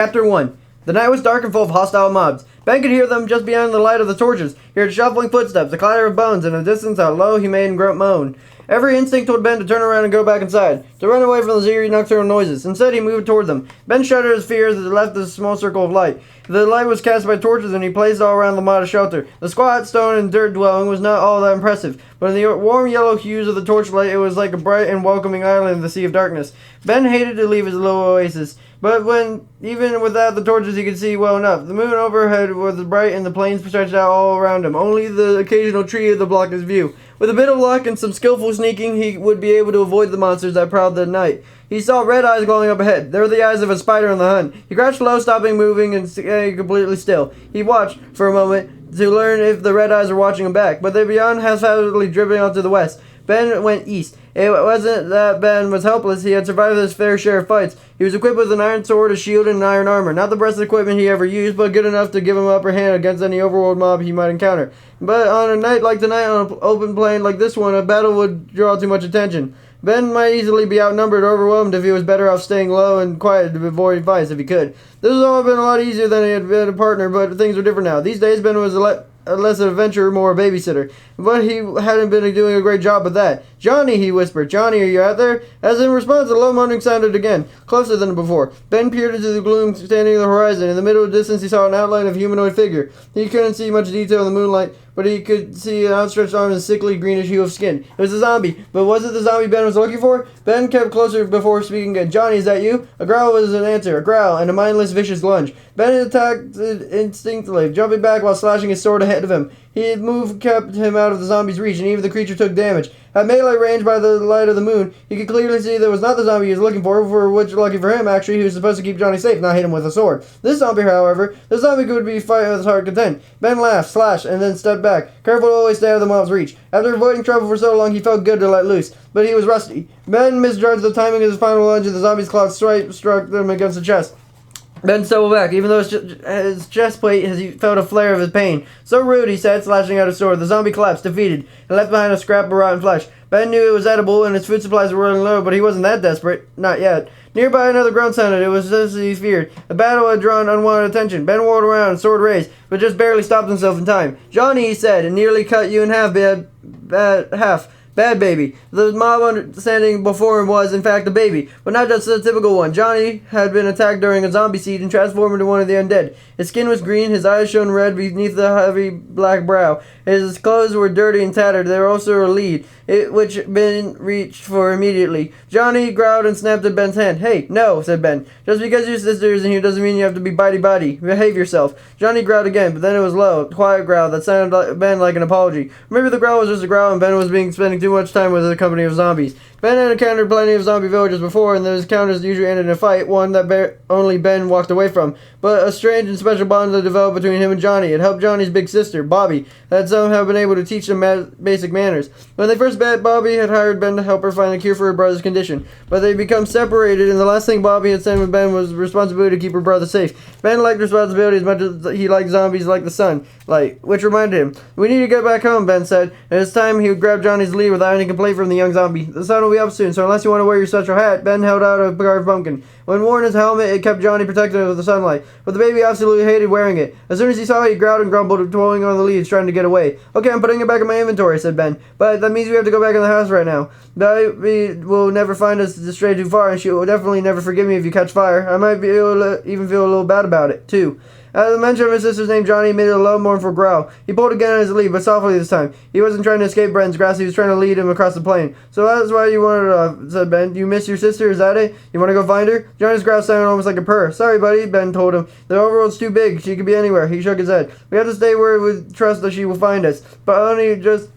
Chapter 1. The night was dark and full of hostile mobs. Ben could hear them just beyond the light of the torches. He heard shuffling footsteps, the clatter of bones, and in the distance a low, humane moan. Every instinct told Ben to turn around and go back inside, to run away from the eerie nocturnal noises. Instead, he moved toward them. Ben shuddered his fear as he left the small circle of light. The light was cast by torches, and he placed all around the modest shelter. The squat stone and dirt dwelling was not all that impressive, but in the warm yellow hues of the torchlight, it was like a bright and welcoming island in the sea of darkness. Ben hated to leave his little oasis, but even without the torches he could see well enough. The moon overhead was bright and the plains stretched out all around him. Only the occasional tree blocked his view. With a bit of luck and some skillful sneaking, he would be able to avoid the monsters that prowled that night. He saw red eyes glowing up ahead. They were the eyes of a spider on the hunt. He crouched low, stopping moving and staying completely still. He watched for a moment to learn if the red eyes were watching him back, but they were beyond haphazardly dribbling off to the west. Ben went east. It wasn't that Ben was helpless. He had survived his fair share of fights. He was equipped with an iron sword, a shield, and an iron armor. Not the best equipment he ever used, but good enough to give him upper hand against any overworld mob he might encounter. But on a night like tonight, on an open plain like this one, a battle would draw too much attention. Ben might easily be outnumbered or overwhelmed if he was better off staying low and quiet to avoid fights if he could. This would all have been a lot easier than he had been a partner, but things were different now. These days, Ben was less an adventurer, more a babysitter. But he hadn't been doing a great job of that. "Johnny," he whispered. "Johnny, are you out there?" As in response, a low moaning sounded again, closer than before. Ben peered into the gloom standing in the horizon. In the middle of the distance, he saw an outline of a humanoid figure. He couldn't see much detail in the moonlight, but he could see an outstretched arm and a sickly greenish hue of skin. It was a zombie, but was it the zombie Ben was looking for? Ben kept closer before speaking again. "Johnny, is that you?" A growl was an answer, a growl, and a mindless, vicious lunge. Ben attacked instinctively, jumping back while slashing his sword ahead of him. His move kept him out of the zombie's reach, and even the creature took damage. At melee range by the light of the moon, he could clearly see that was not the zombie he was looking for which, lucky for him, actually, he was supposed to keep Johnny safe, not hit him with a sword. This zombie, however, could be fighting with his heart content. Ben laughed, slashed, and then stepped back, careful to always stay out of the mob's reach. After avoiding trouble for so long, he felt good to let loose, but he was rusty. Ben misjudged the timing of his final lunge, and the zombie's clawed stripe struck them against the chest. Ben stumbled back, even though his chest plate, as he felt a flare of his pain. "So rude," he said, slashing out his sword. The zombie collapsed, defeated, and left behind a scrap of rotten flesh. Ben knew it was edible, and his food supplies were running low, but he wasn't that desperate. Not yet. Nearby, another groan sounded. It was as he feared. The battle had drawn unwanted attention. Ben whirled around, sword raised, but just barely stopped himself in time. "Johnny," he said, and nearly cut you in half, Bad baby. The mob standing before him was, in fact, a baby, but not just a typical one. Johnny had been attacked during a zombie siege and transformed into one of the undead. His skin was green, his eyes shone red beneath the heavy black brow. His clothes were dirty and tattered. They were also a lead, which Ben reached for immediately. Johnny growled and snapped at Ben's hand. "Hey, no," said Ben. "Just because your sister is in here doesn't mean you have to be bitey-bitey. Behave yourself." Johnny growled again, but then it was low, quiet growl that sounded like Ben like an apology. Maybe the growl was just a growl and Ben was spending too much time with a company of zombies. Ben had encountered plenty of zombie villagers before, and those encounters usually ended in a fight, one that only Ben walked away from. But a strange and special bond that developed between him and Johnny. It helped Johnny's big sister, Bobby, that somehow been able to teach them basic manners. When they first met, Bobby had hired Ben to help her find a cure for her brother's condition. But they become separated, and the last thing Bobby had sent with Ben was responsibility to keep her brother safe. Ben liked responsibility as much as he liked zombies like the sun, which reminded him, "We need to get back home," Ben said. And it's time he would grab Johnny's lead without any complaint from the young zombie. "The sun will be up soon, so unless you want to wear your special hat," Ben held out a carved pumpkin. When worn his helmet, it kept Johnny protected of the sunlight, but the baby absolutely hated wearing it. As soon as he saw it, he growled and grumbled, pulling on the leaves, trying to get away. "Okay, I'm putting it back in my inventory," said Ben, "but that means we have to go back in the house right now. Baby will never find us to stray too far, and she will definitely never forgive me if you catch fire. I might be able to even feel a little bad about it, too." At the mention of his sister's name, Johnny made a low, mournful growl. He pulled again on his lead, but softly this time. He wasn't trying to escape Ben's grasp, he was trying to lead him across the plain. "So that's why you wanted off," said Ben. "Do you miss your sister, is that it? You want to go find her?" Johnny's growl sounded almost like a purr. "Sorry, buddy," Ben told him. "The overworld's too big. She could be anywhere." He shook his head. "We have to stay where we trust that she will find us." But only just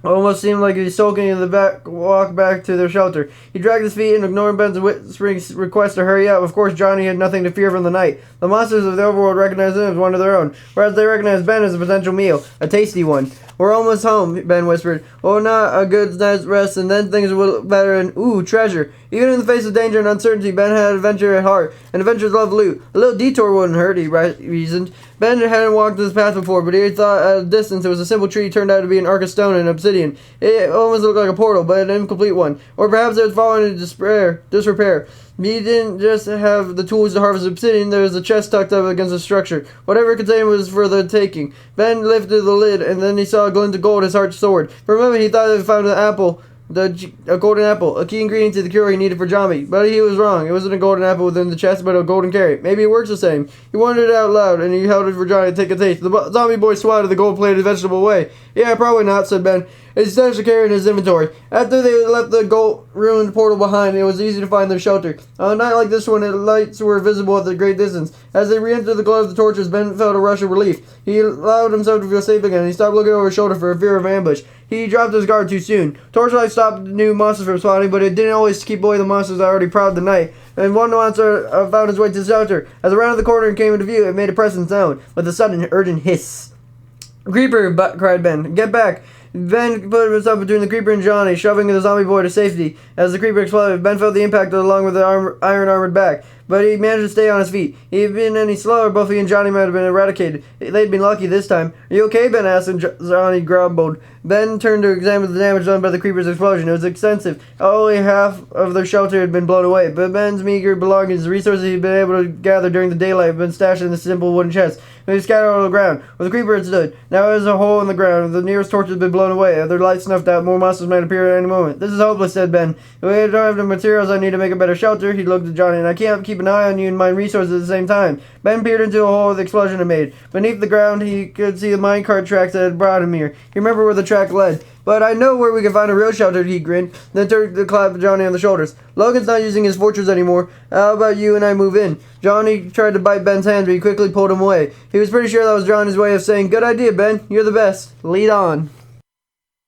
almost seemed like he was sulking in the walk back to their shelter. He dragged his feet and ignored Ben's whispering request to hurry up. Of course, Johnny had nothing to fear from the night. The monsters of the overworld recognized him as one of their own, whereas they recognized Ben as a potential meal, a tasty one. "We're almost home," Ben whispered. "Well, not a good night's rest, and then things will look better, and ooh, treasure." Even in the face of danger and uncertainty, Ben had adventure at heart, and adventurers love loot. A little detour wouldn't hurt, he reasoned. Ben hadn't walked this path before, but he thought at a distance it was a simple tree turned out to be an arc of stone and obsidian. obsidian. It almost looked like a portal, but an incomplete one. Or perhaps it was falling into disrepair. He didn't just have the tools to harvest obsidian, there was a chest tucked up against the structure. Whatever it contained was for the taking. Ben lifted the lid, and then he saw a glint of gold, his heart soared. For a moment he thought he found an apple. A golden apple, a key ingredient to the cure he needed for Johnny. But he was wrong. It wasn't a golden apple within the chest, but a golden carrot. Maybe it works the same. He wondered out loud, and he held it for Johnny to take a taste. The zombie boy swatted the gold-plated vegetable away. Yeah, probably not, said Ben. He stashed the carrot in his inventory. After they left the ruined portal behind, it was easy to find their shelter. On a night like this one, the lights were visible at a great distance. As they re-entered the glow of the torches, Ben felt a rush of relief. He allowed himself to feel safe again. He stopped looking over his shoulder for a fear of ambush. He dropped his guard too soon. Torchlight stopped new monsters from spawning, but it didn't always keep away the monsters that already prowled the night. And one monster found his way to the shelter. As it rounded the corner and came into view, it made a pressing sound, with a sudden, urgent hiss. "Creeper!" cried Ben. "Get back!" Ben put himself between the creeper and Johnny, shoving the zombie boy to safety. As the creeper exploded, Ben felt the impact along with the iron-armored back, but he managed to stay on his feet. If he had been any slower, both he and Johnny might have been eradicated. They'd been lucky this time. "Are you okay?" Ben asked, and Johnny grumbled. Ben turned to examine the damage done by the creeper's explosion. It was extensive. Only half of their shelter had been blown away, but Ben's meager belongings, the resources he'd been able to gather during the daylight, had been stashed in the simple wooden chest. They were scattered on the ground, where the creeper had stood. Now it was a hole in the ground. The nearest torch had been blown away. Their light snuffed out. More monsters might appear at any moment. "This is hopeless," said Ben. "If I don't have the materials I need to make a better shelter," he looked at Johnny, "and I can't keep an eye on you and mine resources at the same time." Ben peered into a hole the explosion had made. Beneath the ground, he could see the minecart tracks that had brought him here. He remembered where the track led. "But I know where we can find a real shelter," he grinned, then turned to clap Johnny on the shoulders. "Logan's not using his fortress anymore. How about you and I move in?" Johnny tried to bite Ben's hand, but he quickly pulled him away. He was pretty sure that was Johnny's way of saying, "Good idea, Ben. You're the best. Lead on."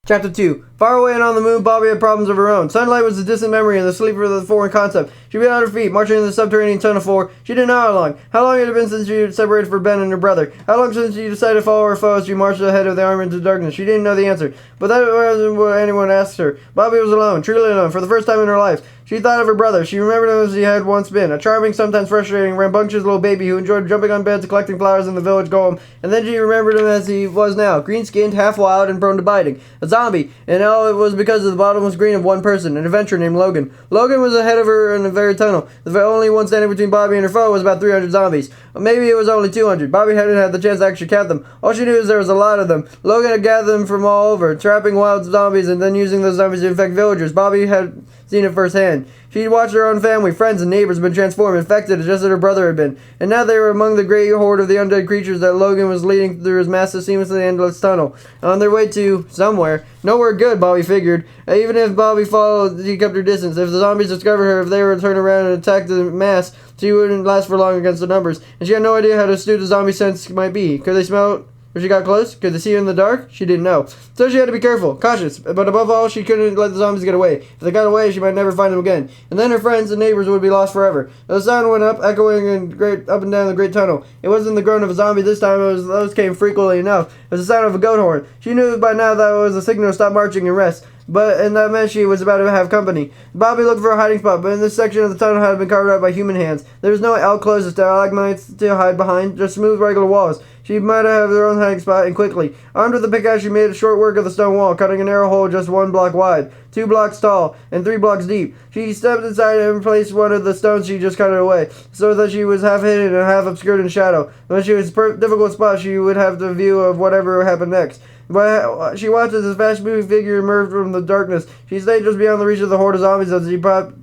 Chapter 2. Far away and on the moon, Bobby had problems of her own. Sunlight was a distant memory and the sleep was a foreign concept. She beat on her feet, marching in the subterranean tunnel floor. She didn't know how long. How long it had been since she had separated from Ben and her brother. How long since she decided to follow her foe as she marched ahead of the army into darkness. She didn't know the answer. But that wasn't what anyone asked her. Bobby was alone, truly alone, for the first time in her life. She thought of her brother. She remembered him as he had once been. A charming, sometimes frustrating, rambunctious little baby who enjoyed jumping on beds and collecting flowers in the village golem. And then she remembered him as he was now, green-skinned, half-wild, and prone to biting. A zombie. And all it was because of the bottomless green of one person, an adventurer named Logan. Logan was ahead of her in the very tunnel. The only one standing between Bobby and her foe was about 300 zombies. Maybe it was only 200. Bobby hadn't had the chance to actually count them. All she knew is there was a lot of them. Logan had gathered them from all over, trapping wild zombies and then using those zombies to infect villagers. Bobby had seen it firsthand. She'd watched her own family, friends, and neighbors been transformed, infected just as her brother had been. And now they were among the great horde of the undead creatures that Logan was leading through his massive, seamlessly endless tunnel. On their way to somewhere. Nowhere good, Bobby figured. Even if Bobby followed, she kept her distance. If the zombies discovered her, if they were to turn around and attack the mass, she wouldn't last for long against the numbers. And she had no idea how astute the zombie sense might be. Could they smell when she got close? Could they see her in the dark? She didn't know. So she had to be careful, cautious, but above all, she couldn't let the zombies get away. If they got away, she might never find them again. And then her friends and neighbors would be lost forever. The sound went up, echoing up and down the great tunnel. It wasn't the groan of a zombie this time, those came frequently enough. It was the sound of a goat horn. She knew by now that it was a signal to stop marching and rest. And that meant she was about to have company. Bobby looked for a hiding spot, but in this section of the tunnel had been carved out by human hands. There was no alcoves or stalagmites to hide behind, just smooth, regular walls. She might have her own hiding spot, and quickly. Armed with a pickaxe, she made a short work of the stone wall, cutting a narrow hole just 1 block wide, 2 blocks tall, and 3 blocks deep. She stepped inside and placed one of the stones she just cut it away, so that she was half hidden and half obscured in shadow. When she was in a difficult spot, she would have the view of whatever happened next. But she watched as his fast-moving figure emerged from the darkness. She stayed just beyond the reach of the horde of zombies as he popped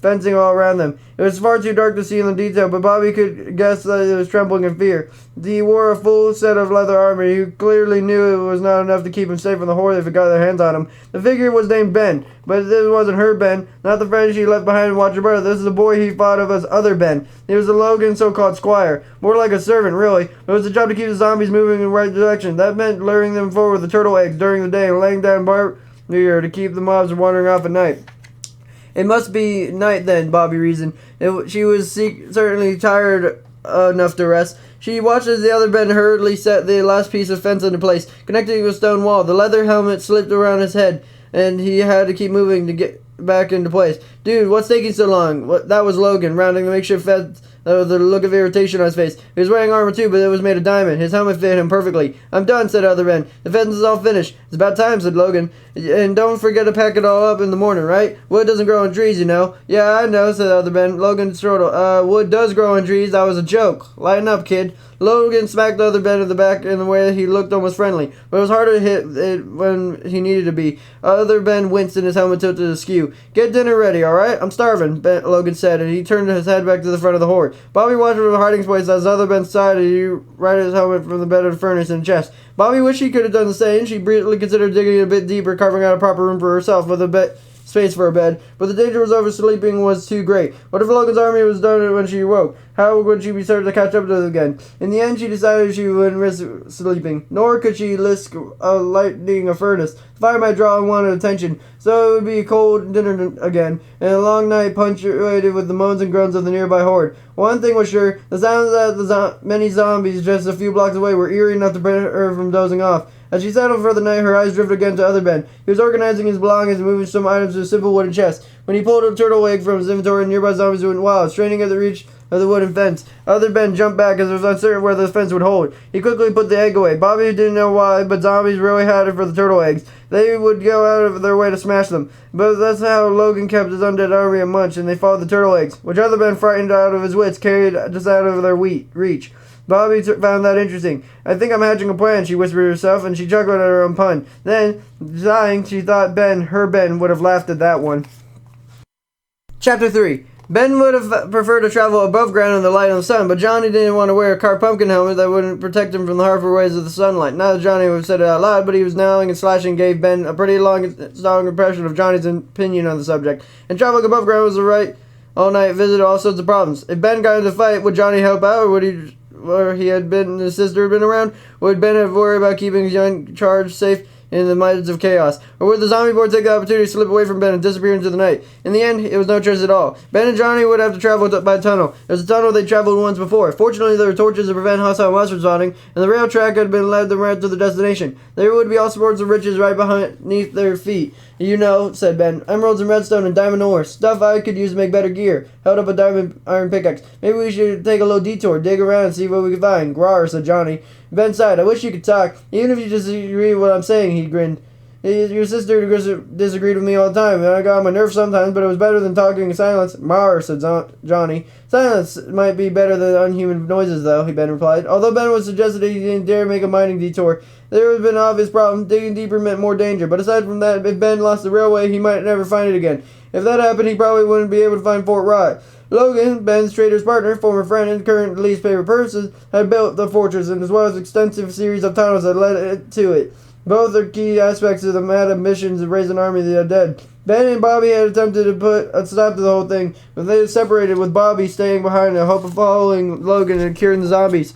fencing all around them. It was far too dark to see in the detail, but Bobby could guess that it was trembling in fear. He wore a full set of leather armor. He clearly knew it was not enough to keep him safe from the horde if it got their hands on him. The figure was named Ben, but this wasn't her Ben, not the friend she left behind to watch her brother. This is the boy he thought of as other Ben. He was the Logan so-called squire, more like a servant, really. It was a job to keep the zombies moving in the right direction. That meant luring them forward with the turtle eggs during the day and laying down barbed wire to keep the mobs from wandering off at night. It must be night then, Bobby reasoned. She was certainly tired enough to rest. She watched as the other Ben hurriedly set the last piece of fence into place, connecting to a stone wall. The leather helmet slipped around his head, and he had to keep moving to get back into place. Dude, what's taking so long? That was Logan, rounding the makeshift fence with a look of irritation on his face. He was wearing armor too, but it was made of diamond. His helmet fit him perfectly. I'm done, said Other Ben. The fence is all finished. It's about time, said Logan. And don't forget to pack it all up in the morning, right? Wood doesn't grow on trees, you know. Yeah, I know, said Other Ben. Logan strode. Wood does grow on trees. That was a joke. Lighten up, kid. Logan smacked Other Ben in the back in the way he looked almost friendly, but it was harder to hit it when he needed to be. Other Ben winced and his helmet tilted askew. Get dinner ready, alright? I'm starving, Logan said, and he turned his head back to the front of the horde. Bobby watched from the hiding place as Other Ben sighed and he righted his helmet from the bed of the furnace and chest. Bobby wished she could have done the same. She briefly considered digging a bit deeper, carving out a proper room for herself with a space for a bed, but the danger was oversleeping was too great. What if Logan's army was done when she awoke? How would she be certain to catch up to them again? In the end, she decided she wouldn't risk sleeping, nor could she risk lighting a furnace. The fire might draw unwanted attention, so it would be a cold dinner again, and a long night punctuated with the moans and groans of the nearby horde. One thing was sure, the sounds of many zombies just a few blocks away were eerie enough to prevent her from dozing off. As she settled for the night, her eyes drifted again to Other Ben. He was organizing his belongings and moving some items to a simple wooden chest. When he pulled a turtle egg from his inventory, nearby zombies went wild, straining at the reach of the wooden fence. Other Ben jumped back as it was uncertain where the fence would hold. He quickly put the egg away. Bobby didn't know why, but zombies really had it for the turtle eggs. They would go out of their way to smash them. But that's how Logan kept his undead army at munch, and they followed the turtle eggs, which Other Ben, frightened out of his wits, carried just out of their reach. Bobby found that interesting. I think I'm hatching a plan, she whispered to herself, and she chuckled at her own pun. Then, sighing, she thought her Ben, would have laughed at that one. Chapter 3. Ben would have preferred to travel above ground in the light of the sun, but Johnny didn't want to wear a carved pumpkin helmet that wouldn't protect him from the harmful rays of the sunlight. Not that Johnny would have said it out loud, but he was gnawing and slashing and gave Ben a pretty strong impression of Johnny's opinion on the subject. And traveling above ground was the right all-night visit all sorts of problems. If Ben got into a fight, would Johnny help out, or would he... where he had been, his sister had been around, would Ben have worried about keeping his young charge safe in the midst of chaos? Or would the zombie board take the opportunity to slip away from Ben and disappear into the night? In the end, it was no choice at all. Ben and Johnny would have to travel by tunnel. It was a tunnel they'd traveled once before. Fortunately, there were torches to prevent hostile monsters spawning, and the rail track had been led them right to their destination. There would be all sorts of riches right beneath their feet. You know, said Ben, emeralds and redstone and diamond ore. Stuff I could use to make better gear. Held up a diamond iron pickaxe. Maybe we should take a little detour, dig around and see what we can find. Grawr, said Johnny. Ben sighed. I wish you could talk. Even if you disagree with what I'm saying, he grinned. Your sister disagreed with me all the time, and I got on my nerves sometimes, but it was better than talking in silence. Mar, said Johnny. Silence might be better than unhuman noises, though, Ben replied. Although Ben was suggested he didn't dare make a mining detour, there would have been an obvious problem. Digging deeper meant more danger, but aside from that, if Ben lost the railway, he might never find it again. If that happened, he probably wouldn't be able to find Fort Rye. Logan, Ben's trader's partner, former friend, and current least favorite person, had built the fortress, and as well as an extensive series of tunnels that led to it. Both are key aspects of the mad ambitions of raising an army of the undead. Ben and Bobby had attempted to put a stop to the whole thing, but they had separated, with Bobby staying behind in the hope of following Logan and curing the zombies.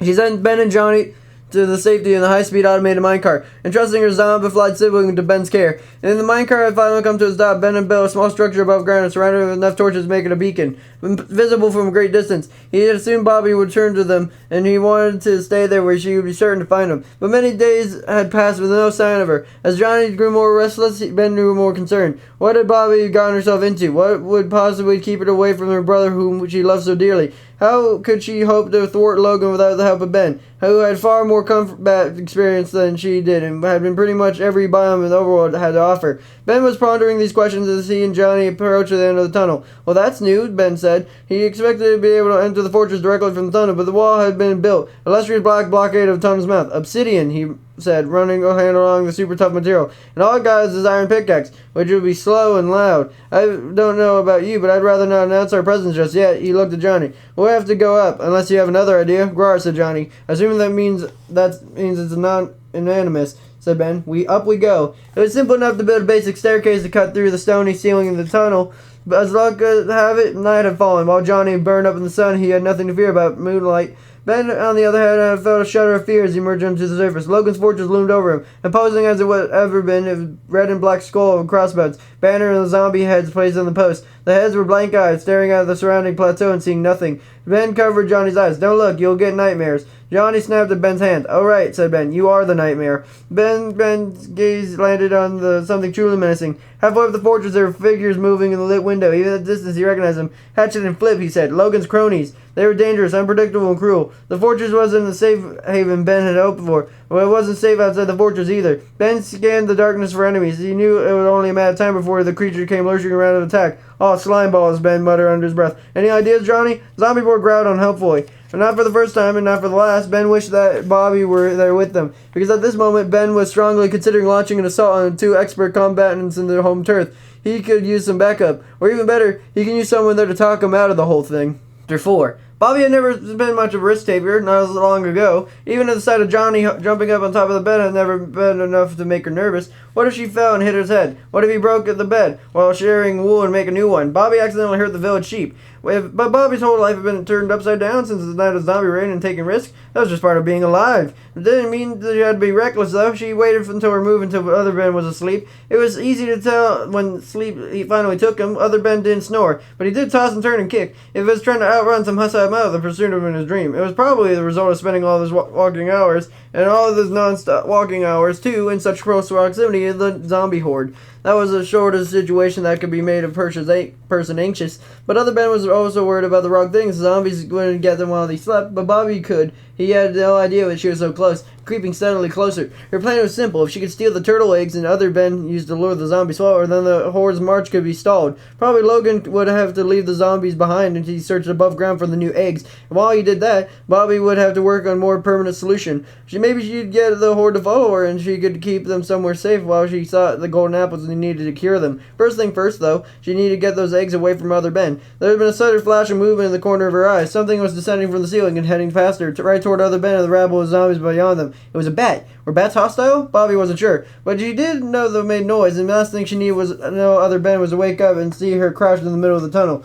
She sent Ben and Johnny to the safety in the high-speed automated minecart, entrusting her zombified sibling to Ben's care. And the minecart had finally come to a stop. Ben had built a small structure above ground and surrounded with enough torches to make it a beacon, visible from a great distance. He had assumed Bobby would turn to them, and he wanted to stay there where she would be certain to find him. But many days had passed with no sign of her. As Johnny grew more restless, Ben grew more concerned. What had Bobby gotten herself into? What would possibly keep her away from her brother whom she loved so dearly? How could she hope to thwart Logan without the help of Ben, who had far more combat experience than she did, and had been pretty much every biome in the overworld had to offer? Ben was pondering these questions as he and Johnny approached the end of the tunnel. Well, that's new, Ben said. He expected to be able to enter the fortress directly from the tunnel, but the wall had been built. A lustrous black blockade of the tunnel's mouth. Obsidian, he said, running a hand along the super tough material. And all it got is his iron pickaxe, which would be slow and loud. I don't know about you, but I'd rather not announce our presence just yet. He looked at Johnny. We'll have to go up, unless you have another idea. Grawr, said Johnny. Assuming that means it's unanimous, said Ben. We go. It was simple enough to build a basic staircase to cut through the stony ceiling of the tunnel. But as luck could have it, night had fallen. While Johnny burned up in the sun, he had nothing to fear about moonlight. Ben, on the other hand, had felt a shudder of fear as he emerged onto the surface. Logan's fortress loomed over him, imposing as it would ever been, a red and black skull with crossbones, banner and the zombie heads placed on the post. The heads were blank eyed, staring at the surrounding plateau and seeing nothing. Ben covered Johnny's eyes. "Don't look, you'll get nightmares." Johnny snapped at Ben's hand. "Oh, right," said Ben. "You are the nightmare." Ben's gaze landed on something truly menacing. Halfway up the fortress, there were figures moving in the lit window. Even at a distance, he recognized them. "Hatchet and Flip," he said. "Logan's cronies. They were dangerous, unpredictable, and cruel. The fortress wasn't the safe haven Ben had hoped for. Well, it wasn't safe outside the fortress either. Ben scanned the darkness for enemies. He knew it was only a matter of time before the creature came lurching around to attack. "Oh, slime balls," Ben muttered under his breath. "Any ideas, Johnny?" Zombie boy growled unhelpfully. But not for the first time and not for the last. Ben wished that Bobby were there with them, because at this moment Ben was strongly considering launching an assault on two expert combatants in their home turf. He could use some backup, or even better, he can use someone there to talk him out of the whole thing. Chapter 4. Bobby had never been much of a risk taker, not as long ago. Even at the sight of Johnny jumping up on top of the bed had never been enough to make her nervous. What if she fell and hit his head? What if he broke the bed while sharing wool and make a new one? Bobby accidentally hurt the village sheep. But Bobby's whole life had been turned upside down since the night of zombie raid and taking risks. That was just part of being alive. It didn't mean that she had to be reckless, though. She waited until her move until other Ben was asleep. It was easy to tell when sleep he finally took him. Other Ben didn't snore, but he did toss and turn and kick. If he was trying to outrun some hostile mouth that pursued him in his dream, it was probably the result of spending all his walking hours and all of his non-stop walking hours, too, in such close proximity of the zombie horde. That was the shortest situation that could be made a person anxious. But other Ben was also worried about the wrong things. Zombies wouldn't get them while they slept, but Bobby could. He had no idea that she was so close, creeping steadily closer. Her plan was simple. If she could steal the turtle eggs and other Ben used to lure the zombie swallower, then the horde's march could be stalled. Probably Logan would have to leave the zombies behind until he searched above ground for the new eggs. And while he did that, Bobby would have to work on a more permanent solution. Maybe she'd get the horde to follow her and she could keep them somewhere safe while she sought the golden apples and needed to cure them. First thing first, though, she needed to get those eggs away from other Ben. There had been a sudden flash of movement in the corner of her eye. Something was descending from the ceiling and heading past her, right toward other Ben and the rabble of zombies beyond them. It was a bat. Were bats hostile? Bobby wasn't sure. But she did know they made noise, and the last thing she needed was no other Ben was to wake up and see her crouched in the middle of the tunnel.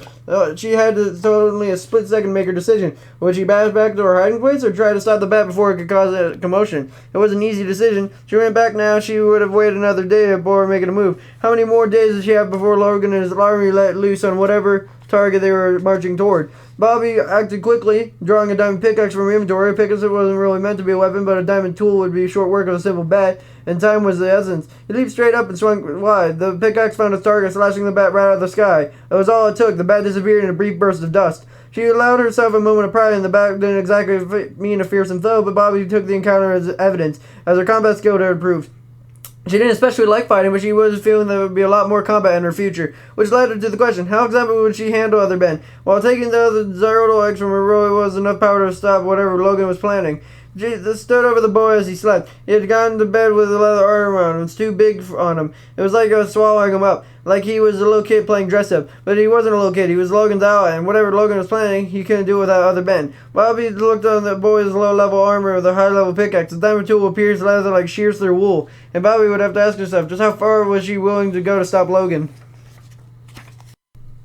She had to only a split second to make her decision. Would she bash back to her hiding place or try to stop the bat before it could cause a commotion? It was an easy decision. She went back now. She would have waited another day before making a move. How many more days did she have before Logan and his army let loose on whatever target they were marching toward? Bobby acted quickly, drawing a diamond pickaxe from her inventory. A pickaxe wasn't really meant to be a weapon, but a diamond tool would be short work of a simple bat, and time was the essence. He leaped straight up and swung wide. The pickaxe found its target, slashing the bat right out of the sky. That was all it took. The bat disappeared in a brief burst of dust. She allowed herself a moment of pride, and the bat didn't exactly mean a fearsome foe, but Bobby took the encounter as evidence, as her combat skill had proved. She didn't especially like fighting, but she was feeling there would be a lot more combat in her future, which led her to the question, how exactly would she handle other Ben? While taking the other turtle eggs from her really was enough power to stop whatever Logan was planning. Jesus stood over the boy as he slept. He had gotten to bed with a leather arm on him. It was too big on him. It was like it was swallowing him up, like he was a little kid playing dress-up. But he wasn't a little kid. He was Logan's ally, and whatever Logan was planning, he couldn't do without other Ben. Bobby looked on the boy's low-level armor with a high-level pickaxe. The diamond tool would pierce leather like shears through wool, and Bobby would have to ask herself, just how far was she willing to go to stop Logan?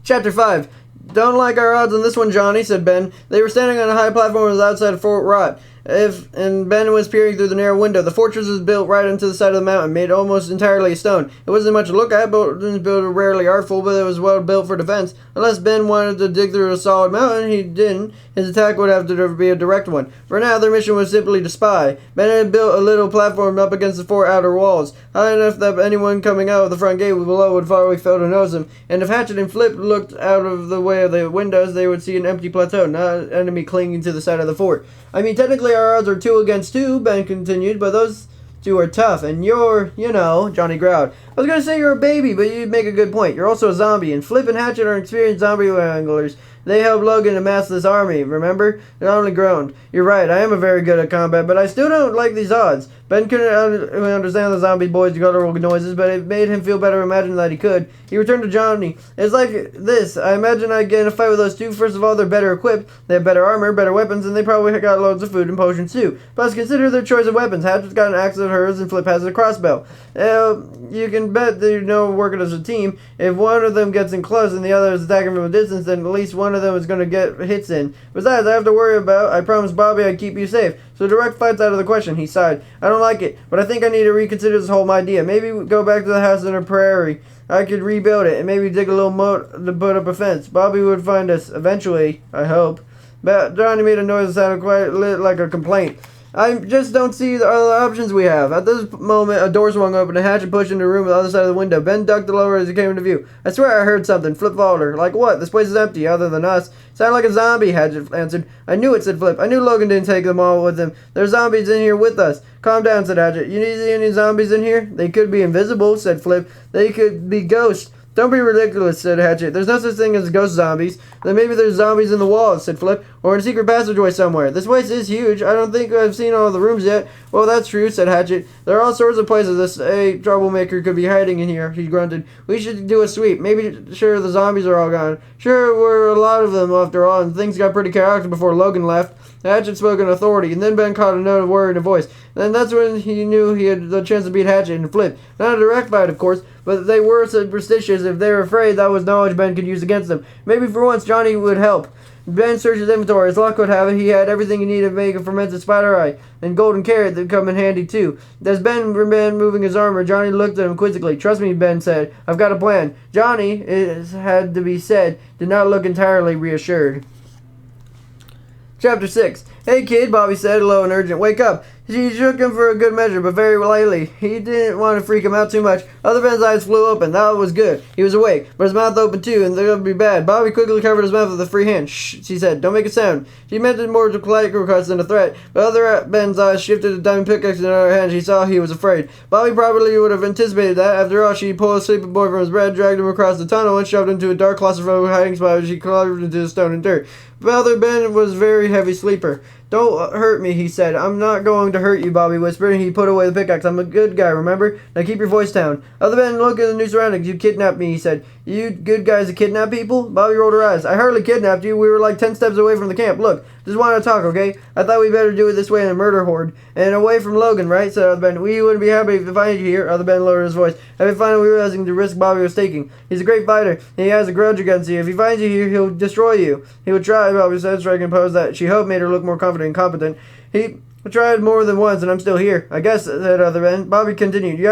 Chapter 5. Don't like our odds on this one, Johnny, said Ben. They were standing on a high platform that was outside of Fort Rot. And Ben was peering through the narrow window. The fortress was built right into the side of the mountain, made almost entirely of stone. It wasn't much to look at, but it was rarely artful, but it was well built for defense. Unless Ben wanted to dig through a solid mountain, he didn't. His attack would have to be a direct one. For now, their mission was simply to spy. Ben had built a little platform up against the four outer walls, high enough that anyone coming out of the front gate below would probably fail to notice him. And if Hatchet and Flip looked out of the way of the windows, they would see an empty plateau, not an enemy clinging to the side of the fort. I mean, technically our odds are 2 against 2, Ben continued, but those two are tough, and you're, Johnny growled. I was going to say you're a baby, but you make a good point. You're also a zombie, and Flip and Hatchet are experienced zombie wranglers. They helped Logan amass this army, remember? They only groaned. You're right, I am very good at combat, but I still don't like these odds. Ben couldn't understand the zombie boy's guttural noises, but it made him feel better imagining that he could. He returned to Johnny. It's like this. I imagine I'd get in a fight with those two. First of all, they're better equipped. They have better armor, better weapons, and they probably got loads of food and potions too. Plus, consider their choice of weapons. Hatchet's got an axe of hers, and Flip has a crossbow. You can bet they working as a team. If one of them gets in close and the other is attacking from a distance, then at least one of of them is going to get hits in. Besides, I have to worry about. I promised Bobby I'd keep you safe. So direct fight's out of the question, he sighed. I don't like it, but I think I need to reconsider this whole idea. Maybe go back to the house in a prairie. I could rebuild it and maybe dig a little moat to put up a fence. Bobby would find us eventually, I hope. But Johnny made a noise that sounded quite like a complaint. I just don't see the other options we have. At this moment, a door swung open and Hatchet pushed into the room on the other side of the window. Ben ducked lower as he came into view. I swear I heard something. Flip followed her. Like what? This place is empty, other than us. Sounded like a zombie, Hatchet answered. I knew it, said Flip. I knew Logan didn't take them all with him. There's zombies in here with us. Calm down, said Hatchet. You see any zombies in here? They could be invisible, said Flip. They could be ghosts. Don't be ridiculous, said Hatchet. There's no such thing as ghost zombies. Then maybe there's zombies in the walls, said Flip, or in a secret passageway somewhere. This place is huge. I don't think I've seen all the rooms yet. Well, that's true, said Hatchet. There are all sorts of places this troublemaker could be hiding in here, he grunted. We should do a sweep. Maybe sure the zombies are all gone. Sure were a lot of them after all, and things got pretty chaotic before Logan left. Hatchet spoke in authority, and then Ben caught a note of worry in her voice. And that's when he knew he had the chance to beat Hatchet and Flip. Not a direct fight, of course, but they were superstitious. If they were afraid, that was knowledge Ben could use against them. Maybe for once Johnny would help. Ben searched his inventory. As luck would have it, he had everything he needed to make a fermented spider eye, and golden carrot that would come in handy too. As Ben began moving his armor, Johnny looked at him quizzically. Trust me, Ben said. I've got a plan. Johnny, it had to be said, did not look entirely reassured. Chapter 6. Hey kid, Bobby said, low and urgent. Wake up. She shook him for a good measure, but very lightly. He didn't want to freak him out too much. Other Ben's eyes flew open. That was good. He was awake, but his mouth open too, and that would be bad. Bobby quickly covered his mouth with a free hand. Shh, she said. Don't make a sound. She meant it more to polite request than a threat, but other Ben's eyes shifted to diamond pickaxe in her hand. She saw he was afraid. Bobby probably would have anticipated that. After all, she pulled a sleeping boy from his bed, dragged him across the tunnel, and shoved him into a dark claustrophobic hiding spot as she crawled into the stone and dirt. But other Ben was a very heavy sleeper. Don't hurt me, he said. I'm not going to hurt you, Bobby whispered, and he put away the pickaxe. I'm a good guy, remember? Now keep your voice down. Other Ben, look at the new surroundings. You kidnapped me, he said. You good guys that kidnap people? Bobby rolled her eyes. I hardly kidnapped you. We were like 10 steps away from the camp. Look, just want to talk, okay? I thought we better do it this way in a murder horde. And away from Logan, right? Said Other Ben. We wouldn't be happy to find you here. Other Ben lowered his voice. I've been finally realizing the risk Bobby was taking. He's a great fighter, and he has a grudge against you. If he finds you here, he'll destroy you. He would try, Bobby said, striking a pose that she hoped made her look more confident and competent. He tried more than once, and I'm still here. I guess, said Other Ben. Bobby continued.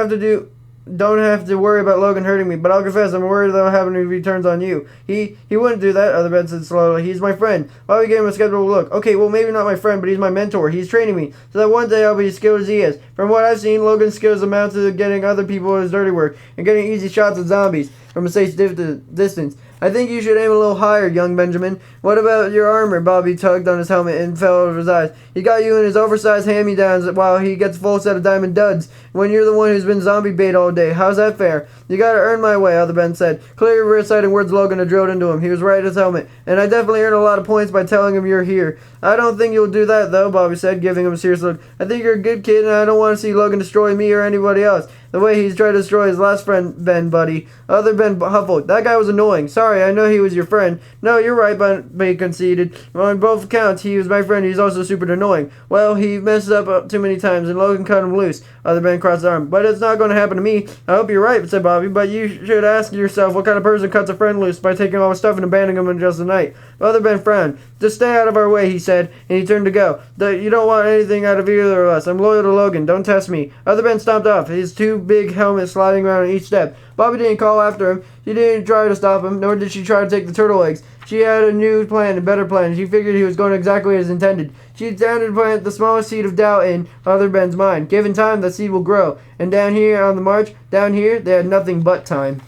Don't have to worry about Logan hurting me, but I'll confess I'm worried that'll happen if he turns on you. He wouldn't do that, Other Ben said slowly. He's my friend. Bobby gave him a skeptical look. Okay, well maybe not my friend, but he's my mentor. He's training me, so that one day I'll be as skilled as he is. From what I've seen, Logan's skills amount to getting other people his dirty work, and getting easy shots at zombies from a safe distance. I think you should aim a little higher, young Benjamin. What about your armor? Bobby tugged on his helmet and fell over his eyes. He got you in his oversized hand-me-downs while he gets a full set of diamond duds when you're the one who's been zombie bait all day. How's that fair? You gotta earn my way, Other Ben said. Clearly reciting words Logan had drilled into him. He was right at his helmet. And I definitely earned a lot of points by telling him you're here. I don't think you'll do that, though, Bobby said, giving him a serious look. I think you're a good kid, and I don't want to see Logan destroy me or anybody else. The way he's tried to destroy his last friend, Ben, buddy. Other Ben huffled. That guy was annoying. Sorry, I know he was your friend. No, you're right, but he conceded. On both accounts, he was my friend. He's also super annoying. Well, he messed up too many times, and Logan cut him loose. Other Ben crossed his arm. But it's not going to happen to me. I hope you're right, said Bobby, but you should ask yourself what kind of person cuts a friend loose by taking all his stuff and abandoning him in just a night. Other Ben frowned. Just stay out of our way, he said, and he turned to go. You don't want anything out of either of us. I'm loyal to Logan. Don't test me. Other Ben stomped off, his two big helmets sliding around on each step. Bobby didn't call after him. She didn't try to stop him, nor did she try to take the turtle eggs. She had a new plan, a better plan. She figured he was going exactly as intended. She intended to plant the smallest seed of doubt in Other Ben's mind. Given time, the seed will grow. And down here on the march, down here, they had nothing but time.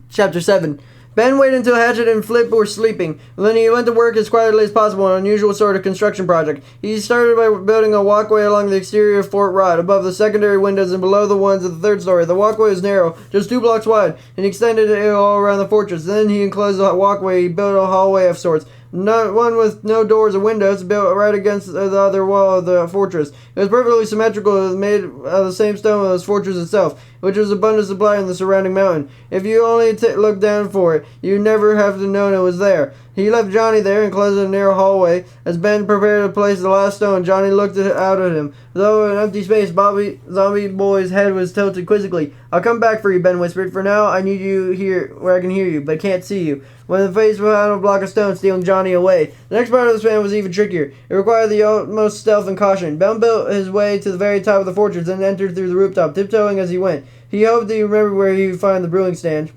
Chapter 7. Ben waited until Hatchet and Flip were sleeping. Then he went to work as quietly as possible on an unusual sort of construction project. He started by building a walkway along the exterior of Fort Rod, above the secondary windows and below the ones of the third story. The walkway was narrow, just 2 blocks wide, and extended all around the fortress. Then he enclosed the walkway. He built a hallway of sorts. One with no doors or windows, built right against the other wall of the fortress. It was perfectly symmetrical. It was made of the same stone as the fortress itself, which was abundant supply in the surrounding mountain. If you only looked down for it, you'd never have to know it was there. He left Johnny there and closed the narrow hallway. As Ben prepared to place the last stone, Johnny looked out at him. Though in empty space, Zombie Boy's head was tilted quizzically. "I'll come back for you," Ben whispered. "For now, I need you here where I can hear you, but can't see you." When the face behind a block of stone, stealing Johnny away. The next part of this plan was even trickier. It required the utmost stealth and caution. Ben built his way to the very top of the fortress and entered through the rooftop, tiptoeing as he went. He hoped he remembered where he would find the brewing stand.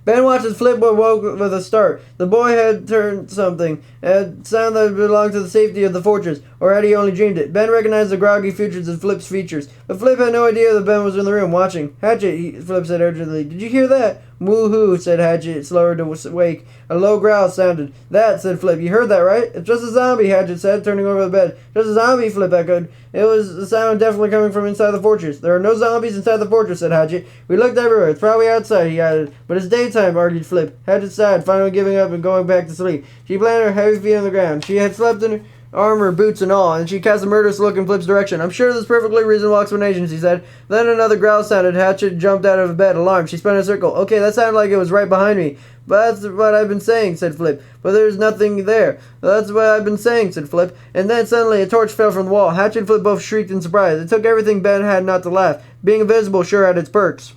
Ben watched as Flip woke with a start. The boy had turned something, a sound that belonged to the safety of the fortress, or had he only dreamed it? Ben recognized the groggy features of Flip's features, but Flip had no idea that Ben was in the room, watching. "Hatchet," Flip said urgently. "Did you hear that?" "Woo-hoo," said Hatchet, slower to wake. A low growl sounded. "That," said Flip. "You heard that, right?" "It's just a zombie," Hatchet said, turning over the bed. "Just a zombie," Flip echoed. It was a sound definitely coming from inside the fortress. "There are no zombies inside the fortress," said Hatchet. "We looked everywhere. It's probably outside," he added. "But it's daytime," argued Flip. Hatchet sighed, finally giving up and going back to sleep. She planted her heavy feet on the ground. She had slept in armor, boots, and all, and she cast a murderous look in Flip's direction. "I'm sure there's perfectly reasonable explanations," he said. Then another growl sounded. Hatchet jumped out of bed, alarmed. She spun in a circle. "Okay, that sounded like it was right behind me." "But that's what I've been saying," said Flip. "But there's nothing there." "That's what I've been saying," said Flip. And then suddenly a torch fell from the wall. Hatchet and Flip both shrieked in surprise. It took everything Ben had not to laugh. Being invisible sure had its perks.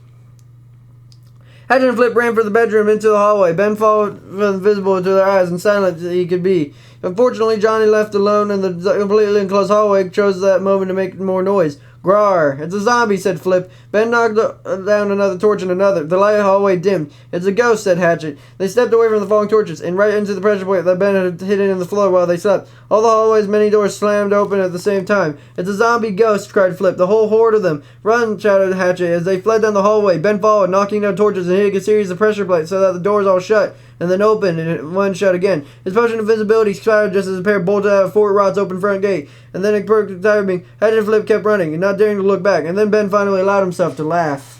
Hatchet and Flip ran for the bedroom into the hallway. Ben followed, invisible to their eyes, and silent as he could be. Unfortunately, Johnny, left alone in the completely enclosed hallway, chose that moment to make more noise. "Grar, it's a zombie," said Flip. Ben knocked down another torch and another. The light hallway dimmed. "It's a ghost," said Hatchet. They stepped away from the falling torches and right into the pressure plate that Ben had hidden in the floor while they slept. All the hallway's many doors slammed open at the same time. "It's a zombie ghost," cried Flip. "The whole horde of them." "Run," shouted Hatchet as they fled down the hallway. Ben followed, knocking down torches and hitting a series of pressure plates so that the doors all shut and then opened and one shut again. His potion of invisibility expired just as a pair bolted out of Fort Rot's open front gate. And then it perked timing. Hatchet and Flip kept running and not daring to look back. And then Ben finally allowed himself to laugh.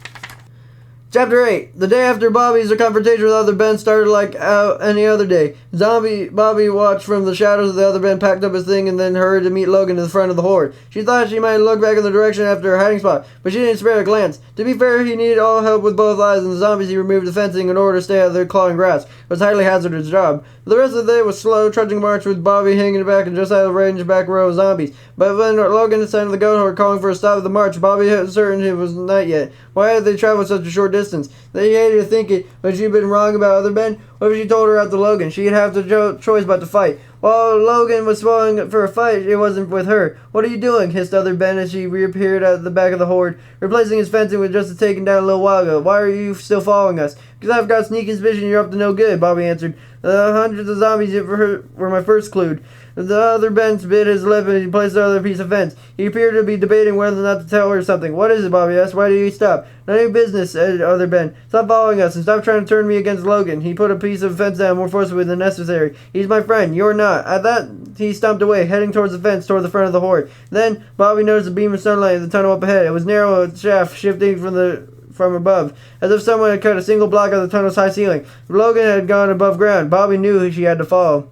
Chapter 8. The day after Bobby's confrontation with other Ben started like any other day. Bobby watched from the shadows of the other Ben, packed up his thing, and then hurried to meet Logan to the front of the horde. She thought she might look back in the direction after her hiding spot, but she didn't spare a glance. To be fair, he needed all help with both eyes, and the zombies he removed the fencing in order to stay out of their clawing grass. It was a highly hazardous job. The rest of the day was slow, trudging march with Bobby hanging back and just out of range back row of zombies. But when Logan ascended the goat horde calling for a stop of the march, Bobby was certain it was night yet. Why had they traveled such a short distance? They hated to think it, but she'd been wrong about other men. What if she told her out to Logan? She'd have the choice but to fight. While Logan was spoiling for a fight, it wasn't with her. "What are you doing?" hissed other Ben as she reappeared at the back of the horde, replacing his fencing with just taken down a little while ago. "Why are you still following us?" "Because I've got sneaking suspicion you're up to no good," Bobby answered. "The hundreds of zombies were my first clue." The other Ben bit his lip and he placed another piece of fence. He appeared to be debating whether or not to tell her something. "What is it?" Bobby asked. "Why do you stop?" "None of your business," said other Ben. "Stop following us and stop trying to turn me against Logan." He put a piece of fence down more forcibly than necessary. "He's my friend. You're not." At that, he stomped away, heading towards the fence toward the front of the horde. Then Bobby noticed a beam of sunlight in the tunnel up ahead. It was narrow, a shaft shifting from above, as if someone had cut a single block of the tunnel's high ceiling. Logan had gone above ground. Bobby knew she had to follow.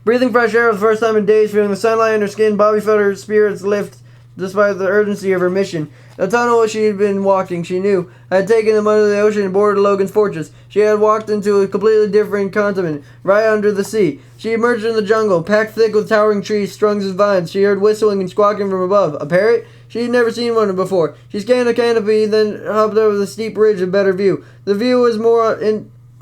Breathing fresh air for the first time in days, feeling the sunlight in her skin, Bobby felt her spirits lift despite the urgency of her mission. The tunnel she had been walking, she knew, had taken them under the ocean and bordered Logan's fortress. She had walked into a completely different continent, right under the sea. She emerged in the jungle, packed thick with towering trees strung as vines. She heard whistling and squawking from above. A parrot? She had never seen one before. She scanned the canopy, then hopped over the steep ridge of better view. The view was more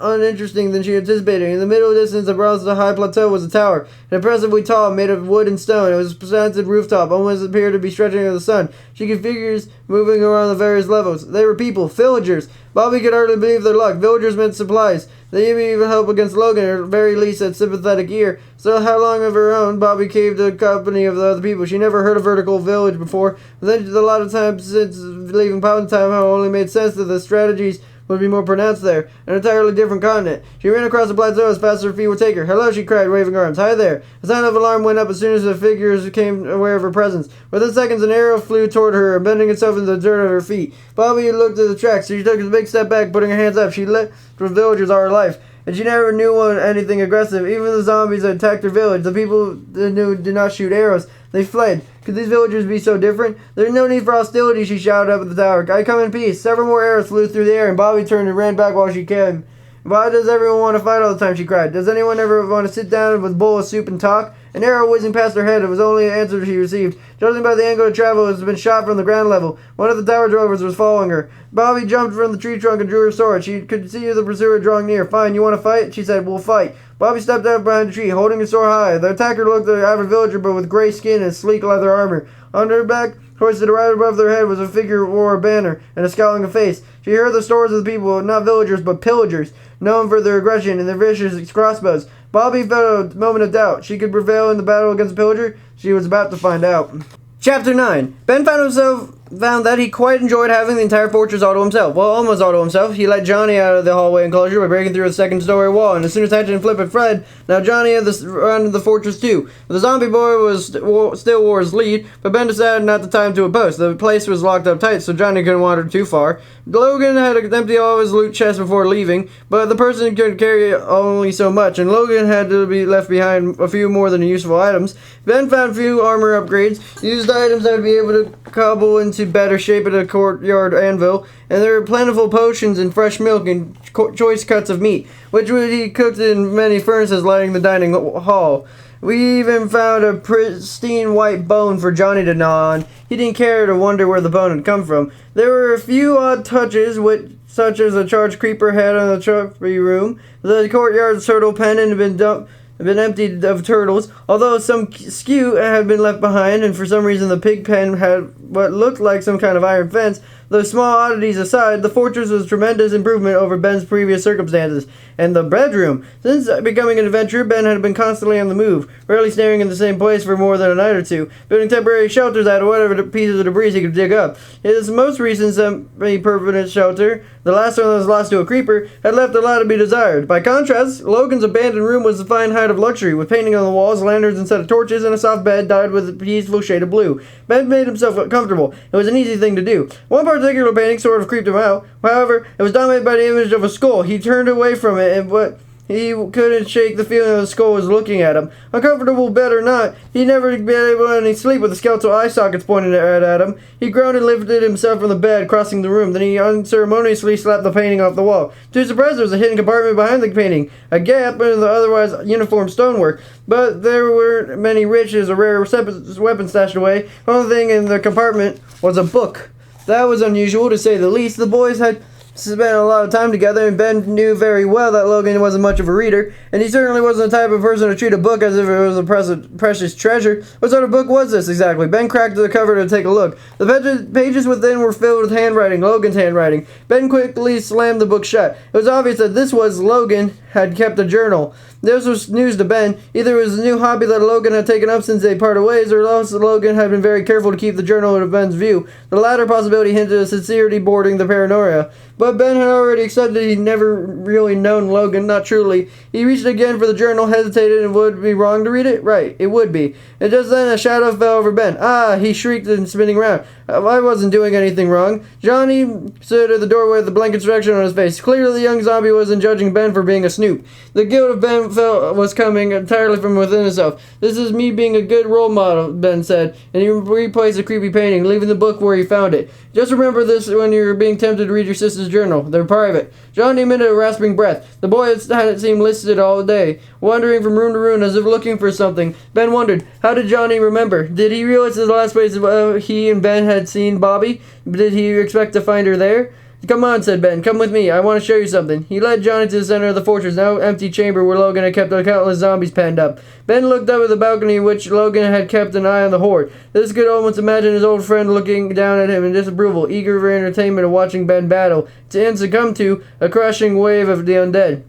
uninteresting than she anticipated. In the middle distance across the high plateau was a tower, impressively tall, made of wood and stone. It was a slanted rooftop, almost appeared to be stretching into the sun. She could figures moving around the various levels. They were people, villagers. Bobby could hardly believe their luck. Villagers meant supplies. They even help against Logan, or at very least a sympathetic ear. So how long of her own, Bobby caved to the company of the other people. She never heard of Vertical Village before, but then a lot of times since leaving Pound Time, how it only made sense that the strategies would be more pronounced there, an entirely different continent. She ran across the plateau as fast as her feet would take her. "Hello," she cried, waving arms. "Hi there." A sound of alarm went up as soon as the figures became aware of her presence. Within seconds, an arrow flew toward her, bending itself into the dirt at her feet. Bobby looked at the tracks. She took a big step back, putting her hands up. She lived with villagers all her life, and she never knew anything aggressive. Even the zombies that attacked her village, the people that knew did not shoot arrows. They fled. Could these villagers be so different? "There's no need for hostility," she shouted up at the tower. "I come in peace." Several more arrows flew through the air, and Bobby turned and ran back while she came. Why does everyone want to fight all the time, she cried. Does anyone ever want to sit down with a bowl of soup and talk? An arrow whizzing past her head, it was only an answer she received. Judging by the angle of travel, it had been shot from the ground level. One of the tower drovers was following her. Bobby jumped from the tree trunk and drew her sword. She could see the pursuer drawing near. Fine, you want to fight? She said, we'll fight. Bobby stepped out behind the tree, holding his sword high. The attacker looked like an average villager, but with gray skin and sleek leather armor. On her back, hoisted right above their head, was a figure who wore a banner and a scowling face. She heard the stories of the people, not villagers, but pillagers, known for their aggression and their vicious crossbows. Bobby felt a moment of doubt. She could prevail in the battle against the pillager. She was about to find out. Chapter 9. Ben found that he quite enjoyed having the entire fortress all to himself. Well, almost all to himself. He let Johnny out of the hallway enclosure by breaking through a second-story wall, and as soon as Hatchet and Flip had fled, now Johnny had run the fortress too. The zombie boy still wore his lead, but Ben decided not to tie him to a post. The place was locked up tight, so Johnny couldn't wander too far. Logan had to empty all of his loot chest before leaving, but the person could carry only so much, and Logan had to be left behind a few more than useful items. Ben found few armor upgrades, used items that would be able to cobble into better shape at a courtyard anvil, and there were plentiful potions and fresh milk and choice cuts of meat, which would be cooked in many furnaces lighting the dining hall. We even found a pristine white bone for Johnny to gnaw on. He didn't care to wonder where the bone had come from. There were a few odd touches, such as a charged creeper head on the trophy room. The courtyard's turtle pen had been emptied of turtles, although some skew had been left behind, and for some reason the pig pen had what looked like some kind of iron fence. Those small oddities aside, the fortress was a tremendous improvement over Ben's previous circumstances. And the bedroom. Since becoming an adventurer, Ben had been constantly on the move, rarely staying in the same place for more than a night or two, building temporary shelters out of whatever pieces of debris he could dig up. His most recent semi-permanent shelter, the last one that was lost to a creeper, had left a lot to be desired. By contrast, Logan's abandoned room was a fine height of luxury, with painting on the walls, lanterns instead of torches, and a soft bed dyed with a peaceful shade of blue. Ben made himself comfortable. It was an easy thing to do. One particular painting sort of creeped him out. However, it was dominated by the image of a skull. He turned away from it, but he couldn't shake the feeling that the skull was looking at him. Uncomfortable bed or not, he never been able to any sleep with the skeletal eye sockets pointed at him. He groaned and lifted himself from the bed, crossing the room. Then he unceremoniously slapped the painting off the wall. To his surprise, there was a hidden compartment behind the painting, a gap in the otherwise uniform stonework. But there weren't many riches or rare weapons stashed away. The only thing in the compartment was a book. That was unusual, to say the least. The boys had spent a lot of time together, and Ben knew very well that Logan wasn't much of a reader, and he certainly wasn't the type of person to treat a book as if it was a precious treasure. What sort of book was this, exactly? Ben cracked the cover to take a look. The pages within were filled with handwriting, Logan's handwriting. Ben quickly slammed the book shut. It was obvious that this was Logan had kept a journal. This was news to Ben. Either it was a new hobby that Logan had taken up since they parted ways, or else Logan had been very careful to keep the journal out of Ben's view. The latter possibility hinted at sincerity bordering the paranoia. But Ben had already accepted he'd never really known Logan, not truly. He reached again for the journal, hesitated, and would it be wrong to read it? Right, it would be. And just then a shadow fell over Ben. Ah, he shrieked and spinning round. I wasn't doing anything wrong. Johnny stood at the doorway with a blank expression on his face. Clearly the young zombie wasn't judging Ben for being a snoop. The guilt of Ben felt was coming entirely from within himself. This is me being a good role model, Ben said, and he replaced the creepy painting, leaving the book where he found it. Just remember this when you're being tempted to read your sister's journal. They're private. Johnny emitted a rasping breath. The boy hadn't seemed listed all day, wandering from room to room as if looking for something. Ben wondered, how did Johnny remember? Did he realize that the last place he and Ben had seen Bobby? Did he expect to find her there? Come on, said Ben. Come with me. I want to show you something. He led Johnny to the center of the fortress, now empty chamber where Logan had kept countless zombies penned up. Ben looked up at the balcony in which Logan had kept an eye on the horde. This could almost imagine his old friend looking down at him in disapproval, eager for entertainment of watching Ben battle, to end succumb to a crushing wave of the undead.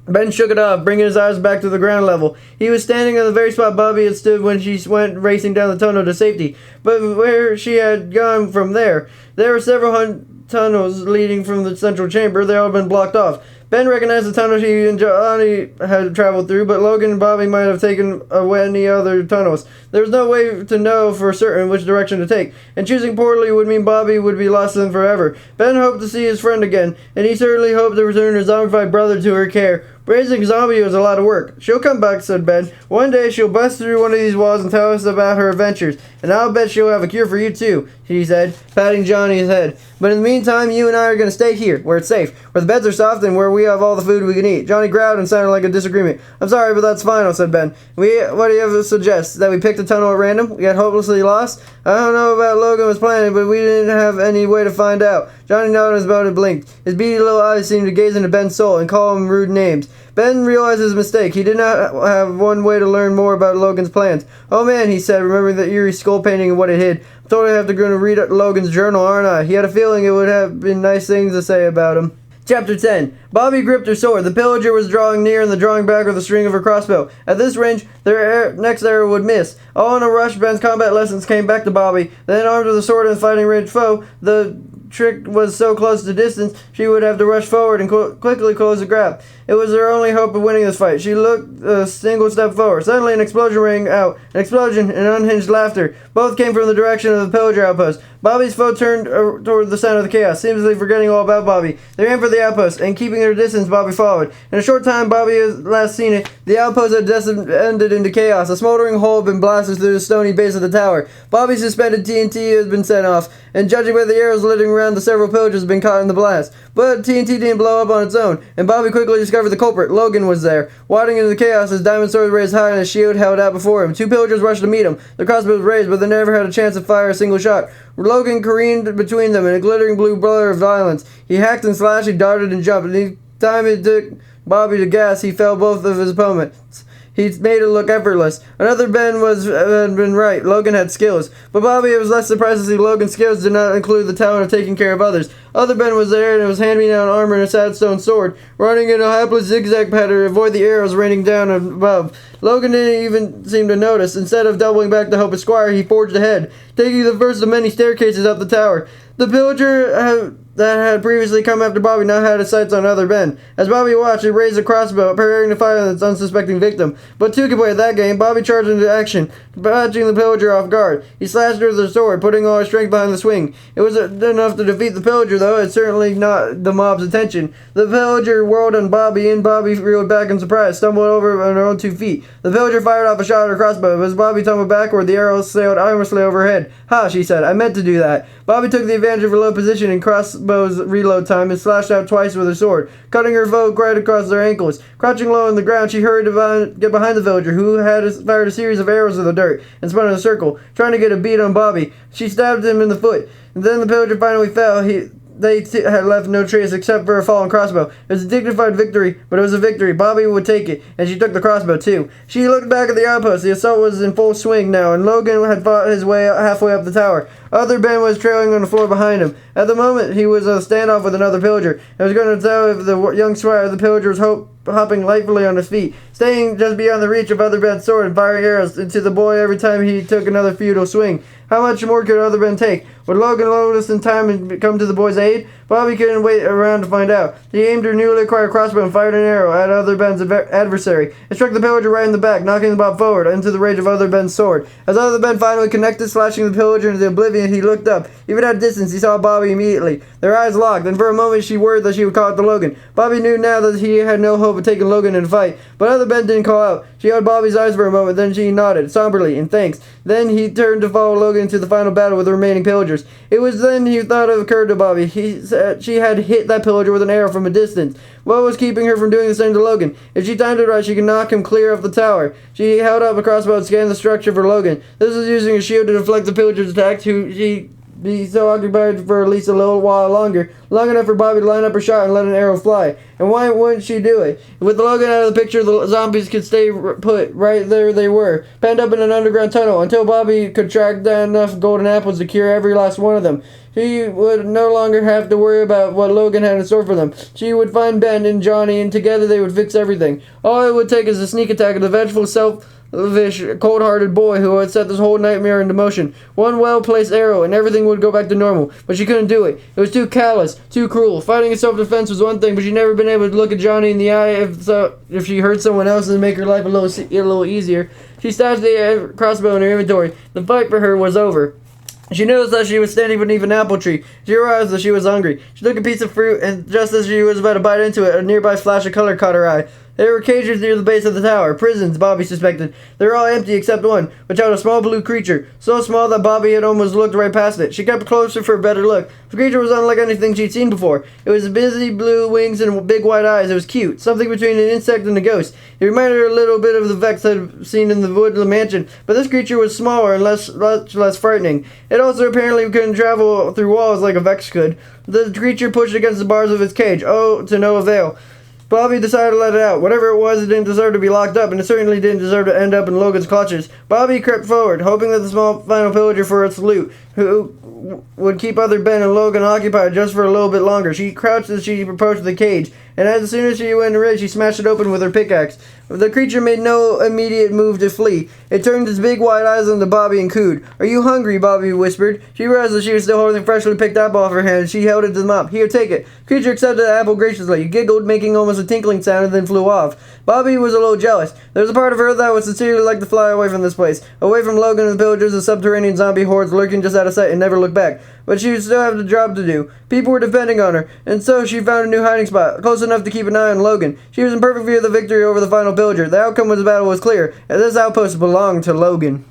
Ben shook it off, bringing his eyes back to the ground level. He was standing on the very spot Bobby had stood when she went racing down the tunnel to safety. But where she had gone from there? There were several tunnels leading from the central chamber. They all had been blocked off. Ben recognized the tunnel she and Johnny had traveled through, but Logan and Bobby might have taken away any other tunnels. There was no way to know for certain which direction to take, and choosing poorly would mean Bobby would be lost then forever. Ben hoped to see his friend again, and he certainly hoped to return his zombified brother to her care. Raising Zombie was a lot of work. She'll come back, said Ben. One day she'll bust through one of these walls and tell us about her adventures. And I'll bet she'll have a cure for you too, he said, patting Johnny's head. But in the meantime, you and I are going to stay here, where it's safe, where the beds are soft and where we have all the food we can eat. Johnny growled and sounded like a disagreement. I'm sorry, but that's final, said Ben. What do you have to suggest? That we picked a tunnel at random? We got hopelessly lost? I don't know about Logan was planning, but we didn't have any way to find out. Johnny nodded his bow and blinked. His beady little eyes seemed to gaze into Ben's soul and call him rude names. Ben realized his mistake. He did not have one way to learn more about Logan's plans. Oh man, he said, remembering the eerie skull painting and what it hid. I'm totally have to go to read Logan's journal, aren't I? He had a feeling it would have been nice things to say about him. Chapter 10. Bobby gripped her sword. The pillager was drawing near and the drawing back with the string of her crossbow. At this range, their next arrow would miss. All in a rush, Ben's combat lessons came back to Bobby. Then, armed with a sword and fighting ranged foe, the trick was so close to distance, she would have to rush forward and quickly close the gap. It was her only hope of winning this fight. She looked a single step forward. Suddenly, an explosion rang out. An explosion and unhinged laughter. Both came from the direction of the pillager outpost. Bobby's foe turned toward the sound of the chaos, seemingly forgetting all about Bobby. They ran for the outpost, and keeping their distance, Bobby followed. In a short time, Bobby had last seen it. The outpost had descended into chaos. A smoldering hole had been blasted through the stony base of the tower. Bobby's suspended TNT had been sent off, and judging by the arrows littered around, the several pillagers had been caught in the blast. But TNT didn't blow up on its own, and Bobby quickly discovered the culprit. Logan was there. Wading into the chaos, his diamond sword raised high and his shield held out before him. Two pillagers rushed to meet him. Their crossbows raised, but they never had a chance to fire a single shot. Logan careened between them in a glittering blue blur of violence. He hacked and slashed, he darted and jumped, and each time it took Bobby to gas, he fell both of his opponents. He made it look effortless. Another Ben had been right. Logan had skills. But Bobby was less surprised to see Logan's skills did not include the talent of taking care of others. Other Ben was there, and it was hand-me-down armor and a sad stone sword, running in a hapless zigzag pattern to avoid the arrows raining down above. Logan didn't even seem to notice. Instead of doubling back to help his squire, he forged ahead, taking the first of many staircases up the tower. The pillager that had previously come after Bobby now had his sights on other Ben. As Bobby watched, he raised a crossbow, preparing to fire on its unsuspecting victim. But two could play at that game. Bobby charged into action, catching the pillager off guard. He slashed her with his sword, putting all his strength behind the swing. It was enough to defeat the pillager, though. It's certainly not the mob's attention. The pillager whirled on Bobby, and Bobby reeled back in surprise, stumbled over on her own 2 feet. The pillager fired off a shot at her crossbow. As Bobby tumbled backward, the arrow sailed aimlessly over her head. Ha, she said. I meant to do that. Bobby took the advantage of her low position and crossbow's reload time and slashed out twice with her sword, cutting her foe right across their ankles. Crouching low on the ground, she hurried to get behind the villager, who had fired a series of arrows in the dirt and spun in a circle, trying to get a beat on Bobby. She stabbed him in the foot, and then the pillager finally fell. They had left no trace except for a fallen crossbow. It was a dignified victory, but it was a victory. Bobby would take it, and she took the crossbow too. She looked back at the outpost. The assault was in full swing now, and Logan had fought his way halfway up the tower. Other Ben was trailing on the floor behind him. At the moment, he was in a standoff with another pillager, and was going to tell if the young squire the pillager was hopping lightly on his feet, staying just beyond the reach of Other Ben's sword and firing arrows into the boy every time he took another futile swing. How much more could Other Ben take? Would Logan notice in time and come to the boy's aid? Bobby couldn't wait around to find out. He aimed her newly acquired crossbow and fired an arrow at Other Ben's adversary. It struck the pillager right in the back, knocking the bob forward into the rage of Other Ben's sword. As Other Ben finally connected, slashing the pillager into oblivion, he looked up. Even at a distance, he saw Bobby immediately. Their eyes locked, and for a moment she worried that she would call out to Logan. Bobby knew now that he had no hope of taking Logan in a fight, but Other Ben didn't call out. She held Bobby's eyes for a moment, then she nodded, somberly, in thanks. Then he turned to follow Logan into the final battle with the remaining pillagers. It was then he thought it occurred to Bobby. He said she had hit that pillager with an arrow from a distance. What was keeping her from doing the same to Logan? If she timed it right, she could knock him clear of the tower. She held up a crossbow and scanned the structure for Logan. This was using a shield to deflect the pillager's attack, she'd be so occupied for at least a little while longer, long enough for Bobby to line up her shot and let an arrow fly. And why wouldn't she do it? With Logan out of the picture, the zombies could stay put right there they were, penned up in an underground tunnel, until Bobby could track down enough golden apples to cure every last one of them. She would no longer have to worry about what Logan had in store for them. She would find Ben and Johnny, and together they would fix everything. All it would take is a sneak attack of the vengeful, selfish, cold-hearted boy who had set this whole nightmare into motion. One well-placed arrow, and everything would go back to normal. But she couldn't do it. It was too callous, too cruel. Fighting in self-defense was one thing, but she'd never been able to look at Johnny in the eye if she hurt someone else and make her life a little easier. She stashed the crossbow in her inventory. The fight for her was over. She noticed that she was standing beneath an apple tree. She realized that she was hungry. She took a piece of fruit, and just as she was about to bite into it, a nearby flash of color caught her eye. There were cages near the base of the tower, prisons, Bobby suspected. They were all empty except one, which held a small blue creature, so small that Bobby had almost looked right past it. She kept closer for a better look. The creature was unlike anything she'd seen before. It was busy blue wings and big white eyes. It was cute, something between an insect and a ghost. It reminded her a little bit of the Vex I'd seen in the Woodland Mansion, but this creature was smaller and much less frightening. It also apparently couldn't travel through walls like a Vex could. The creature pushed against the bars of its cage, to no avail. Bobby decided to let it out. Whatever it was, it didn't deserve to be locked up, and it certainly didn't deserve to end up in Logan's clutches. Bobby crept forward, hoping that the small final pillager for its loot, who would keep other Ben and Logan occupied just for a little bit longer. She crouched as she approached the cage, and as soon as she went to reach, she smashed it open with her pickaxe. The creature made no immediate move to flee. It turned its big white eyes on Bobby and cooed. "Are you hungry?" Bobby whispered. She realized that she was still holding a freshly picked apple off her hand, and she held it to the mop. "Here, take it." The creature accepted the apple graciously, giggled, making almost a tinkling sound, and then flew off. Bobby was a little jealous. There was a part of her that would sincerely like to fly away from this place, away from Logan and the pillagers and subterranean zombie hordes lurking just out of sight and never look back. But she would still have the job to do. People were depending on her, and so she found a new hiding spot, close enough to keep an eye on Logan. She was in perfect view of the victory over the final pillager. The outcome of the battle was clear, and this outpost belonged to Logan.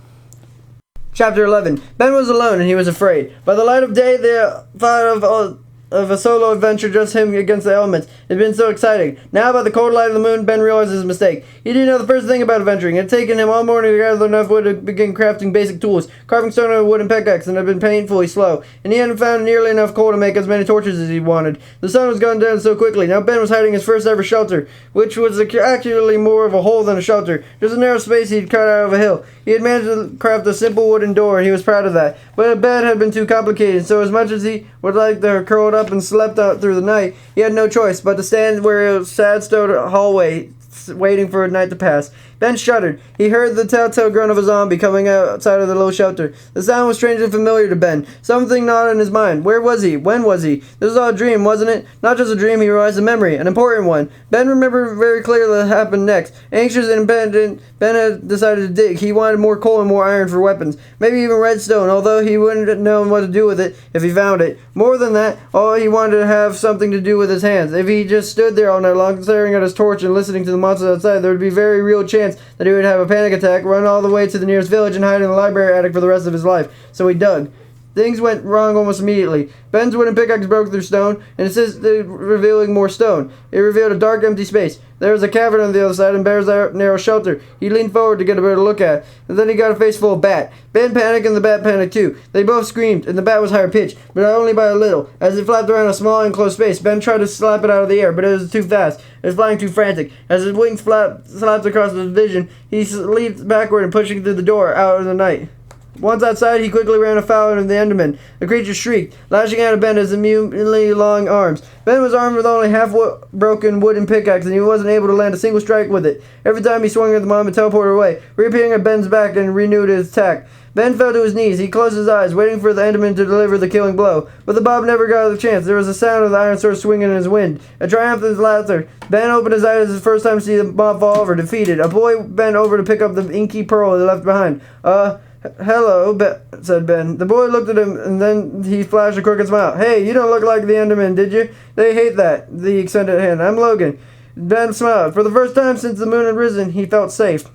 Chapter 11. Ben was alone, and he was afraid. By the light of day, the thought of a solo adventure, just him against the elements, had been so exciting. Now, by the cold light of the moon, Ben realized his mistake. He didn't know the first thing about adventuring. It had taken him all morning to gather enough wood to begin crafting basic tools, carving stone on a wooden pickaxe, and had been painfully slow. And he hadn't found nearly enough coal to make as many torches as he wanted. The sun was going down so quickly. Now Ben was hiding his first ever shelter, which was actually more of a hole than a shelter. Just a narrow space he'd cut out of a hill. He had managed to craft a simple wooden door, and he was proud of that. But a bed had been too complicated, so as much as he would like to have curled up and slept out through the night, he had no choice but to stand where it was sad stone hallway, waiting for a night to pass. Ben shuddered. He heard the telltale groan of a zombie coming outside of the little shelter. The sound was strangely familiar to Ben. Something gnawed in his mind. Where was he? When was he? This was all a dream, wasn't it? Not just a dream, he realized, a memory, an important one. Ben remembered very clearly what happened next. Anxious and independent, Ben had decided to dig. He wanted more coal and more iron for weapons. Maybe even redstone, although he wouldn't have known what to do with it if he found it. More than that, all he wanted to have something to do with his hands. If he just stood there all night long, staring at his torch and listening to the monsters outside, there would be very real chance that he would have a panic attack, run all the way to the nearest village, and hide in the library attic for the rest of his life. So he dug. Things went wrong almost immediately. Ben's wooden pickaxe broke through stone, and insisted revealing more stone. It revealed a dark, empty space. There was a cavern on the other side, and Ben's narrow shelter. He leaned forward to get a better look at it, and then he got a face full of bat. Ben panicked, and the bat panicked too. They both screamed, and the bat was higher pitched, but only by a little. As it flapped around a small, enclosed space, Ben tried to slap it out of the air, but it was too fast. It was flying too frantic. As his wings slapped across his vision, he leaped backward and pushing through the door out of the night. Once outside, he quickly ran afoul of the Enderman. The creature shrieked, lashing out at Ben his immutably long arms. Ben was armed with only half-broken wooden pickaxe, and he wasn't able to land a single strike with it. Every time he swung at the mom and teleported away, reappearing at Ben's back and renewed his attack. Ben fell to his knees. He closed his eyes, waiting for the Enderman to deliver the killing blow. But the Bob never got the chance. There was a sound of the iron sword swinging in his wind. A triumphant laughter. Ben opened his eyes the first time to see the mob fall over, defeated. A boy bent over to pick up the inky pearl he left behind. Hello, said Ben. The boy looked at him, and then he flashed a crooked smile. "Hey, you don't look like the Enderman, did you? They hate that." The extended hand. "I'm Logan." Ben smiled. For the first time since the moon had risen, he felt safe.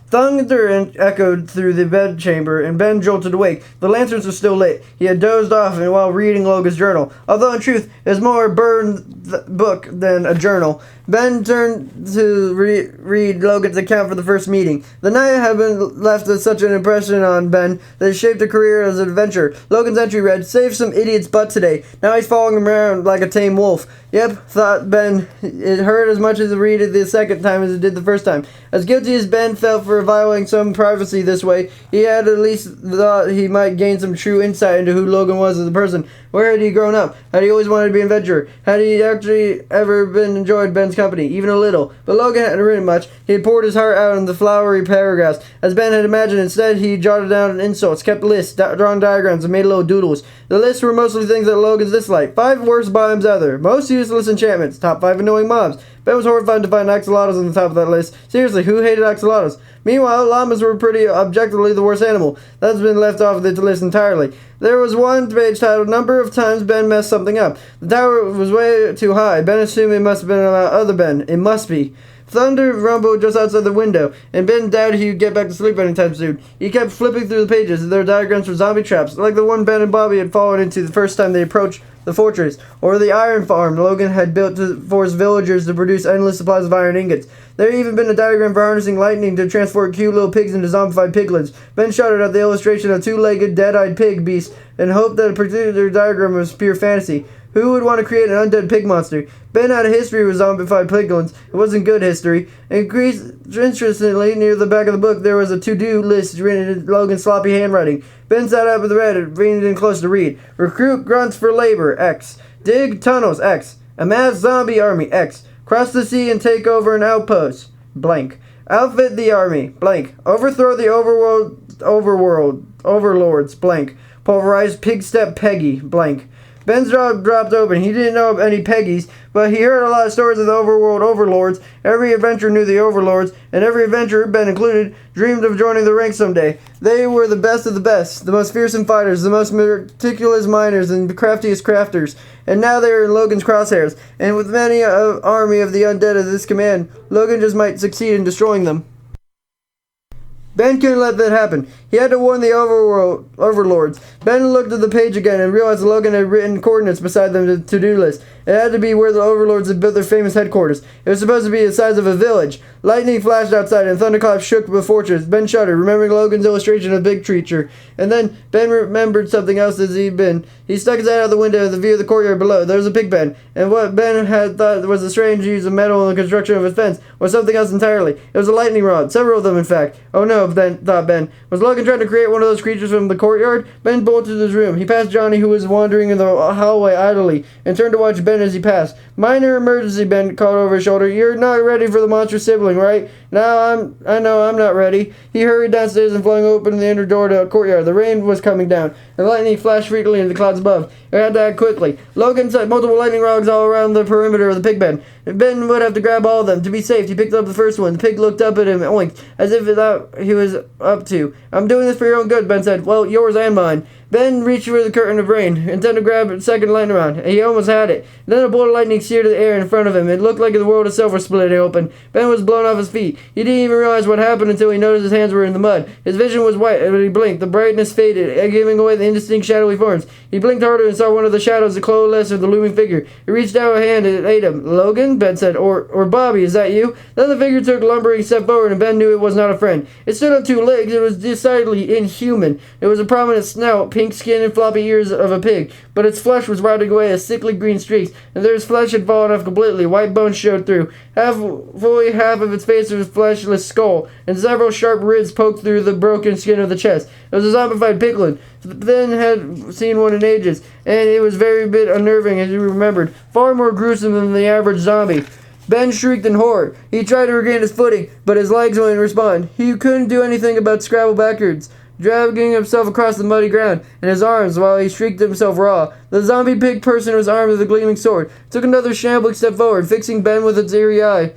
Thunder echoed through the bedchamber, and Ben jolted awake. The lanterns were still lit. He had dozed off while reading Logan's journal, although in truth it was more a burned book than a journal. Ben turned to read Logan's account for the first meeting. The night had been left with such an impression on Ben that it shaped a career as an adventurer. Logan's entry read, "Saved some idiot's butt today. Now he's following him around like a tame wolf." Yep, thought Ben. It hurt as much as to read it the second time as it did the first time. As guilty as Ben felt for violating some privacy this way, he had at least thought he might gain some true insight into who Logan was as a person. Where had he grown up? Had he always wanted to be an adventurer? Had he actually ever been enjoyed Ben's company, even a little? But Logan hadn't written much. He had poured his heart out in the flowery paragraphs, as Ben had imagined. Instead, he jotted down insults, kept lists, drawn diagrams, and made little doodles. The lists were mostly things that Logan's disliked. 5 worst biomes ever. Most useless enchantments. Top 5 annoying mobs. Ben was horrified to find axolotls on the top of that list. Seriously, who hated axolotls? Meanwhile, llamas were pretty objectively the worst animal. That's been left off the list entirely. There was one page titled, Number of Times Ben Messed Something Up. The tower was way too high. Ben assumed it must have been about other Ben. It must be. Thunder rumbled just outside the window, and Ben doubted he would get back to sleep anytime soon. He kept flipping through the pages. There were diagrams for zombie traps, like the one Ben and Bobby had fallen into the first time they approached the fortress, or the iron farm Logan had built to force villagers to produce endless supplies of iron ingots. There had even been a diagram for harnessing lightning to transform cute little pigs into zombified piglets. Ben shuddered at the illustration of a two-legged, dead-eyed pig beast and hoped that a particular diagram was pure fantasy. Who would want to create an undead pig monster? Ben had a history with zombified piglins. It wasn't good history. Interestingly, near the back of the book, there was a to-do list written in Logan's sloppy handwriting. Ben sat up with the red and leaned in close to read. Recruit grunts for labor, X. Dig tunnels, X. Amass zombie army, X. Cross the sea and take over an outpost, blank. Outfit the army, blank. Overthrow the overlords, blank. Pulverize pigstep Peggy, blank. Ben's jaw dropped open. He didn't know of any Peggies, but he heard a lot of stories of the overworld overlords. Every adventurer knew the overlords, and every adventurer, Ben included, dreamed of joining the ranks someday. They were the best of the best, the most fearsome fighters, the most meticulous miners, and the craftiest crafters. And now they were in Logan's crosshairs, and with many an army of the undead at this command, Logan just might succeed in destroying them. Ben couldn't let that happen. He had to warn the overlords. Ben looked at the page again and realized Logan had written coordinates beside them to the to-do list. It had to be where the overlords had built their famous headquarters. It was supposed to be the size of a village. Lightning flashed outside and thunderclaps shook the fortress. Ben shuddered, remembering Logan's illustration of Big Creature. And then Ben remembered something else as he'd been. He stuck his head out the window at the view of the courtyard below. There was a pig pen, and what Ben had thought was a strange use of metal in the construction of his fence was something else entirely. It was a lightning rod, several of them in fact. Oh no, thought Ben. Was Logan trying to create one of those creatures from the courtyard? Ben bolted his room. He passed Johnny, who was wandering in the hallway idly, and turned to watch Ben as he passed. Minor emergency, Ben called over his shoulder. You're not ready for the monster sibling, right? No, I know I'm not ready. He hurried downstairs and flung open the inner door to the courtyard. The rain was coming down, and lightning flashed frequently in the clouds above. He had to act quickly. Logan set multiple lightning rods all around the perimeter of the pig pen. Ben would have to grab all of them. To be safe, he picked up the first one. The pig looked up at him and oinked, as if it thought he was up to. I'm doing this for your own good, Ben said. Well, yours and mine. Ben reached for the curtain of rain, intended to grab a second lightning rod. He almost had it. Then a bolt of lightning seared the air in front of him. It looked like the world itself was splitting open. Ben was blown off his feet. He didn't even realize what happened until he noticed his hands were in the mud. His vision was white, and when he blinked, the brightness faded, giving away the indistinct shadowy forms. He blinked harder and saw one of the shadows coalesce with the looming figure. He reached out a hand and it ate him. Logan? Ben said. Or Bobby, is that you? Then the figure took a lumbering step forward, and Ben knew it was not a friend. It stood on two legs. It was decidedly inhuman. It was a prominent snout, pink skin, and floppy ears of a pig, but its flesh was rotting away as sickly green streaks, and there its flesh had fallen off completely. White bones showed through. Fully half of its face was a fleshless skull, and several sharp ribs poked through the broken skin of the chest. It was a zombified piglin. Ben had seen one in ages, and it was very bit unnerving as he remembered, far more gruesome than the average zombie. Ben shrieked in horror. He tried to regain his footing, but his legs wouldn't respond. He couldn't do anything but scrabble backwards, dragging himself across the muddy ground, and his arms, while he shrieked himself raw. The zombie pig person was armed with a gleaming sword, took another shambling step forward, fixing Ben with its eerie eye.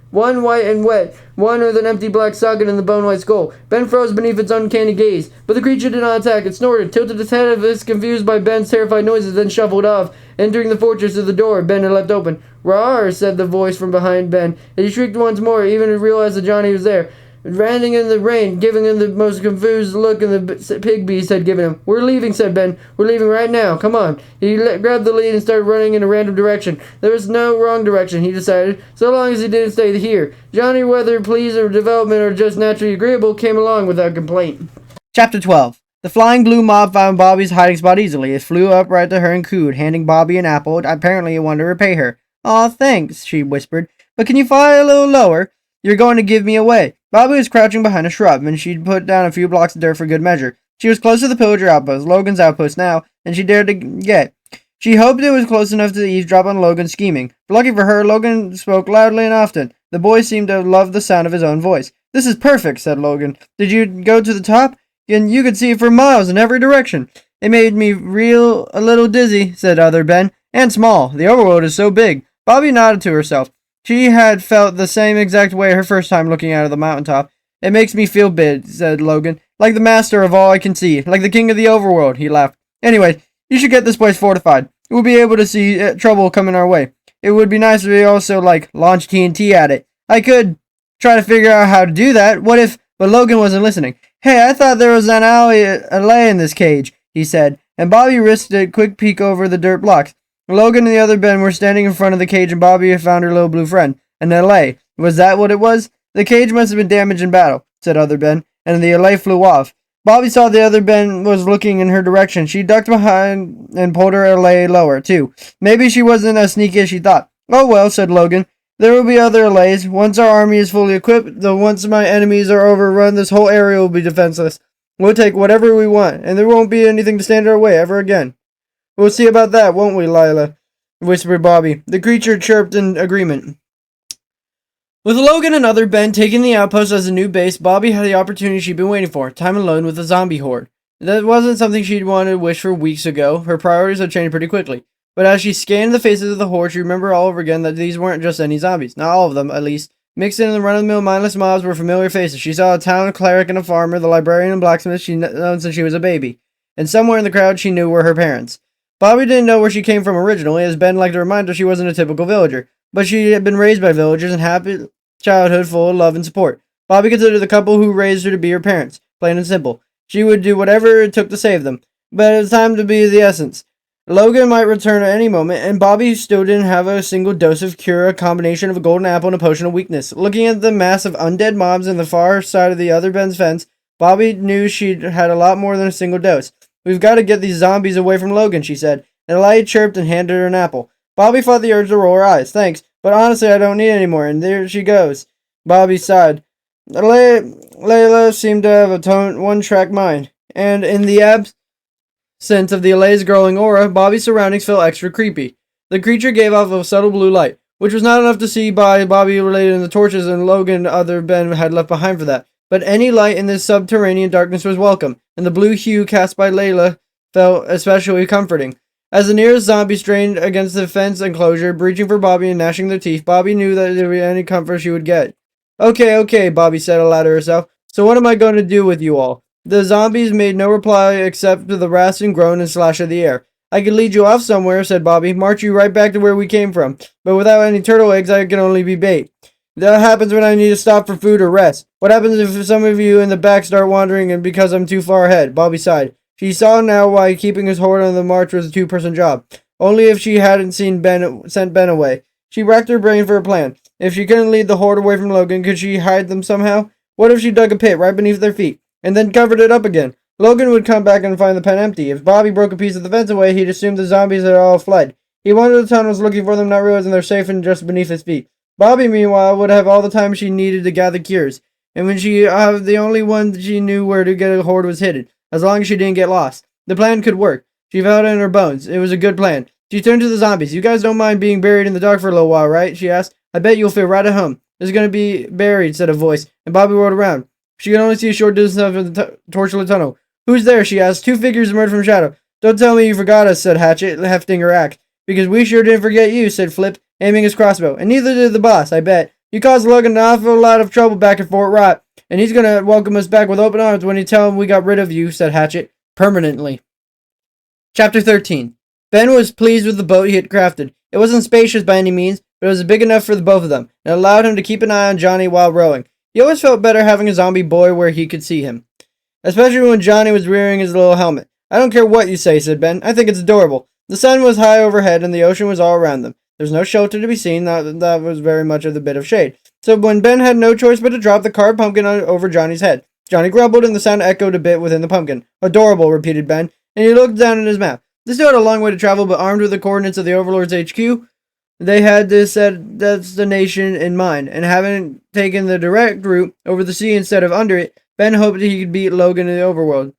One white and wet, one with an empty black socket in the bone-white skull. Ben froze beneath its uncanny gaze, but the creature did not attack. It snorted, tilted its head as if confused by Ben's terrified noises, then shuffled off, entering the fortress to the door Ben had left open. "Rawr," said the voice from behind Ben, and he shrieked once more, even to realize that Johnny was there, ranting in the rain, giving him the most confused look the pig beast had given him. "We're leaving," said Ben. "We're leaving right now. Come on." He grabbed the lead and started running in a random direction. There was no wrong direction, he decided, so long as he didn't stay here. Johnny, whether pleased or development or just naturally agreeable, came along without complaint. Chapter 12. The flying blue mob found Bobby's hiding spot easily. It flew up right to her and cooed, handing Bobby an apple. Apparently it wanted to repay her. "Aw, thanks," she whispered. "But can you fly a little lower? You're going to give me away." Bobby was crouching behind a shrub, and she'd put down a few blocks of dirt for good measure. She was close to the pillager outpost, Logan's outpost now, and she dared to get. She hoped it was close enough to eavesdrop on Logan's scheming. But lucky for her, Logan spoke loudly and often. The boy seemed to love the sound of his own voice. "This is perfect," said Logan. "Did you go to the top? And you could see it for miles in every direction." "It made me a little dizzy," said other Ben. "And small. The overworld is so big." Bobby nodded to herself. She had felt the same exact way her first time looking out of the mountaintop. It makes me feel big, said Logan. Like the master of all I can see. Like the king of the overworld, he laughed. Anyway, you should get this place fortified. We'll be able to see trouble coming our way. It would be nice if we also, launch TNT at it. I could try to figure out how to do that. What if... But Logan wasn't listening. Hey, I thought there was an alley in this cage, he said, and Bobby risked a quick peek over the dirt blocks. Logan and the other Ben were standing in front of the cage, and Bobby had found her little blue friend. An alley. Was that what it was? The cage must have been damaged in battle, said other Ben, and the alley flew off. Bobby saw the other Ben was looking in her direction. She ducked behind and pulled her alley lower, too. Maybe she wasn't as sneaky as she thought. Oh well, said Logan. There will be other allays. Once our army is fully equipped, though once my enemies are overrun, this whole area will be defenseless. We'll take whatever we want, and there won't be anything to stand in our way ever again. We'll see about that, won't we, Lila? Whispered Bobby. The creature chirped in agreement. With Logan and other Ben taking the outpost as a new base, Bobby had the opportunity she'd been waiting for, time alone with the zombie horde. That wasn't something she'd wanted to wish for weeks ago. Her priorities had changed pretty quickly. But as she scanned the faces of the horde, she remembered all over again that these weren't just any zombies. Not all of them, at least. Mixed in the run-of-the-mill mindless mobs were familiar faces. She saw a town cleric and a farmer, the librarian and blacksmith she'd known since she was a baby. And somewhere in the crowd she knew were her parents. Bobby didn't know where she came from originally, as Ben liked to remind her she wasn't a typical villager. But she had been raised by villagers and happy childhood full of love and support. Bobby considered the couple who raised her to be her parents, plain and simple. She would do whatever it took to save them. But it was time to be the essence. Logan might return at any moment, and Bobby still didn't have a single dose of cure, a combination of a golden apple and a potion of weakness. Looking at the mass of undead mobs on the far side of the other Ben's fence, Bobby knew she'd had a lot more than a single dose. We've got to get these zombies away from Logan, she said, and Eli chirped and handed her an apple. Bobby fought the urge to roll her eyes. Thanks, but honestly I don't need any more, and there she goes. Bobby sighed. Layla seemed to have a one-track mind, and in the absence of the Alay's growing aura, Bobby's surroundings felt extra creepy. The creature gave off a subtle blue light, which was not enough to see by Bobby related in the torches and Logan other Ben had left behind for that. But any light in this subterranean darkness was welcome, and the blue hue cast by Layla felt especially comforting. As the nearest zombie strained against the fence enclosure, breaching for Bobby and gnashing their teeth, Bobby knew that there would be any comfort she would get. Okay, Bobby said aloud to herself. So what am I going to do with you all? The zombies made no reply except to the rasping groan and slash of the air. I could lead you off somewhere, said Bobby, march you right back to where we came from. But without any turtle eggs, I can only be bait. That happens when I need to stop for food or rest. What happens if some of you in the back start wandering and because I'm too far ahead? Bobby sighed. She saw now why keeping his horde on the march was a two-person job. Only if she hadn't sent Ben away. She racked her brain for a plan. If she couldn't lead the horde away from Logan, could she hide them somehow? What if she dug a pit right beneath their feet, and then covered it up again? Logan would come back and find the pen empty. If Bobby broke a piece of the fence away, he'd assume the zombies had all fled. He wandered the tunnels looking for them, not realizing they're safe and just beneath his feet. Bobby, meanwhile, would have all the time she needed to gather cures, and when the only one she knew where to get a horde was hidden, as long as she didn't get lost. The plan could work. She felt it in her bones. It was a good plan. She turned to the zombies. You guys don't mind being buried in the dark for a little while, right? She asked. I bet you'll feel right at home. There's going to be buried, said a voice, and Bobby whirled around. She could only see a short distance of the torchlit tunnel. Who's there? She asked. Two figures emerged from shadow. Don't tell me you forgot us, said Hatchet, hefting her axe. Because we sure didn't forget you, said Flip, aiming his crossbow. And neither did the boss, I bet. You caused Logan an awful lot of trouble back at Fort Rot, and he's going to welcome us back with open arms when you tell him we got rid of you, said Hatchet, permanently. Chapter 13. Ben was pleased with the boat he had crafted. It wasn't spacious by any means, but it was big enough for the both of them, and allowed him to keep an eye on Johnny while rowing. He always felt better having a zombie boy where he could see him, especially when Johnny was wearing his little helmet. I don't care what you say, said Ben. I think it's adorable. The sun was high overhead, and the ocean was all around them. There was no shelter to be seen, that was very much of the bit of shade. So when Ben had no choice but to drop the carved pumpkin over Johnny's head, Johnny grumbled, and the sound echoed a bit within the pumpkin. Adorable, repeated Ben, and he looked down at his map. They still had a long way to travel, but armed with the coordinates of the Overlord's HQ, they had this destination in mind, and having taken the direct route over the sea instead of under it, Ben hoped he could beat Logan and the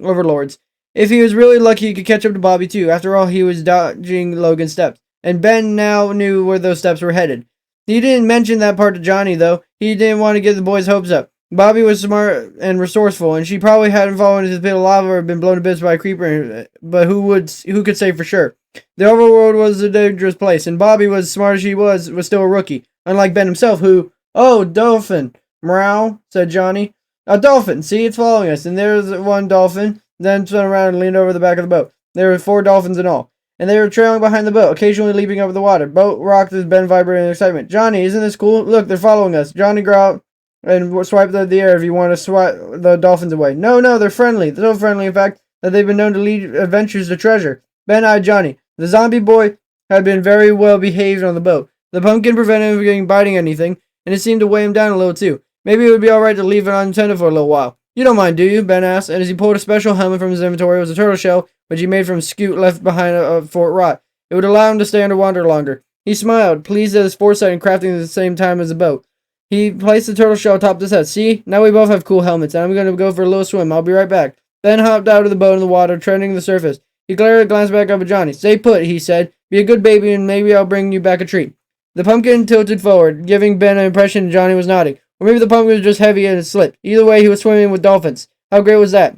Overlords. If he was really lucky, he could catch up to Bobby too. After all, he was dodging Logan's steps, and Ben now knew where those steps were headed. He didn't mention that part to Johnny, though. He didn't want to get the boys' hopes up. Bobby was smart and resourceful, and she probably hadn't fallen into the pit of lava or been blown to bits by a creeper, but who could say for sure? The overworld was a dangerous place, and Bobby, was smart as she was still a rookie. unlike Ben himself, who, "Oh, dolphin, meow," said Johnny. "A dolphin, see, it's following us, and there's one dolphin," then turned around and leaned over the back of the boat. There were 4 dolphins in all, and they were trailing behind the boat, occasionally leaping over the water. Boat rocked as Ben vibrated in excitement. "Johnny, isn't this cool? Look, they're following us." Johnny growled and swiped the air if you want to swipe the dolphins away. No, they're friendly. So friendly, in fact, that they've been known to lead adventures to treasure. Ben eyed Johnny. The zombie boy had been very well behaved on the boat. The pumpkin prevented him from getting biting anything, and it seemed to weigh him down a little too. Maybe it would be alright to leave it unattended for a little while. "You don't mind, do you?" Ben asked, and as he pulled a special helmet from his inventory, it was a turtle shell, which he made from scoot left behind Fort Rot. It would allow him to stay underwater longer. He smiled, pleased at his foresight in crafting at the same time as the boat. He placed the turtle shell atop his head. "See? Now we both have cool helmets, and I'm going to go for a little swim. I'll be right back." Ben hopped out of the boat in the water, treading the surface. He glanced back up at Johnny. "Stay put," he said. "Be a good baby, and maybe I'll bring you back a treat." The pumpkin tilted forward, giving Ben an impression Johnny was nodding. Or maybe the pumpkin was just heavy and it slipped. Either way, he was swimming with dolphins. How great was that?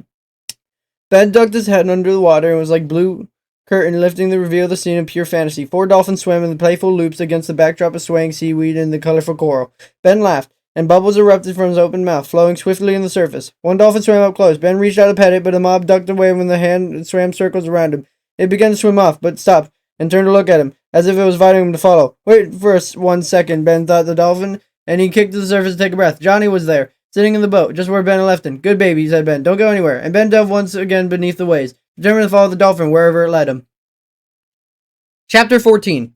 Ben ducked his head under the water and was like blue curtain lifting to reveal the scene of pure fantasy. 4 dolphins swam in the playful loops against the backdrop of swaying seaweed and the colorful coral. Ben laughed, and bubbles erupted from his open mouth, flowing swiftly in the surface. 1 dolphin swam up close. Ben reached out to pet it, but the mob ducked away when the hand swam circles around him. It began to swim off, but stopped and turned to look at him, as if it was inviting him to follow. "Wait for 1 second, Ben," thought the dolphin, and he kicked to the surface to take a breath. Johnny was there, sitting in the boat, just where Ben had left him. "Good baby," said Ben. "Don't go anywhere." And Ben delved once again beneath the waves, determined to follow the dolphin wherever it led him. Chapter 14.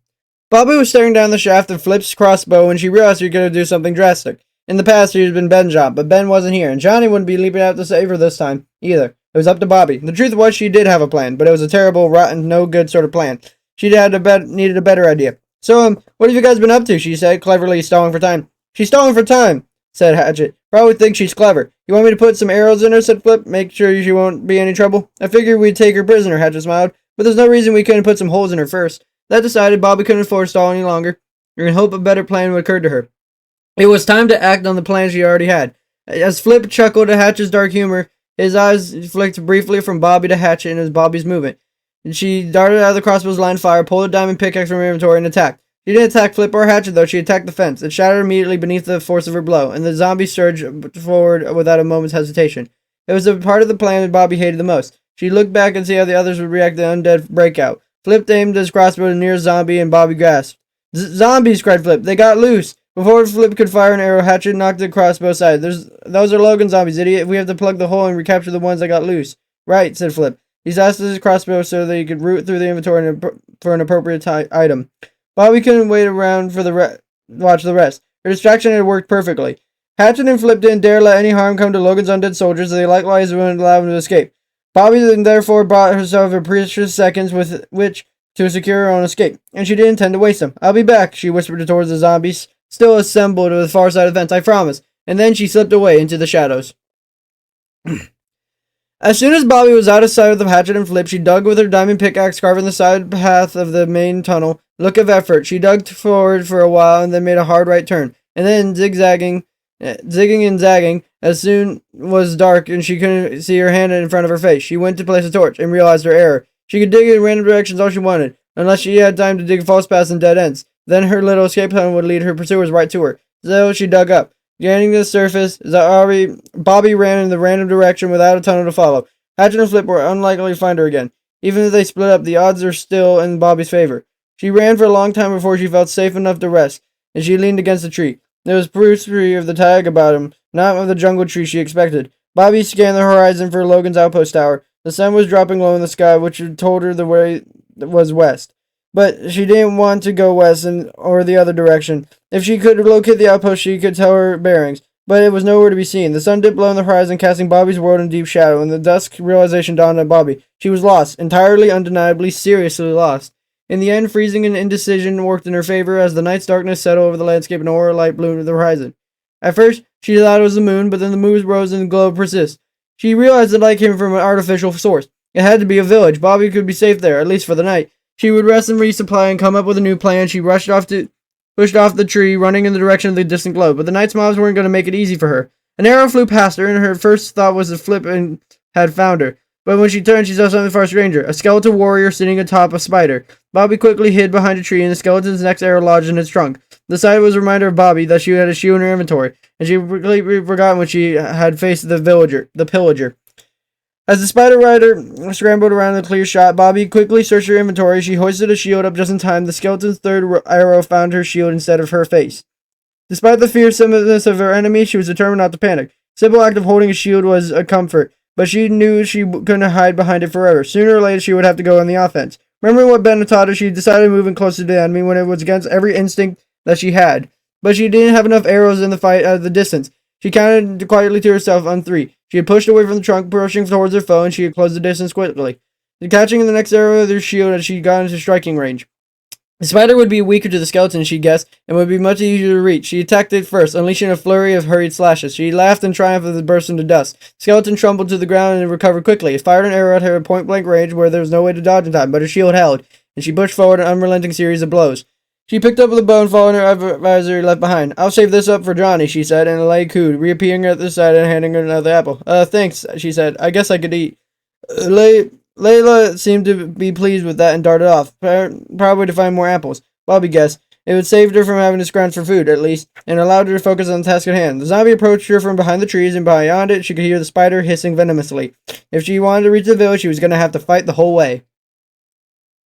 Bobby was staring down the shaft of Flip's crossbow when she realized she was going to do something drastic. In the past, she had been Ben's job, but Ben wasn't here, and Johnny wouldn't be leaping out to save her this time, either. It was up to Bobby. The truth was, she did have a plan, but it was a terrible, rotten, no-good sort of plan. She needed a better idea. "So, what have you guys been up to?" she said, cleverly stalling for time. "She's stalling for time," said Hatchet. "Probably thinks she's clever. You want me to put some arrows in her?" said Flip. "Make sure she won't be any trouble." "I figured we'd take her prisoner," Hatchet smiled. "But there's no reason we couldn't put some holes in her first." That decided, Bobby couldn't afford to stall any longer, and hope a better plan would occur to her. It was time to act on the plan she already had. As Flip chuckled at Hatchet's dark humor, his eyes flicked briefly from Bobby to Hatchet and as Bobby's movement. And she darted out of the crossbow's line of fire, pulled a diamond pickaxe from her inventory, and attacked. She didn't attack Flip or Hatchet, though. She attacked the fence. It shattered immediately beneath the force of her blow, and the zombie surged forward without a moment's hesitation. It was the part of the plan that Bobby hated the most. She looked back and see how the others would react to the undead breakout. Flip aimed his crossbow at the nearest zombie, and Bobby gasped. "Zombies!" cried Flip. "They got loose!" Before Flip could fire an arrow, Hatchet knocked the crossbow aside. "Those are Logan zombies, idiot. We have to plug the hole and recapture the ones that got loose." "Right," said Flip. He slashed his crossbow so that he could root through the inventory for an appropriate item. Bobby couldn't wait around for watch the rest. Her distraction had worked perfectly. Hatchet and Flip didn't dare let any harm come to Logan's undead soldiers, so they likewise wouldn't allow him to escape. Bobby then therefore bought herself a precious seconds with which to secure her own escape, and she didn't intend to waste them. "I'll be back," she whispered towards the zombies, still assembled to the far side of the fence. "I promise." And then she slipped away into the shadows. As soon as Bobby was out of sight of the Hatchet and Flip, she dug with her diamond pickaxe, carving the side path of the main tunnel. Look of effort. She dug forward for a while and then made a hard right turn, and then zigging and zagging. As soon was dark and she couldn't see her hand in front of her face. She went to place a torch and realized her error. She could dig in random directions all she wanted, unless she had time to dig false paths and dead ends. Then her little escape tunnel would lead her pursuers right to her. So she dug up. Gaining the surface, Bobby ran in the random direction without a tunnel to follow. Hatchet and Flip were unlikely to find her again. Even if they split up, the odds are still in Bobby's favor. She ran for a long time before she felt safe enough to rest, and she leaned against a tree. There was sprucery of the tag about him, not of the jungle tree she expected. Bobby scanned the horizon for Logan's outpost tower. The sun was dropping low in the sky, which told her the way was west. But she didn't want to go west or the other direction. If she could locate the outpost, she could tell her bearings. But it was nowhere to be seen. The sun dipped low in the horizon, casting Bobby's world in deep shadow. In the dusk, realization dawned on Bobby. She was lost. Entirely, undeniably, seriously lost. In the end, freezing and indecision worked in her favor as the night's darkness settled over the landscape and an aura light bloomed at the horizon. At first, she thought it was the moon, but then the moon rose and the glow persisted. She realized the light came from an artificial source. It had to be a village. Bobby could be safe there, at least for the night. She would rest and resupply and come up with a new plan. She pushed off the tree, running in the direction of the distant glow. But the night's mobs weren't going to make it easy for her. An arrow flew past her, and her first thought was to Flip and had found her. But when she turned, she saw something far stranger. A skeletal warrior sitting atop a spider. Bobby quickly hid behind a tree, and the skeleton's next arrow lodged in its trunk. The sight was a reminder of Bobby that she had a shield in her inventory, and she completely forgotten when she had faced the pillager. As the spider rider scrambled around the clear shot, Bobby quickly searched her inventory. She hoisted a shield up just in time. The skeleton's third arrow found her shield instead of her face. Despite the fearsomeness of her enemy, she was determined not to panic. Simple act of holding a shield was a comfort, but she knew she couldn't hide behind it forever. Sooner or later, she would have to go on the offense. Remembering what Ben had taught her, she decided moving closer to the enemy when it was against every instinct that she had. But she didn't have enough arrows in the fight at the distance. She counted quietly to herself on 3. She had pushed away from the trunk, pushing towards her foe, and she had closed the distance quickly, catching the next arrow with her shield as she got into striking range. The spider would be weaker to the skeleton, she guessed, and would be much easier to reach. She attacked it first, unleashing a flurry of hurried slashes. She laughed in triumph as it burst into dust. The skeleton trembled to the ground and recovered quickly. It fired an arrow at her at point-blank range where there was no way to dodge in time, but her shield held, and she pushed forward an unrelenting series of blows. She picked up the bow and followed her adversary left behind. "I'll save this up for Johnny," she said, and lay cooed, reappearing at the side and handing her another apple. Thanks," she said. "I guess I could eat." Layla seemed to be pleased with that and darted off, probably to find more apples. Bobby guessed. It would save her from having to scrounge for food, at least, and allowed her to focus on the task at hand. The zombie approached her from behind the trees, and beyond it, she could hear the spider hissing venomously. If she wanted to reach the village, she was going to have to fight the whole way.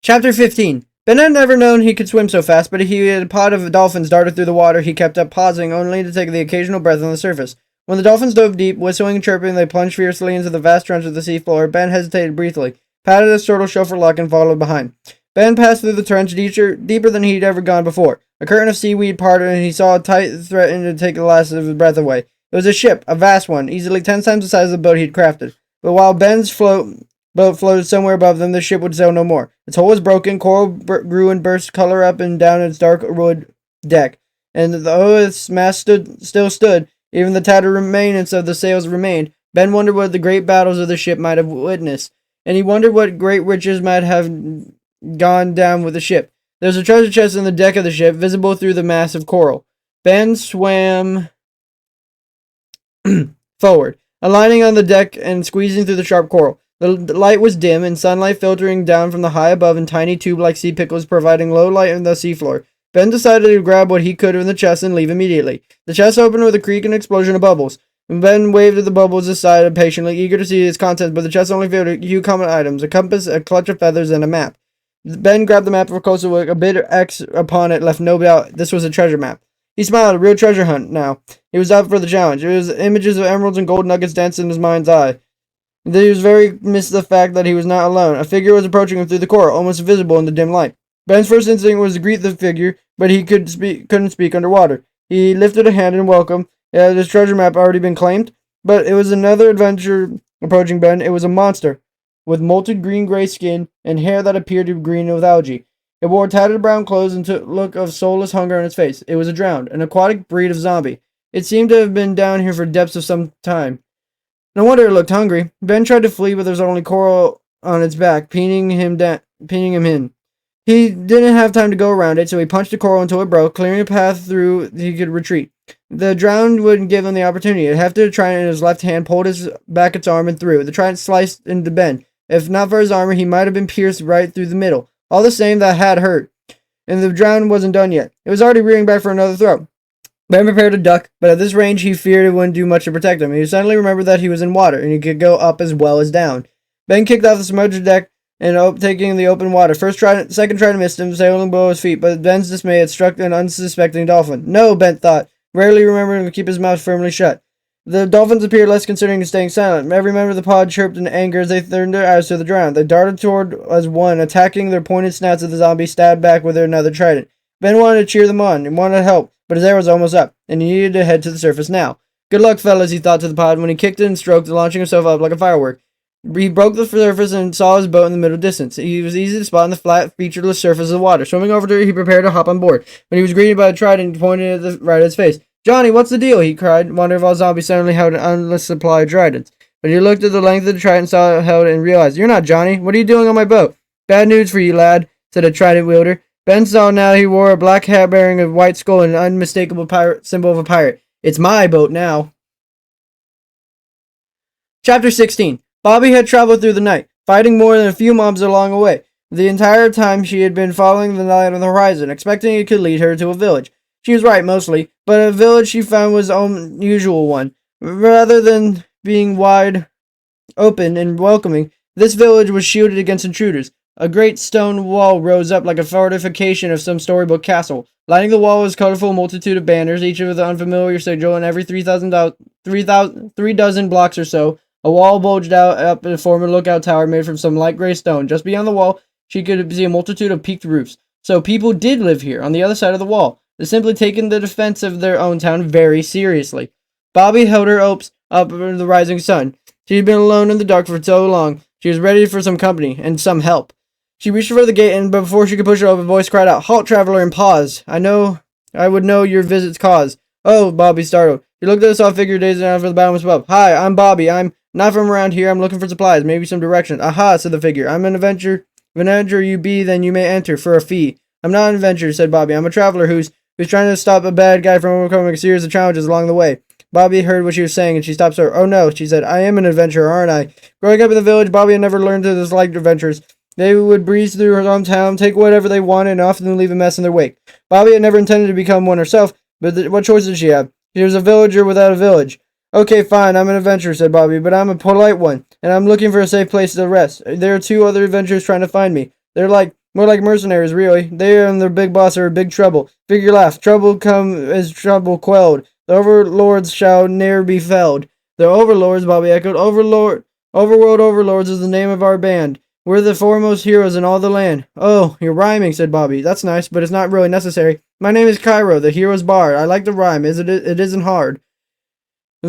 Chapter 15. Ben had never known he could swim so fast, but he had a pod of dolphins darted through the water. He kept up, pausing only to take the occasional breath on the surface. When the dolphins dove deep, whistling and chirping, they plunged fiercely into the vast trench of the seafloor. Ben hesitated briefly, patted his turtle shell for luck, and followed behind. Ben passed through the trench deeper than he'd ever gone before. A curtain of seaweed parted, and he saw a tight threaten to take the last of his breath away. It was a ship, a vast one, easily 10 times the size of the boat he'd crafted. But while Ben's boat floated somewhere above them, the ship would sail no more. Its hull was broken, coral grew and burst color up and down its dark wood deck, and though its mast still stood, even the tattered remains of the sails remained. Ben wondered what the great battles of the ship might have witnessed, and he wondered what great riches might have gone down with the ship. There was a treasure chest in the deck of the ship, visible through the mass of coral. Ben swam forward, aligning on the deck and squeezing through the sharp coral. The light was dim, and sunlight filtering down from the high above in tiny tube-like sea pickles, providing low light on the seafloor. Ben decided to grab what he could in the chest and leave immediately. The chest opened with a creak and explosion of bubbles. Ben waved at the bubbles aside impatiently, eager to see its contents, but the chest only filled a few common items: a compass, a clutch of feathers, and a map. Ben grabbed the map for a closer look. A big X upon it left no doubt this was a treasure map. He smiled, a real treasure hunt now. He was up for the challenge. It was images of emeralds and gold nuggets danced in his mind's eye. He was very missed the fact that he was not alone. A figure was approaching him through the coral, almost visible in the dim light. Ben's first instinct was to greet the figure, but he couldn't speak underwater. He lifted a hand in welcome. Had his treasure map already been claimed? But it was another adventure approaching Ben. It was a monster, with molted green-gray skin and hair that appeared to be green with algae. It wore tattered brown clothes and took a look of soulless hunger on its face. It was a drowned, an aquatic breed of zombie. It seemed to have been down here for depths of some time. No wonder it looked hungry. Ben tried to flee, but there was only coral on its back, pinning him in. He didn't have time to go around it, so he punched the coral until it broke, clearing a path through he could retreat. The drowned wouldn't give him the opportunity. It hefted a trident in his left hand, pulled back its arm, and threw. The trident sliced into Ben. If not for his armor, he might have been pierced right through the middle. All the same, that had hurt. And the drowned wasn't done yet. It was already rearing back for another throw. Ben prepared to duck, but at this range he feared it wouldn't do much to protect him. He suddenly remembered that he was in water, and he could go up as well as down. Ben kicked off the submerged deck and taking the open water. Second try to miss him, sailing below his feet, but Ben's dismay had struck an unsuspecting dolphin. No, Ben thought, rarely remembering to keep his mouth firmly shut. The dolphins appeared less considering and staying silent. Every member of the pod chirped in anger as they turned their eyes to the drowned. They darted toward as one, attacking their pointed snouts as the zombie stabbed back with another trident. Ben wanted to cheer them on and wanted to help, but his air was almost up, and he needed to head to the surface now. Good luck, fellas, he thought to the pod when he kicked it and stroked, launching himself up like a firework. He broke the surface and saw his boat in the middle distance. He was easy to spot on the flat, featureless surface of the water. Swimming over to it, he prepared to hop on board, when he was greeted by a trident pointed right at his face. "Johnny, what's the deal?" he cried, wondering if all zombies suddenly held an endless supply of tridents. But he looked at the length of the trident, saw it held, and realized, "You're not Johnny. What are you doing on my boat?" "Bad news for you, lad," said a trident wielder. Ben saw now he wore a black hat bearing a white skull and an unmistakable symbol of a pirate. "It's my boat now." Chapter 16. Bobby had traveled through the night, fighting more than a few mobs along the way. The entire time she had been following the light on the horizon, expecting it could lead her to a village. She was right, mostly, but a village she found was an unusual one. Rather than being wide open and welcoming, this village was shielded against intruders. A great stone wall rose up like a fortification of some storybook castle. Lining the wall was a colorful multitude of banners, each with an unfamiliar sigil, and every 3 dozen blocks or so, a wall bulged out up to form a lookout tower made from some light gray stone. Just beyond the wall, she could see a multitude of peaked roofs. So people did live here, on the other side of the wall. They'd simply taken the defense of their own town very seriously. Bobby held her hopes up in the rising sun. She had been alone in the dark for so long. She was ready for some company and some help. She reached for the gate, and before she could push it open, a voice cried out, "Halt, traveler, and pause. I would know your visit's cause." "Oh," Bobby startled. She looked at the soft figure dazed out for the battlements above. "Hi, I'm Bobby. I'm not from around here. I'm looking for supplies, maybe some directions." "Aha," said the figure. "I'm an adventurer. If an adventurer you be, then you may enter, for a fee." "I'm not an adventurer," said Bobby. "I'm a traveler who's trying to stop a bad guy from overcoming a series of challenges along the way." Bobby heard what she was saying, and she stopped her. "Oh no," she said. "I am an adventurer, aren't I?" Growing up in the village, Bobby had never learned to dislike adventures. They would breeze through her hometown, take whatever they wanted, and often leave a mess in their wake. Bobby had never intended to become one herself, but what choice did she have? She was a villager without a village. "Okay, fine, I'm an adventurer," said Bobby, "but I'm a polite one, and I'm looking for a safe place to rest. There are 2 other adventurers trying to find me. They're more like mercenaries, really. They and their big boss are in big trouble. Figure laugh. Trouble come is trouble quelled. The overlords shall ne'er be felled." "The overlords," Bobby echoed. "Overworld overlords is the name of our band. We're the foremost heroes in all the land." "Oh, you're rhyming," said Bobby. "That's nice, but it's not really necessary. My name is Cairo, the hero's bard. I like to rhyme. It isn't hard."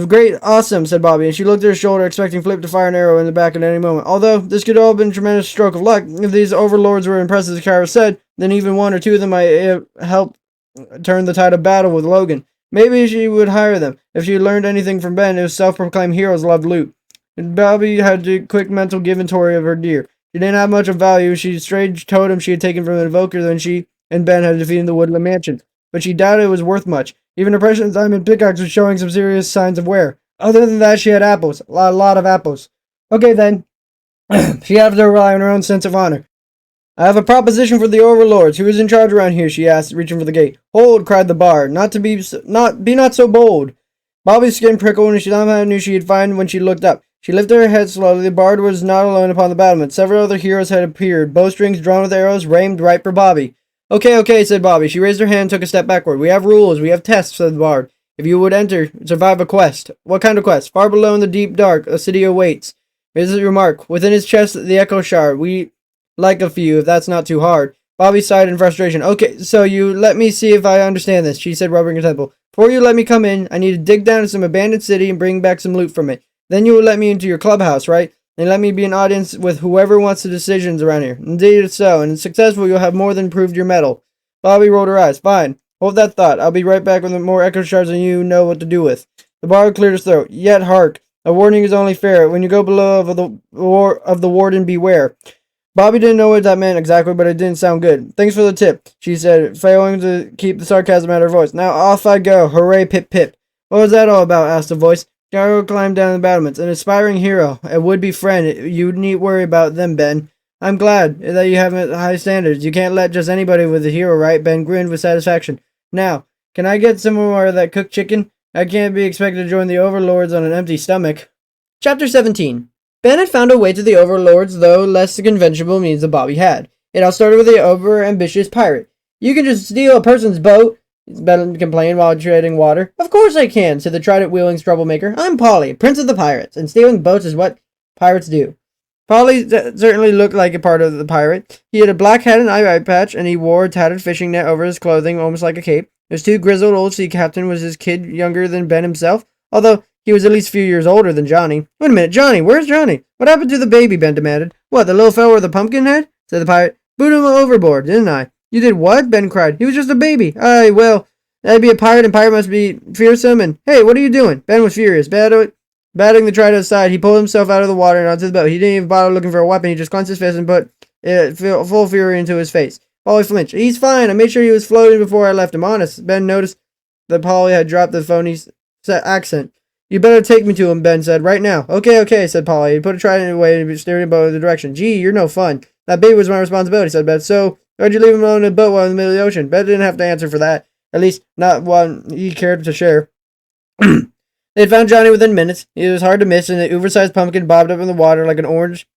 "Great, awesome," said Bobby, and she looked at her shoulder, expecting Flip to fire an arrow in the back at any moment. Although this could all have been a tremendous stroke of luck, if these overlords were impressed as Cairo said, then even 1 or 2 of them might help turn the tide of battle with Logan. Maybe she would hire them. If she learned anything from Ben, it was self-proclaimed heroes loved loot. And Bobby had a quick mental inventory of her gear. She didn't have much of value. She strange totem she had taken from the Evoker when she and Ben had defeated the Woodland Mansion, but she doubted it was worth much. Even her precious diamond pickaxe was showing some serious signs of wear. Other than that, she had apples. A lot of apples. Okay, then. She had to rely on her own sense of honor. "I have a proposition for the overlords. Who is in charge around here?" she asked, reaching for the gate. "Hold," cried the bard. Be not so bold." Bobby's skin prickled, and she somehow knew she'd find when she looked up. She lifted her head slowly. The bard was not alone upon the battlement. Several other heroes had appeared, bowstrings drawn with arrows, aimed right for Bobby. Okay, said Bobby. She raised her hand and took a step backward. "We have rules. We have tests," said the bard. "If you would enter, survive a quest." "What kind of quest?" "Far below in the deep dark, a city awaits." Mrs. remarked, "Within his chest, the echo shard. We like a few, if that's not too hard." Bobby sighed in frustration. "Okay, so you let me see if I understand this," she said, rubbing her temple. "Before you let me come in, I need to dig down to some abandoned city and bring back some loot from it. Then you will let me into your clubhouse, right? And let me be an audience with whoever wants the decisions around here." "Indeed so, and if successful, you'll have more than proved your mettle." Bobby rolled her eyes. "Fine. Hold that thought. I'll be right back with more echo shards than you know what to do with." The bard cleared his throat. "Yet hark. A warning is only fair. When you go below of the warden, beware." Bobby didn't know what that meant exactly, but it didn't sound good. "Thanks for the tip," she said, failing to keep the sarcasm out of her voice. "Now off I go. Hooray, pip pip." "What was that all about?" asked a voice. Gyro climbed down the battlements. "An aspiring hero, a would-be friend. You needn't worry about them, Ben." "I'm glad that you have high standards. You can't let just anybody with a hero, right?" Ben grinned with satisfaction. "Now, can I get some more of that cooked chicken? I can't be expected to join the overlords on an empty stomach." Chapter 17. Ben had found a way to the overlords, though less conventional means than Bobby had. It all started with the over-ambitious pirate. "You can just steal a person's boat," Ben complained while treading water. "Of course I can," said the trident-wielding troublemaker. "I'm Polly, Prince of the Pirates, and stealing boats is what pirates do." Polly certainly looked like a part of the pirate. He had a black hat and eye patch, and he wore a tattered fishing net over his clothing, almost like a cape. His 2 grizzled old sea captain was his kid younger than Ben himself, although he was at least a few years older than Johnny. "Wait a minute, Johnny, where's Johnny? What happened to the baby?" Ben demanded. "What, the little fellow with the pumpkin head?" said the pirate. "Boot him overboard, didn't I?" "You did what?" Ben cried. "He was just a baby." "Aye, well, that'd be a pirate, and pirate must be fearsome, and hey, what are you doing?" Ben was furious. Batting the trident aside, he pulled himself out of the water and onto the boat. He didn't even bother looking for a weapon. He just clenched his fist and put full fury into his face. Polly flinched. "He's fine. I made sure he was floating before I left him. Honest." Ben noticed that Polly had dropped the phony accent. "You better take me to him," Ben said. "Right now." Okay, said Polly. He put a trident away and steered the boat in the direction. "Gee, you're no fun." "That baby was my responsibility," said Ben. "So, why'd you leave him alone in a boat while in the middle of the ocean?" Ben didn't have to answer for that. At least, not one he cared to share. They had found Johnny within minutes. He was hard to miss, and the oversized pumpkin bobbed up in the water like an orange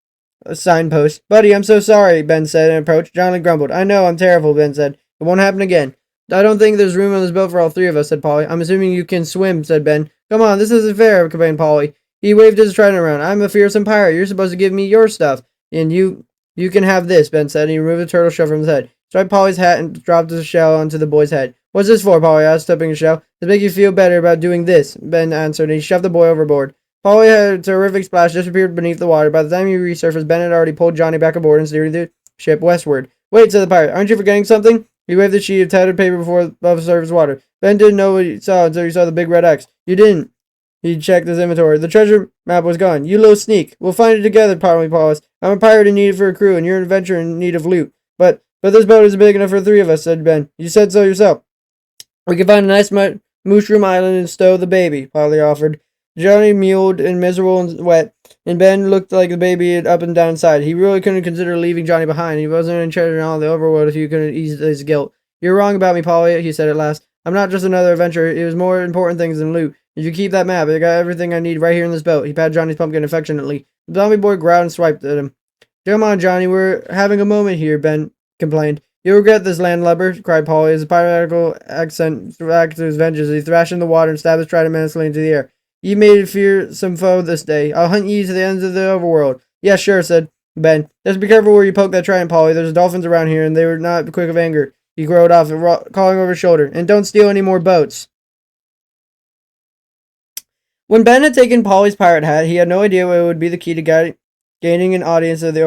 signpost. Buddy, I'm so sorry, Ben said and approached. Johnny grumbled. I know, I'm terrible, Ben said. It won't happen again. I don't think there's room on this boat for all three of us, said Polly. I'm assuming you can swim, said Ben. Come on, this isn't fair, complained Polly. He waved his trident around. I'm a fearsome pirate. You're supposed to give me your stuff. And you can have this, Ben said, and he removed the turtle shell from his head. Striped Polly's hat and dropped the shell onto the boy's head. What's this for, Polly asked, stepping the shell. To make you feel better about doing this, Ben answered, and he shoved the boy overboard. Polly had a terrific splash, disappeared beneath the water. By the time he resurfaced, Ben had already pulled Johnny back aboard and steered the ship westward. Wait, said the pirate, aren't you forgetting something? He waved the sheet of tattered paper above the surface water. Ben didn't know what he saw until he saw the big red X. You didn't. He checked his inventory. The treasure map was gone. You little sneak. We'll find it together, Polly paused. I'm a pirate in need for a crew, and you're an adventurer in need of loot. But this boat isn't big enough for three of us, said Ben. You said so yourself. We can find a nice mushroom island and stow the baby, Polly offered. Johnny mewed and miserable and wet, and Ben looked like the baby up and down inside. He really couldn't consider leaving Johnny behind. He wasn't interested in all the overworld if he couldn't ease his guilt. You're wrong about me, Polly, he said at last. I'm not just another adventurer. It was more important things than loot. If you keep that map, I got everything I need right here in this boat. He patted Johnny's pumpkin affectionately. The zombie boy growled and swiped at him. Come on, Johnny, we're having a moment here, Ben complained. You'll regret this, landlubber, cried Polly, as a piratical accent acted his vengeance. He thrashed in the water and stabbed his trident menacingly into the air. You made a fearsome foe this day. I'll hunt you to the ends of the overworld. Yeah, sure, said Ben. Just be careful where you poke that trident, Polly. There's dolphins around here, and they were not quick of anger. He growled off, calling over his shoulder. And don't steal any more boats. When Ben had taken Polly's pirate hat, he had no idea what would be the key to gaining an audience of the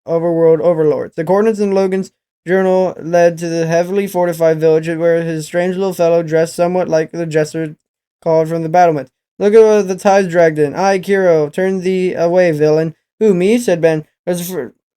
overworld overlords. The coordinates in Logan's journal led to the heavily fortified village where his strange little fellow, dressed somewhat like the jester, called from the battlement. Look at what the tides dragged in. Aye, Kiro, turn thee away, villain. Who, me? Said Ben. I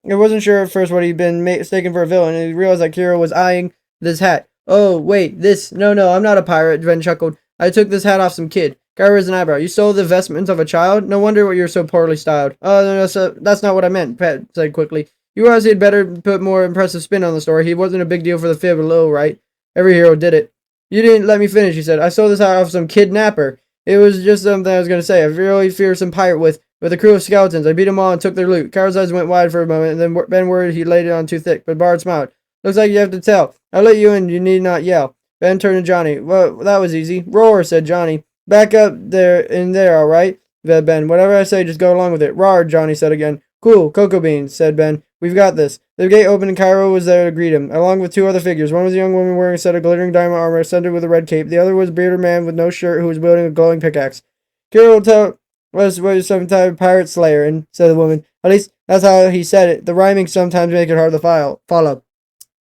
wasn't sure at first what he'd been mistaken for a villain, and he realized that Kiro was eyeing this hat. Oh, wait, this. No, I'm not a pirate, Ben chuckled. I took this hat off some kid. Guy raised an eyebrow. You stole the vestments of a child? No wonder you're so poorly styled. Oh, no, that's not what I meant, Pat said quickly. You realize he'd better put more impressive spin on the story. He wasn't a big deal for the fib below, right? Every hero did it. You didn't let me finish, he said. I stole this hat off some kidnapper. It was just something I was going to say. A really fearsome pirate with a crew of skeletons. I beat them all and took their loot. Carol's eyes went wide for a moment, and then Ben worried he laid it on too thick, but Bard smiled. Looks like you have to tell. I'll let you in. You need not yell. Ben turned to Johnny. Well, that was easy. Roar, said Johnny. Back up there, all right? Said Ben. Whatever I say, just go along with it. Roar, Johnny said again. Cool, cocoa beans, said Ben. We've got this. The gate opened and Cairo was there to greet him, along with two other figures. One was a young woman wearing a set of glittering diamond armor, scented with a red cape. The other was a bearded man with no shirt who was wielding a glowing pickaxe. Cairo was some type of pirate slayer, and said the woman. At least that's how he said it. The rhyming sometimes make it hard to follow.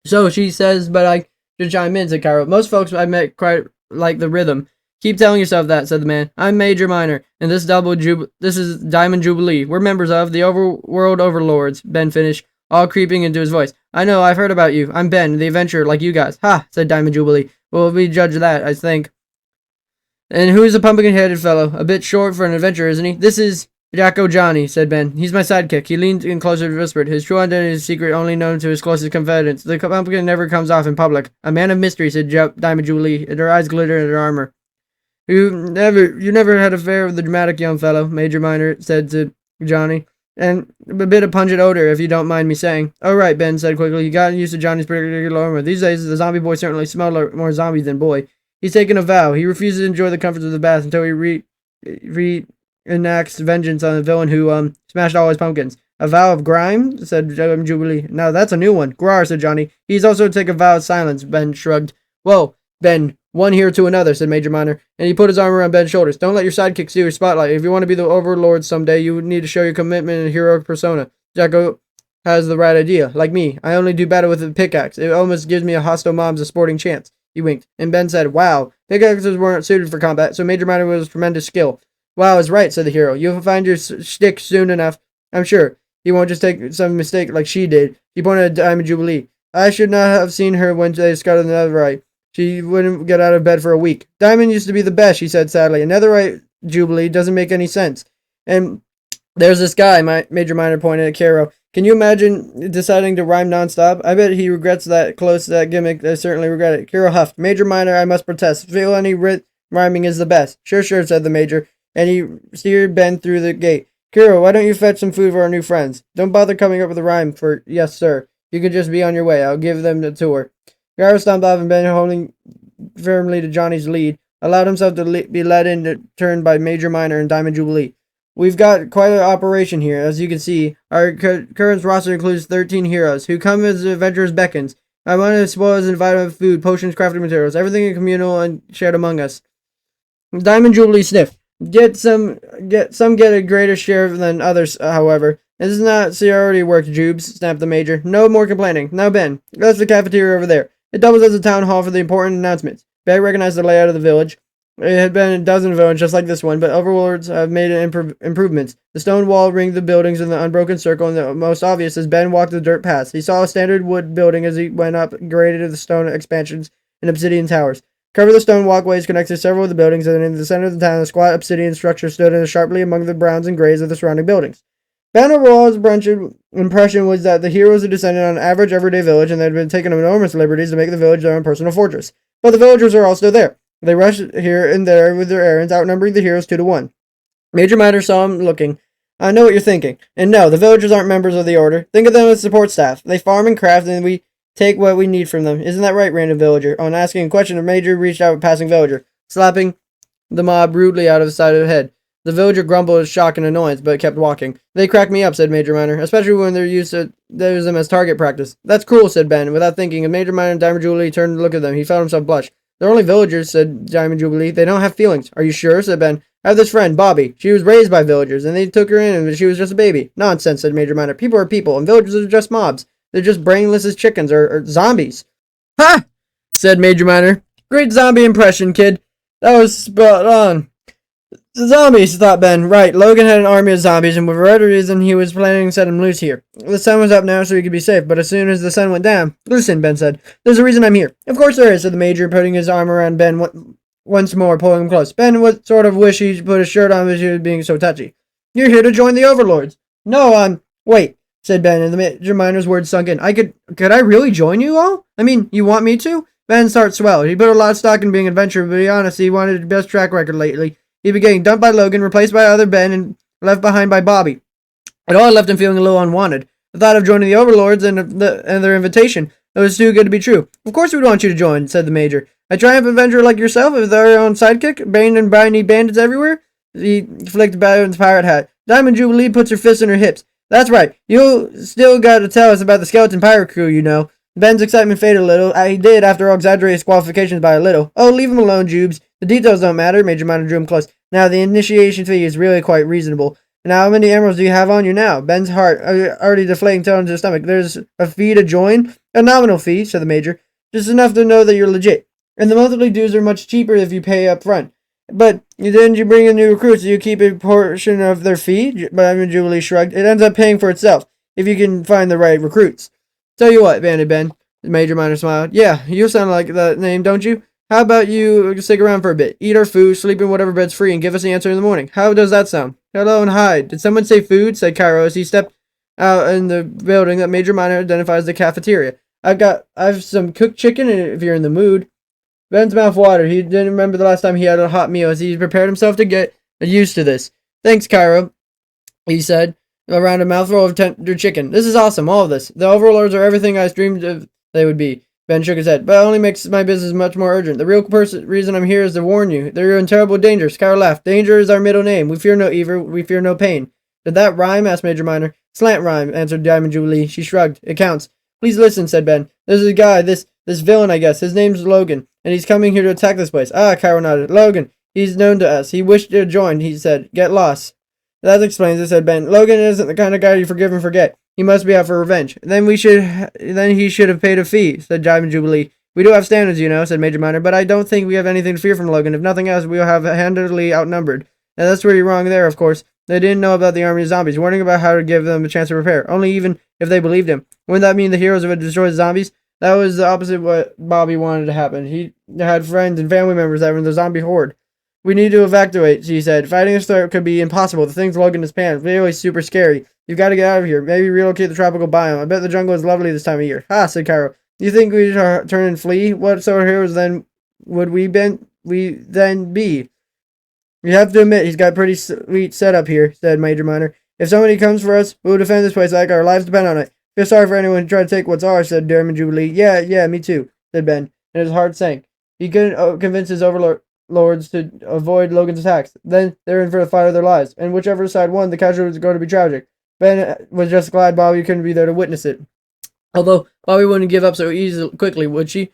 So she says, but I should chime in, said Cairo. Most folks I met quite like the rhythm. Keep telling yourself that, said the man. I'm Major Minor, and this is Diamond Jubilee. We're members of the Overworld Overlords, Ben finished, all creeping into his voice. I know, I've heard about you. I'm Ben, the adventurer, like you guys. Ha, said Diamond Jubilee. Well, we judge that, I think. And who's the pumpkin-headed fellow? A bit short for an adventurer, isn't he? This is Jacko Johnny, said Ben. He's my sidekick. He leaned in closer and whispered. His true identity is a secret only known to his closest confidants. The pumpkin never comes off in public. A man of mystery, said Diamond Jubilee, and her eyes glittered in her armor. You never had an affair with the dramatic young fellow, Major Minor said to Johnny. And a bit of pungent odor, if you don't mind me saying. Oh, right, Ben said quickly. You got used to Johnny's particular armor. These days, the zombie boy certainly smelled like more zombie than boy. He's taken a vow. He refuses to enjoy the comforts of the bath until he reenacts vengeance on the villain who smashed all his pumpkins. A vow of grime? Said Jubilee. Now that's a new one. Grar, said Johnny. He's also take a vow of silence, Ben shrugged. Whoa, Ben, one here to another, said Major Minor, and he put his arm around Ben's shoulders. Don't let your sidekick steal your spotlight. If you want to be the overlord someday, you need to show your commitment and heroic persona. Jacko has the right idea. Like me, I only do battle with a pickaxe. It almost gives me a hostile mob's a sporting chance. He winked, and Ben said, Wow, pickaxes weren't suited for combat, so Major Minor was tremendous skill. Wow is right, said the hero. You'll find your shtick soon enough, I'm sure. He won't just take some mistake like she did. He pointed at Diamond Jubilee. I should not have seen her when they scouted the netherite. She wouldn't get out of bed for a week. Diamond used to be the best, she said sadly. A netherite Jubilee doesn't make any sense. And There's this guy, Major Minor pointed at Caro. Can you imagine deciding to rhyme nonstop? I bet he regrets that close to that gimmick. I certainly regret it. Caro huffed. Major Minor, I must protest. Feel any rhyming is the best. Sure, sure, said the Major, and he steered Ben through the gate. Caro, why don't you fetch some food for our new friends? Don't bother coming up with a rhyme for yes, sir. You can just be on your way. I'll give them the tour. Caro stomped off and Ben, holding firmly to Johnny's lead, allowed himself to be led in turn by Major Minor and Diamond Jubilee. We've got quite an operation here, as you can see. Our current roster includes 13 heroes, who come as adventurers beckons. I want to spoil and invite them food, potions, crafting materials, everything communal and shared among us. Diamond Jubilee sniffed. Some get a greater share than others, however. This is not seniority work, Jubes, snapped the Major. No more complaining. Now, Ben, that's the cafeteria over there. It doubles as a town hall for the important announcements. Ben recognized the layout of the village. It had been a dozen villages just like this one, but overlords have made improvements. The stone wall ringed the buildings in the unbroken circle, and the most obvious as Ben walked the dirt paths. He saw a standard wood building as he went up, graded the stone expansions and obsidian towers. Cover the stone walkways connected several of the buildings, and in the center of the town, a squat obsidian structure stood sharply among the browns and grays of the surrounding buildings. Ben overall's impression was that the heroes had descended on an average everyday village, and they had been taking enormous liberties to make the village their own personal fortress. But the villagers are all still there. They rushed here and there with their errands, outnumbering the heroes 2-1. Major Minor saw him looking. I know what you're thinking. And no, the villagers aren't members of the order. Think of them as support staff. They farm and craft, and we take what we need from them. Isn't that right, random villager? On asking a question, the Major reached out a passing villager, slapping the mob rudely out of the side of the head. The villager grumbled with shock and annoyance, but kept walking. They crack me up, said Major Minor, especially when they're used to use them as target practice. That's cruel, said Ben. Without thinking, and Major Minor and Diamond Jubilee turned to look at them. He felt himself blush. They're only villagers, said Diamond Jubilee. They don't have feelings. Are you sure? Said Ben. I have this friend, Bobby. She was raised by villagers, and they took her in, and she was just a baby. Nonsense, said Major Minor. People are people, and villagers are just mobs. They're just brainless as chickens, or zombies. Ha! Said Major Minor. Great zombie impression, kid. That was spot on. Zombies, thought Ben. Right, Logan had an army of zombies, and for whatever reason, he was planning to set them loose here. The sun was up now, so he could be safe, but as soon as the sun went down... Listen, Ben said. There's a reason I'm here. Of course there is, said the Major, putting his arm around Ben once more, pulling him close. Ben would sort of wish he'd put his shirt on because he was being so touchy. You're here to join the Overlords. No, Wait, said Ben, and the Major Minor's words sunk in. Could I really join you all? I mean, you want me to? Ben's heart swelled. He put a lot of stock in being an adventurer, but to be honest, he wanted the best track record lately. He'd been getting dumped by Logan, replaced by other Ben, and left behind by Bobby. It all left him feeling a little unwanted. The thought of joining the Overlords and their invitation, it was too good to be true. Of course we'd want you to join, said the Major. A triumph adventurer like yourself with our own sidekick, Bane and briny bandits everywhere? He flicked Ben's pirate hat. Diamond Jubilee puts her fists in her hips. That's right. You still got to tell us about the skeleton pirate crew, you know. Ben's excitement faded a little. He did, after all, exaggerate his qualifications by a little. Oh, leave him alone, Jubes. The details don't matter. Major Minor drew him close. Now, the initiation fee is really quite reasonable. Now, how many emeralds do you have on you now? Ben's heart already deflating fell into his stomach. There's a fee to join? A nominal fee, said the Major. Just enough to know that you're legit. And the monthly dues are much cheaper if you pay up front. But didn't you bring in new recruits? Do you keep a portion of their fee? Diamond Jubilee shrugged. It ends up paying for itself, if you can find the right recruits. Tell you what, Bandit Ben. The Major Minor smiled. Yeah, you sound like that name, don't you? How about you stick around for a bit? Eat our food, sleep in whatever bed's free, and give us the answer in the morning. How does that sound? Hello and hi. Did someone say food? Said Cairo as he stepped out in the building that Major Minor identified as the cafeteria. I've some cooked chicken if you're in the mood. Ben's mouth watered. He didn't remember the last time he had a hot meal as he prepared himself to get used to this. Thanks, Cairo, he said, around a mouthful of tender chicken. This is awesome, all of this. The Overlords are everything I dreamed of they would be. Ben shook his head, but it only makes my business much more urgent. The real reason I'm here is to warn you. They're in terrible danger. Cairo laughed. Danger is our middle name. We fear no evil. We fear no pain. Did that rhyme? Asked Major Minor. Slant rhyme, answered Diamond Jubilee. She shrugged. It counts. Please listen, said Ben. There's a guy, this villain, I guess. His name's Logan, and he's coming here to attack this place. Ah, Cairo nodded. Logan. He's known to us. He wished to join, he said. Get lost. That explains it, said Ben. Logan isn't the kind of guy you forgive and forget. He must be out for revenge. Then he should have paid a fee, said Diamond Jubilee. We do have standards, you know, said Major Minor, but I don't think we have anything to fear from Logan. If nothing else, we'll have handily outnumbered. And that's where you're wrong there, of course. They didn't know about the army of zombies, warning about how to give them a chance to prepare. Only even if they believed him. Wouldn't that mean the heroes would destroy the zombies? That was the opposite of what Bobby wanted to happen. He had friends and family members that were in the zombie horde. We need to evacuate, she said. Fighting his threat could be impossible. The thing's lugging his pants. Really super scary. You've got to get out of here. Maybe relocate the tropical biome. I bet the jungle is lovely this time of year. Ha, said Cairo. You think we'd turn and flee? What sort of heroes then would we then be? You have to admit, he's got a pretty sweet setup here, said Major Minor. If somebody comes for us, we'll defend this place like our lives depend on it. Feel sorry for anyone who tried to take what's ours, said Durham Jubilee. Yeah, me too, said Ben, and his heart sank. He couldn't convince his overlords to avoid Logan's attacks. Then they're in for the fight of their lives, and whichever side won, the casualty was going to be tragic. Ben was just glad Bobby couldn't be there to witness it. Although Bobby wouldn't give up so quickly, would she?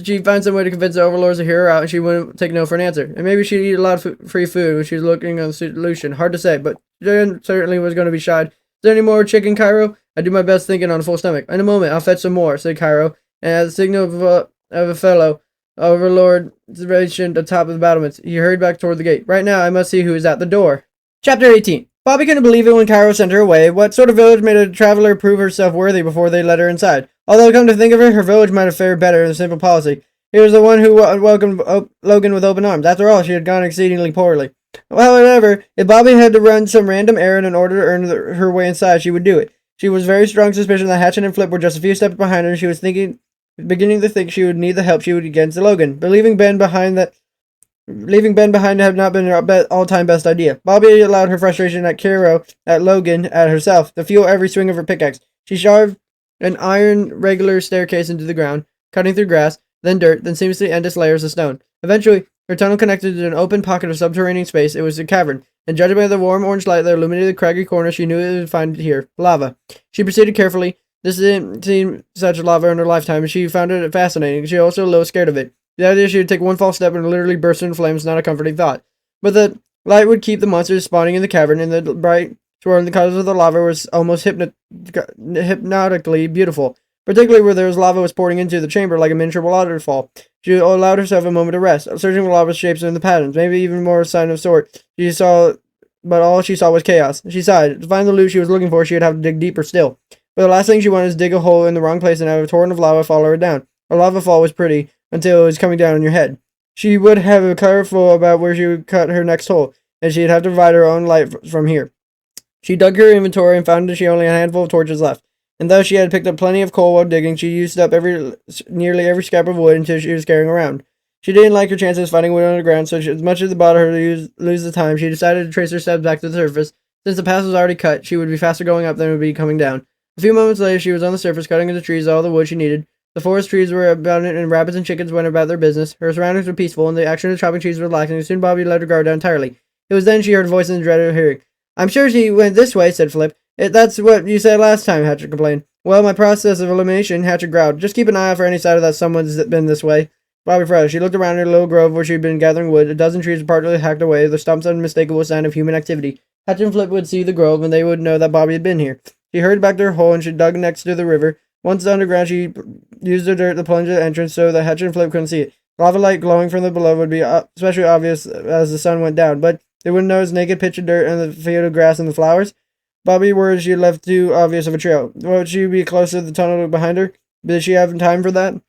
She'd find some way to convince the overlords to hear her out, and she wouldn't take no for an answer. And maybe she'd eat a lot of free food when she was looking on the solution. Hard to say, but Jen certainly was going to be shied. Is there any more chicken, Cairo? I do my best thinking on a full stomach. In a moment, I'll fetch some more, said Cairo, and at the signal of a fellow overlord stationed atop of the battlements, he hurried back toward the gate. Right now, I must see who is at the door. Chapter 18. Bobby couldn't believe it when Cairo sent her away. What sort of village made a traveler prove herself worthy before they let her inside? Although, come to think of it, her village might have fared better in a simple policy. He was the one who welcomed Logan with open arms. After all, she had gone exceedingly poorly. However, if Bobby had to run some random errand in order to earn her way inside, she would do it. She was very strong suspicion that Hatchet and Flip were just a few steps behind her, and she was beginning to think she would need the help she would get to Logan. But leaving Ben behind had not been her all-time best idea. Bobby allowed her frustration at Cairo, at Logan, at herself, to fuel every swing of her pickaxe. She shoved an iron regular staircase into the ground, cutting through grass, then dirt, then seamlessly endless layers of stone. Eventually, her tunnel connected to an open pocket of subterranean space. It was a cavern, and judging by the warm orange light that illuminated the craggy corner, she knew it would find here lava. She proceeded carefully. This didn't seem such lava in her lifetime, and she found it fascinating. She was also a little scared of it. The idea she would take one false step and literally burst into flames was not a comforting thought. But the light would keep the monsters spawning in the cavern, and the bright swirling colors of the lava was almost hypnotically beautiful. Particularly where there was lava was pouring into the chamber like a miniature waterfall. She allowed herself a moment to rest, searching for lava shapes and the patterns, maybe even more sign of sort. But all she saw was chaos. She sighed. To find the loot she was looking for, she would have to dig deeper still. But the last thing she wanted was to dig a hole in the wrong place and have a torrent of lava follow her down. A lava fall was pretty, until it was coming down on your head. She would have a careful about where she would cut her next hole, and she'd have to provide her own light from here. She dug her inventory and found that she only had a handful of torches left. And though she had picked up plenty of coal while digging, she used up nearly every scrap of wood until she was carrying around. She didn't like her chances fighting wood underground, so as much as it bothered her to lose the time, she decided to trace her steps back to the surface. Since the path was already cut, she would be faster going up than it would be coming down. A few moments later, she was on the surface, cutting into trees all the wood she needed. The forest trees were abundant, and rabbits and chickens went about their business. Her surroundings were peaceful, and the action of chopping trees was relaxing, and soon Bobby let her guard down entirely. It was then she heard a voice in the dreaded hearing. I'm sure she went this way, said Flip. That's what you said last time, Hatchet complained. Well, my process of elimination, Hatchet growled. Just keep an eye out for any sign of that someone's been this way. Bobby frowned. She looked around her little grove where she had been gathering wood. A dozen trees were partly hacked away, the stumps unmistakable sign of human activity. Hatchet and Flip would see the grove, and they would know that Bobby had been here. She hurried back to her hole, and she dug next to the river. Once underground, she used the dirt to plunge at the entrance so that Hatchet and Flip couldn't see it. Lava light glowing from the below would be especially obvious as the sun went down, but they wouldn't notice naked pitch of dirt and the field of grass and the flowers. Bobby worried she had left too obvious of a trail. Would she be closer to the tunnel behind her? Did she have time for that?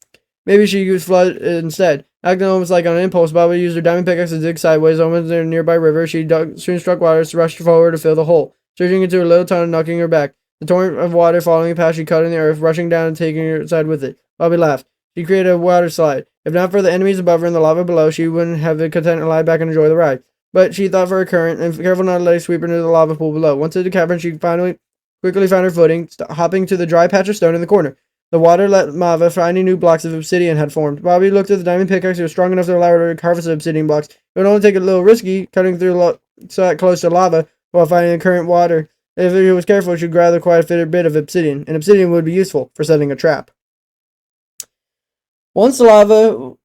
Maybe she used flood instead. Acting almost like on an impulse, Bobby used her diamond pickaxe to dig sideways almost near a nearby river. She soon struck water, rushed forward to fill the hole, surging into a little tunnel, knocking her back. The torrent of water following the path she cut in the earth, rushing down and taking her side with it. Bobby laughed. She created a water slide. If not for the enemies above her and the lava below, she wouldn't have been content to lie back and enjoy the ride. But she thought for a current, and careful not to let it sweep her into the lava pool below. Once in the cavern, she quickly found her footing, hopping to the dry patch of stone in the corner. The water let lava, finding new blocks of obsidian had formed. Bobby looked at the diamond pickaxe. It was strong enough to allow her to harvest the obsidian blocks. It would only take a little risky, cutting through so that close to lava while finding the current water. If she was careful, she would gather quite a bit of obsidian, and obsidian would be useful for setting a trap. Once Bobby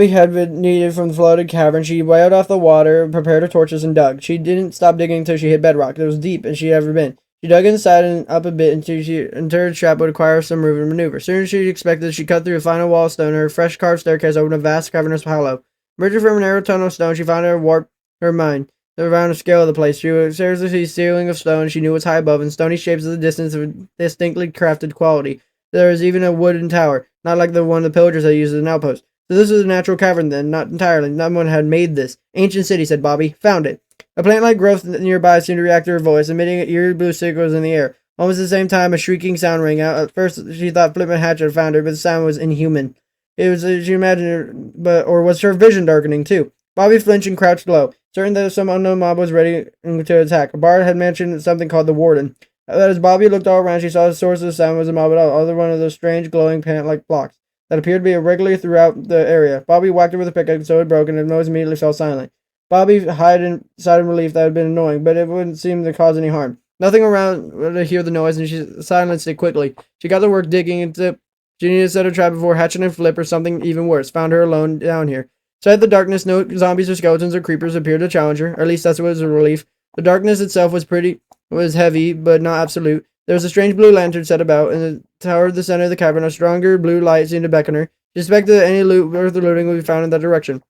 had been needed from the flooded cavern, she wailed off the water, prepared her torches, and dug. She didn't stop digging until she hit bedrock. It was deep as she had ever been. She dug inside and up a bit until her trap would require some room to maneuver. Soon as she expected, she cut through a final wall of stone, and her fresh carved staircase opened a vast cavernous hollow. Emerging from a narrow tunnel of stone, she found her warped her mind around the scale of the place. She would seriously see a ceiling of stone she knew was high above, and stony shapes of the distance of a distinctly crafted quality. There was even a wooden tower, not like the one the pillagers had used as an outpost. So this was a natural cavern then, not entirely. No one had made this. Ancient city, said Bobby. Found it. A plant-like growth nearby seemed to react to her voice, emitting eerie blue signals in the air. Almost at the same time, a shrieking sound rang out. At first, she thought Flip and Hatch had found her, but the sound was inhuman. It was, she imagined, or was her vision darkening too? Bobby flinched and crouched low, certain that some unknown mob was ready to attack. Bard had mentioned something called the Warden. As Bobby looked all around, she saw the source of the sound was a mob at all, other one of those strange, glowing, plant-like blocks that appeared to be irregular throughout the area. Bobby whacked it with a pickaxe so it broke, and the noise immediately fell silent. Bobby sighed in relief that had been annoying, but it wouldn't seem to cause any harm. Nothing around to hear the noise, and she silenced it quickly. She got to work digging into. She needed to set a trap before Hatchet and Flip, or something even worse, found her alone down here. Inside the darkness, no zombies or skeletons or creepers appeared to challenge her, or at least that was a relief. The darkness itself was heavy, but not absolute. There was a strange blue lantern set about, and the tower at the center of the cavern, a stronger blue light seemed to beckon her. She suspected that any loot worth looting would be found in that direction.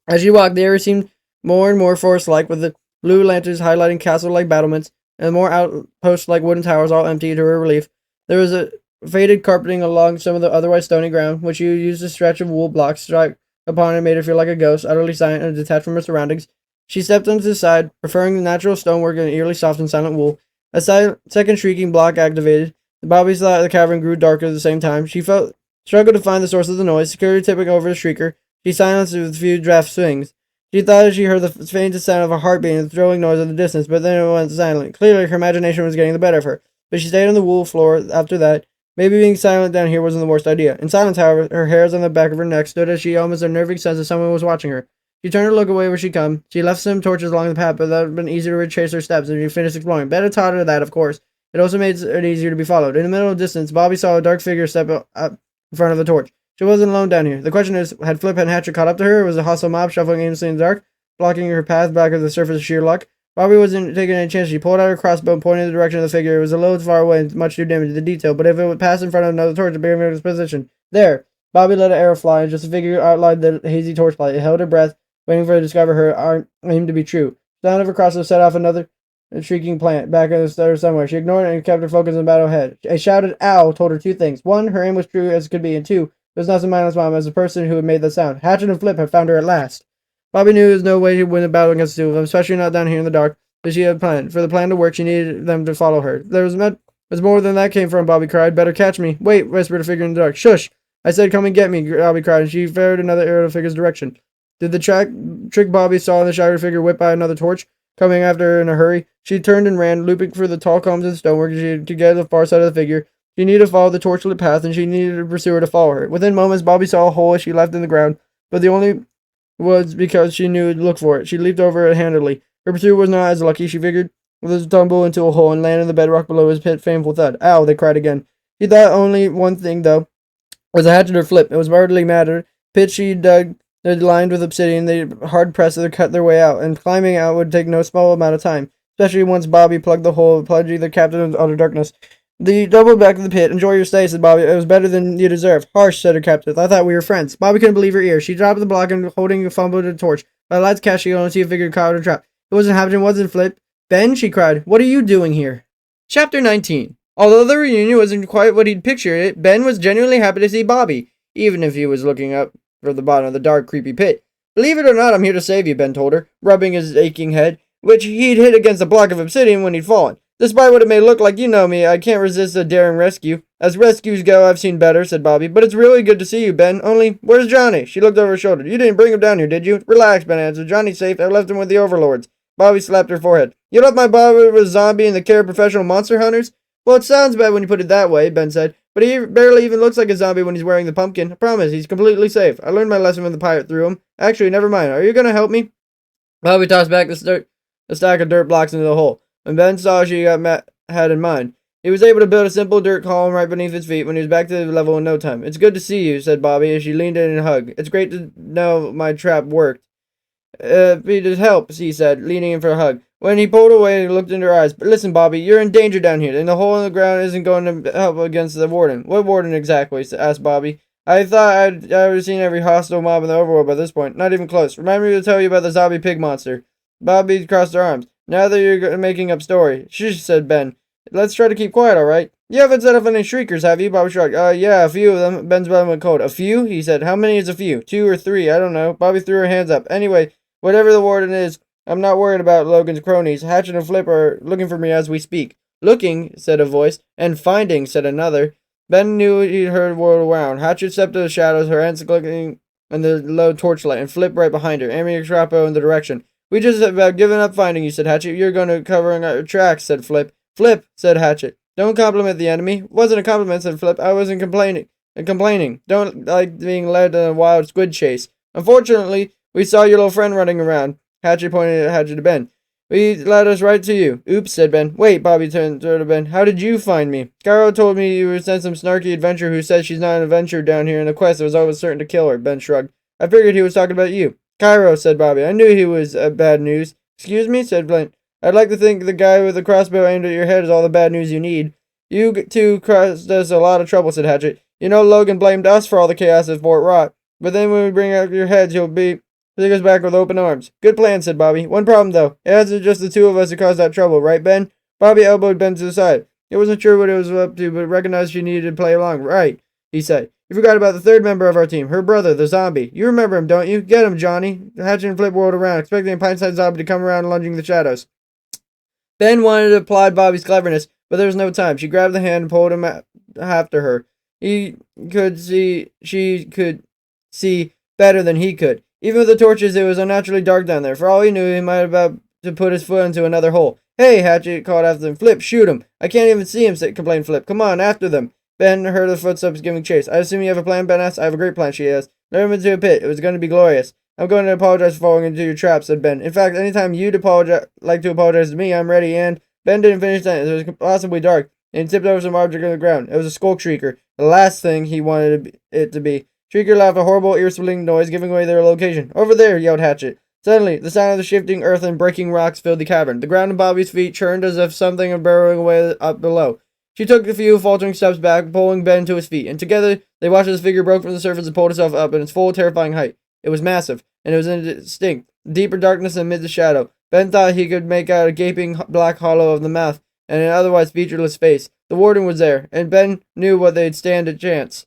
As she walked, the area seemed more and more forest-like, with the blue lanterns highlighting castle-like battlements, and more outpost-like wooden towers, all empty to her relief. There was a faded carpeting along some of the otherwise stony ground, which you used a stretch of wool blocks struck upon and made her feel like a ghost, utterly silent and detached from her surroundings. She stepped onto the side, preferring the natural stonework and eerily soft and silent wool. A second shrieking block activated. Bobby thought the cavern grew darker at the same time. She struggled to find the source of the noise, securely tipping over the shrieker. She silenced it with a few draft swings. She thought she heard the faintest sound of a heartbeat and a thrilling noise in the distance, but then it went silent. Clearly, her imagination was getting the better of her. But she stayed on the wool floor after that. Maybe being silent down here wasn't the worst idea. In silence, however, her hairs on the back of her neck stood as she almost had a nerving sense that someone was watching her. She turned to look away where she'd come. She left some torches along the path, but that would have been easier to retrace her steps if she finished exploring. Bet had taught her that, of course. It also made it easier to be followed. In the middle of the distance, Bobby saw a dark figure step up in front of the torch. She wasn't alone down here. The question is, had Flip and Hatchet caught up to her, or was a hostile mob shuffling aimlessly in the dark, blocking her path back to the surface of sheer luck? Bobby wasn't taking any chances. She pulled out her crossbow and pointed in the direction of the figure. It was a little far away and much too dim to detail, but if it would pass in front of another torch, it would bring her to its position. There! Bobby let an arrow fly, and just a figure outlined the hazy torchlight. It held her breath, waiting for her to discover her aim to be true. The sound of her crossbow set off another shrieking plant back in the stairs somewhere. She ignored it and kept her focus on the battle ahead. A shouted ow told her two things. One, her aim was true as could be, and two, it was not some mindless mom as the person who had made the sound. Hatchet and Flip had found her at last. Bobby knew there was no way to win a battle against the two of them, especially not down here in the dark, but she had planned. For the plan to work, she needed them to follow her. There was more than that came from, Bobby cried. Better catch me. Wait, whispered a figure in the dark. Shush! I said come and get me, Bobby cried, and she fired another arrow in the figure's direction. Did the trick Bobby saw in the shadowy figure whip by another torch, coming after her in a hurry? She turned and ran, looping for the tall columns of stonework to get to the far side of the figure. She needed to follow the torchlit path, and she needed her pursuer to follow her. Within moments, Bobby saw a hole as she left in the ground, but the only was because she knew to look for it. She leaped over it handily. Her pursuer was not as lucky, she figured, with a tumble into a hole and landed in the bedrock below his painful thud. Ow, they cried again. She thought only one thing, though, was a hatchet or Flip. It was hardly matter. Pit she dug, lined with obsidian, they hard-pressed to cut their way out, and climbing out would take no small amount of time, especially once Bobby plugged the hole, plunging the captain into utter darkness. They doubled back to the pit. Enjoy your stay, said Bobby. It was better than you deserve. Harsh, said her captain. I thought we were friends. Bobby couldn't believe her ears. She dropped the block and holding a fumbled a torch. By the lights cast, she could only see a figure caught in a trap. It wasn't happening, wasn't Flip. Ben, she cried. What are you doing here? Chapter 19. Although the reunion wasn't quite what he'd pictured it, Ben was genuinely happy to see Bobby, even if he was looking up from the bottom of the dark, creepy pit. Believe it or not, I'm here to save you, Ben told her, rubbing his aching head, which he'd hit against a block of obsidian when he'd fallen. Despite what it may look like, you know me, I can't resist a daring rescue. As rescues go, I've seen better, said Bobby, but it's really good to see you, Ben. Only, where's Johnny? She looked over her shoulder. You didn't bring him down here, did you? Relax, Ben answered. Johnny's safe. I left him with the overlords. Bobby slapped her forehead. You left my Bobby with a zombie in the care of professional monster hunters? Well, it sounds bad when you put it that way, Ben said, but he barely even looks like a zombie when he's wearing the pumpkin. I promise, he's completely safe. I learned my lesson when the pirate threw him. Actually, never mind. Are you going to help me? Bobby tossed back the stack of dirt blocks into the hole. When Ben saw what she had in mind, he was able to build a simple dirt column right beneath his feet when he was back to the level in no time. It's good to see you, said Bobby as she leaned in and hugged. It's great to know my trap worked. If it helps, he said, leaning in for a hug. When he pulled away, he looked into her eyes. But listen, Bobby, you're in danger down here, and the hole in the ground isn't going to help against the warden. What warden exactly? Asked Bobby. I thought I'd seen every hostile mob in the overworld by this point. Not even close. Remind me to tell you about the zombie pig monster. Bobby crossed her arms. Now that you're making up story. Shush, said Ben. Let's try to keep quiet, all right? You haven't set off any shriekers, have you? Bobby shrugged. Yeah, a few of them. Ben's blood went cold. A few? He said. How many is a few? 2 or 3? I don't know. Bobby threw her hands up. Anyway, whatever the warden is, I'm not worried about Logan's cronies. Hatchet and Flip are looking for me as we speak. Looking, said a voice, and finding, said another. Ben knew he'd heard whirl around. Hatchet stepped to the shadows, her hands clicking in the low torchlight, and Flip right behind her, aiming a crossbow in the direction. We just about given up finding you, said Hatchet. You're going to covering our tracks, said Flip. Flip, said Hatchet. Don't compliment the enemy. It wasn't a compliment, said Flip. I wasn't complaining. Don't like being led in a wild squid chase. Unfortunately, we saw your little friend running around. Hatchet pointed at Hatchet to Ben. We led us right to you. Oops, said Ben. Wait, Bobby turned to Ben. How did you find me? Cairo told me you were sent some snarky adventurer who said she's not an adventurer down here in the quest that was always certain to kill her. Ben shrugged. I figured he was talking about you. Cairo, said Bobby. I knew he was bad news. Excuse me, said Ben. I'd like to think the guy with the crossbow aimed at your head is all the bad news you need. You two caused us a lot of trouble, said Hatchet. You know Logan blamed us for all the chaos at Fort Rot. But then when we bring out your heads, you'll take us back with open arms. Good plan, said Bobby. One problem, though. It wasn't just the two of us who caused that trouble, right, Ben? Bobby elbowed Ben to the side. He wasn't sure what it was up to, but recognized she needed to play along. Right, he said. You forgot about the third member of our team, her brother, the zombie. You remember him, don't you? Get him, Johnny. Hatchet and Flip whirled around, expecting a pint-sized zombie to come around lunging the shadows. Ben wanted to applaud Bobby's cleverness, but there was no time. She grabbed the hand and pulled him after her. She could see better than he could. Even with the torches, it was unnaturally dark down there. For all he knew, he might have about to put his foot into another hole. Hey, Hatchet called after them. Flip, shoot him. I can't even see him, complained Flip. Come on, after them. Ben heard the footsteps giving chase. I assume you have a plan, Ben asked. I have a great plan, she asked. Let him into a pit. It was going to be glorious. I'm going to apologize for falling into your trap, said Ben. In fact, anytime you'd like to apologize to me, I'm ready, and... Ben didn't finish that. It was possibly dark, and he tipped over some object on the ground. It was a skull shrieker, the last thing he wanted it to be. Shrieker laughed a horrible, ear-splitting noise, giving away their location. Over there, yelled Hatchet. Suddenly, the sound of the shifting earth and breaking rocks filled the cavern. The ground at Bobby's feet churned as if something was burrowing away up below. She took a few faltering steps back, pulling Ben to his feet, and together they watched as his figure broke from the surface and pulled itself up in its full, terrifying height. It was massive, and it was indistinct, deeper darkness amid the shadow. Ben thought he could make out a gaping black hollow of the mouth and an otherwise featureless face. The warden was there, and Ben knew what they'd stand a chance.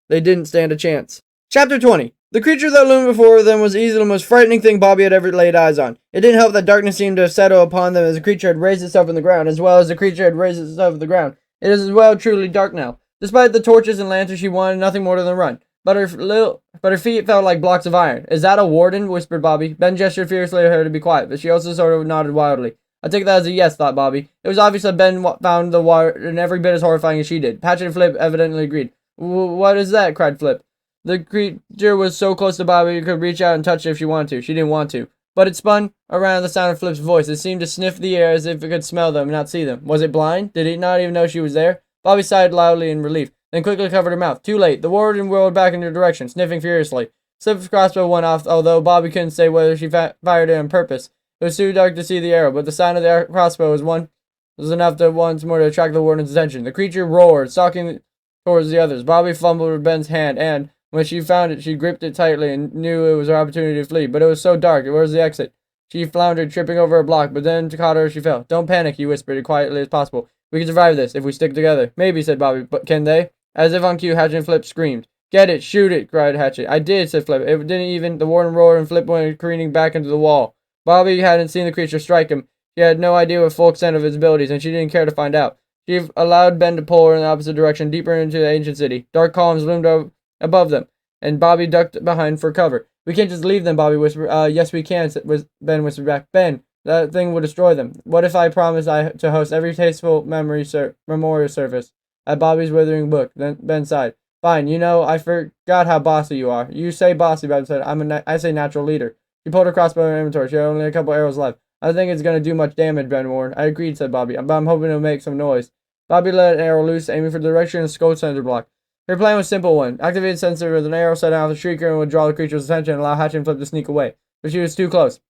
They didn't stand a chance. Chapter 20. The creature that loomed before them was easily the most frightening thing Bobby had ever laid eyes on. It didn't help that darkness seemed to have settled upon them as the creature had raised itself from the ground, as well as the creature had raised itself from the ground. It is as well truly dark now. Despite the torches and lanterns, she wanted nothing more than a run. But her feet felt like blocks of iron. Is that a warden? Whispered Bobby. Ben gestured fiercely at her to be quiet, but she also sort of nodded wildly. I'll take that as a yes, thought Bobby. It was obvious that Ben found the warden every bit as horrifying as she did. Hatchet and Flip evidently agreed. What is that? Cried Flip. The creature was so close to Bobby it could reach out and touch it if she wanted to. She didn't want to. But it spun around the sound of Flip's voice. It seemed to sniff the air as if it could smell them and not see them. Was it blind? Did it not even know she was there? Bobby sighed loudly in relief, then quickly covered her mouth. Too late. The warden whirled back in her direction, sniffing furiously. Flip's crossbow went off, although Bobby couldn't say whether she fired it on purpose. It was too dark to see the arrow, but the sound of the crossbow was enough to once more to attract the warden's attention. The creature roared, stalking towards the others. Bobby fumbled with Ben's hand, and when she found it, she gripped it tightly and knew it was her opportunity to flee. But it was so dark. Where was the exit? She floundered, tripping over a block, but then caught her as she fell. Don't panic, he whispered as quietly as possible. We can survive this if we stick together. Maybe, said Bobby, but can they? As if on cue, Hatchet and Flip screamed. Get it, shoot it, cried Hatchet. I did, said Flip. It didn't even. The warden roared and Flip went careening back into the wall. Bobby hadn't seen the creature strike him. She had no idea of the full extent of its abilities, and she didn't care to find out. She allowed Ben to pull her in the opposite direction, deeper into the ancient city. Dark columns loomed above them, and Bobby ducked behind for cover. We can't just leave them, Bobby whispered. Yes, we can, Ben whispered back. Ben, that thing will destroy them. What if I promise to host every tasteful memorial service at Bobby's withering book? Then Ben sighed. Fine, you know, I forgot how bossy you are. You say bossy, Bobby said. I say natural leader. She pulled her crossbow in her inventory. She had only a couple arrows left. I don't think it's going to do much damage, Ben warned. I agreed, said Bobby, but I'm hoping it'll make some noise. Bobby let an arrow loose, aiming for the direction of the skull sensor block. Her plan was a simple one. Activate the sensor with an arrow set out the shrieker and would draw the creature's attention and allow Hatchet and Flip to sneak away. But she was too close,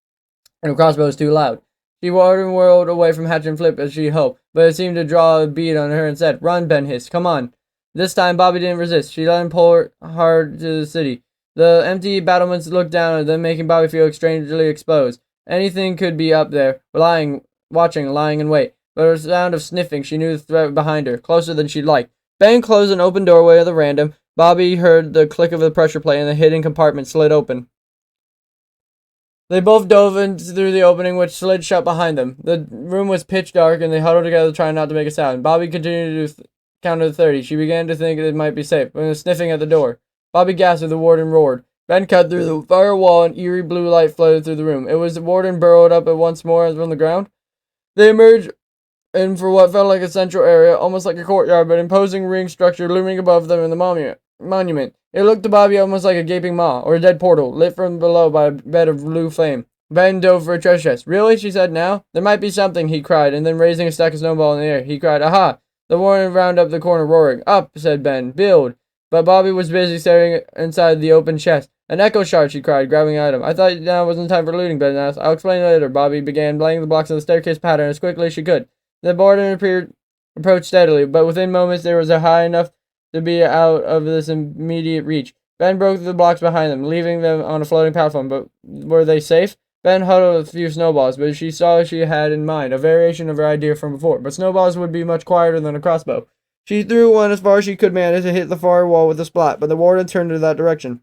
and her crossbow was too loud. She whirled away from Hatchet and Flip as she hoped, but it seemed to draw a bead on her and said, Run, Ben hissed. Come on. This time, Bobby didn't resist. She let him pull her hard to the city. The empty battlements looked down at them, making Bobby feel strangely exposed. Anything could be up there, watching, lying in wait. but a sound of sniffing. She knew the threat behind her, closer than she'd like. Ben closed an open doorway at random. Bobby heard the click of the pressure plate, and the hidden compartment slid open. They both dove in through the opening, which slid shut behind them. The room was pitch dark, and they huddled together, trying not to make a sound. Bobby continued to count to 30. She began to think it might be safe, when it was sniffing at the door. Bobby gasped as the warden roared. Ben cut through the firewall, and eerie blue light flooded through the room. It was the warden burrowed up at once more from the ground. They emerged in for what felt like a central area, almost like a courtyard, but imposing ring structure looming above them in the monument. It looked to Bobby almost like a gaping maw, or a dead portal, lit from below by a bed of blue flame. Ben dove for a treasure chest. Really? She said now? There might be something, he cried, and then raising a stack of snowball in the air, he cried, aha! The warden rounded up the corner, roaring. Up, said Ben. Build. But Bobby was busy staring inside the open chest. An echo shard, she cried, grabbing an item. I thought now wasn't time for looting, Ben asked. I'll explain later. Bobby began laying the blocks of the staircase pattern as quickly as she could. The warden approached steadily, but within moments there was a high enough to be out of this immediate reach. Ben broke through the blocks behind them, leaving them on a floating platform, but were they safe? Ben huddled a few snowballs, but she saw she had in mind a variation of her idea from before, but snowballs would be much quieter than a crossbow. She threw one as far as she could manage to hit the far wall with a splat, but the warden turned to that direction.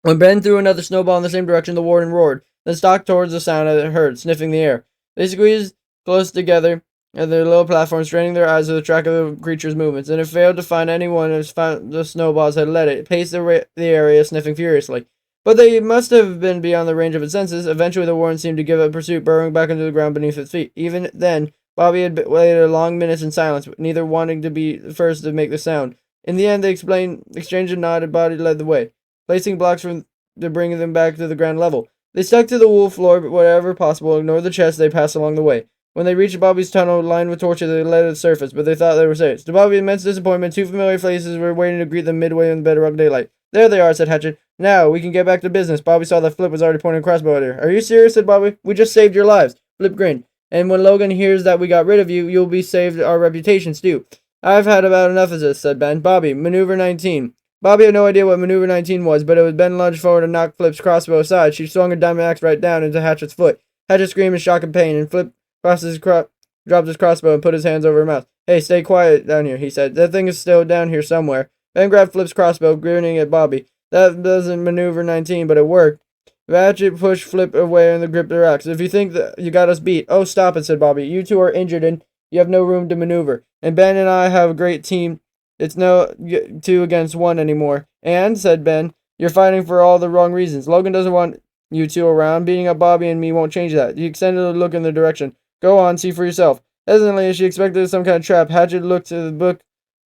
When Ben threw another snowball in the same direction, the warden roared, then stalked towards the sound it heard, sniffing the air. They squeezed close together at their little platform, straining their eyes to the track of the creature's movements, and it failed to find anyone as the snowballs had led it. It paced the area, sniffing furiously. But they must have been beyond the range of its senses. Eventually, the warden seemed to give up pursuit, burrowing back into the ground beneath its feet. Even then, Bobby had waited long minutes in silence, neither wanting to be the first to make the sound. In the end, they exchanged a nod, and Bobby led the way, placing blocks to bring them back to the ground level. They stuck to the wool floor, but wherever possible, ignored the chest they passed along the way. When they reached Bobby's tunnel, lined with torches, they led to the surface, but they thought they were safe. To Bobby's immense disappointment, two familiar faces were waiting to greet them midway in the bedrock daylight. There they are, said Hatchet. Now, we can get back to business. Bobby saw that Flip was already pointing a crossbow at her. Are you serious, said Bobby. We just saved your lives. Flip grinned. And when Logan hears that we got rid of you, you'll be saved our reputations, too. I've had about enough of this, said Ben. Bobby, Maneuver 19. Bobby had no idea what Maneuver 19 was, but it was Ben lunged forward and knocked Flip's crossbow aside. She swung her diamond axe right down into Hatchet's foot. Hatchet screamed in shock and pain, and Flip dropped his crossbow and put his hands over her mouth. Hey, stay quiet down here, he said. That thing is still down here somewhere. Ben grabbed Flip's crossbow, grinning at Bobby. That doesn't Maneuver 19, but it worked. Hatchet pushed Flip away in the grip of her axe. If you think that you got us beat. Oh, stop it, said Bobby. You two are injured and you have no room to maneuver. And Ben and I have a great team. It's no 2 against 1 anymore. And, said Ben, you're fighting for all the wrong reasons. Logan doesn't want you two around. Beating up Bobby and me won't change that. He extended a look in their direction. Go on, see for yourself. Hesitantly, as she expected some kind of trap, Hatchet looked to the book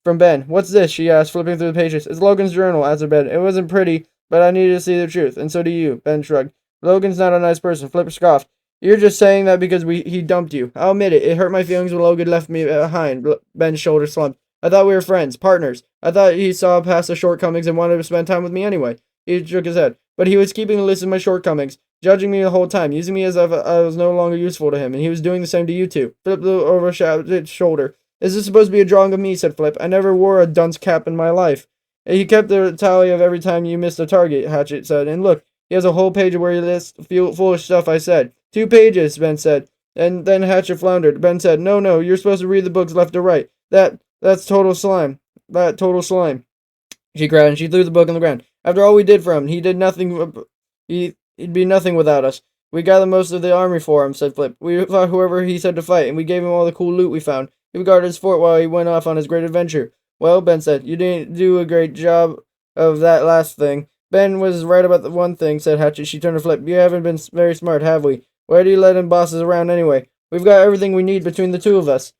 from Ben. What's this? She asked, flipping through the pages. It's Logan's journal, answered Ben. It wasn't pretty, but I needed to see the truth, and so do you. Ben shrugged. Logan's not a nice person. Flip scoffed. You're just saying that because he dumped you. I'll admit it. It hurt my feelings when Logan left me behind. Ben's shoulders slumped. I thought we were friends, partners. I thought he saw past the shortcomings and wanted to spend time with me anyway. He shook his head. But he was keeping a list of my shortcomings, judging me the whole time, using me as if I was no longer useful to him, and he was doing the same to you two. Flip blew over Hatchet's shoulder. Is this supposed to be a drawing of me? Said Flip. I never wore a dunce cap in my life. He kept the tally of every time you missed a target, Hatchet said. And look, he has a whole page where he lists foolish stuff I said. 2 pages, Ben said. And then Hatchet floundered. Ben said, No, you're supposed to read the books left to right. That's total slime. That total slime. She cried, and she threw the book on the ground. After all we did for him, he'd be nothing without us. We gathered most of the army for him, said Flip. We fought whoever he said to fight, and we gave him all the cool loot we found. He guarded his fort while he went off on his great adventure. Well, Ben said, you didn't do a great job of that last thing. Ben was right about the one thing, said Hatchet. She turned to Flip. You haven't been very smart, have we? Why do you let him boss us around anyway? We've got everything we need between the two of us.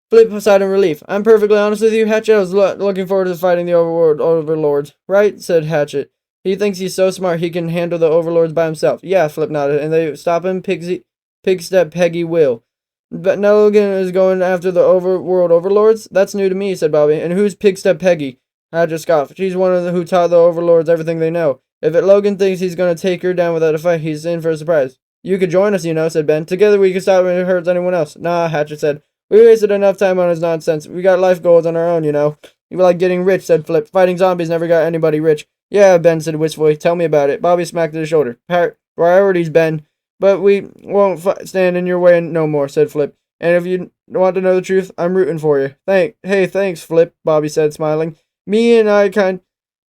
Flip sighed in relief. I'm perfectly honest with you, Hatchet. I was looking forward to fighting the overlords. Right? Said Hatchet. He thinks he's so smart he can handle the overlords by himself. Yeah, Flip nodded. And they stop him, Pigstep Peggy will. But Logan is going after the overworld overlords? That's new to me, said Bobby. And who's Pigstep Peggy? Hatchet scoffed. She's one of the who taught the overlords everything they know. If Logan thinks he's going to take her down without a fight, he's in for a surprise. You could join us, said Ben. Together we can stop when it hurts anyone else. Nah, Hatchet said. We wasted enough time on his nonsense. We got life goals on our own, You like getting rich, said Flip. Fighting zombies never got anybody rich. Yeah, Ben said wistfully. Tell me about it. Bobby smacked his shoulder. Priorities, Ben. But we won't stand in your way no more, said Flip. And if you want to know the truth, I'm rooting for you. Hey, thanks, Flip, Bobby said, smiling. I kind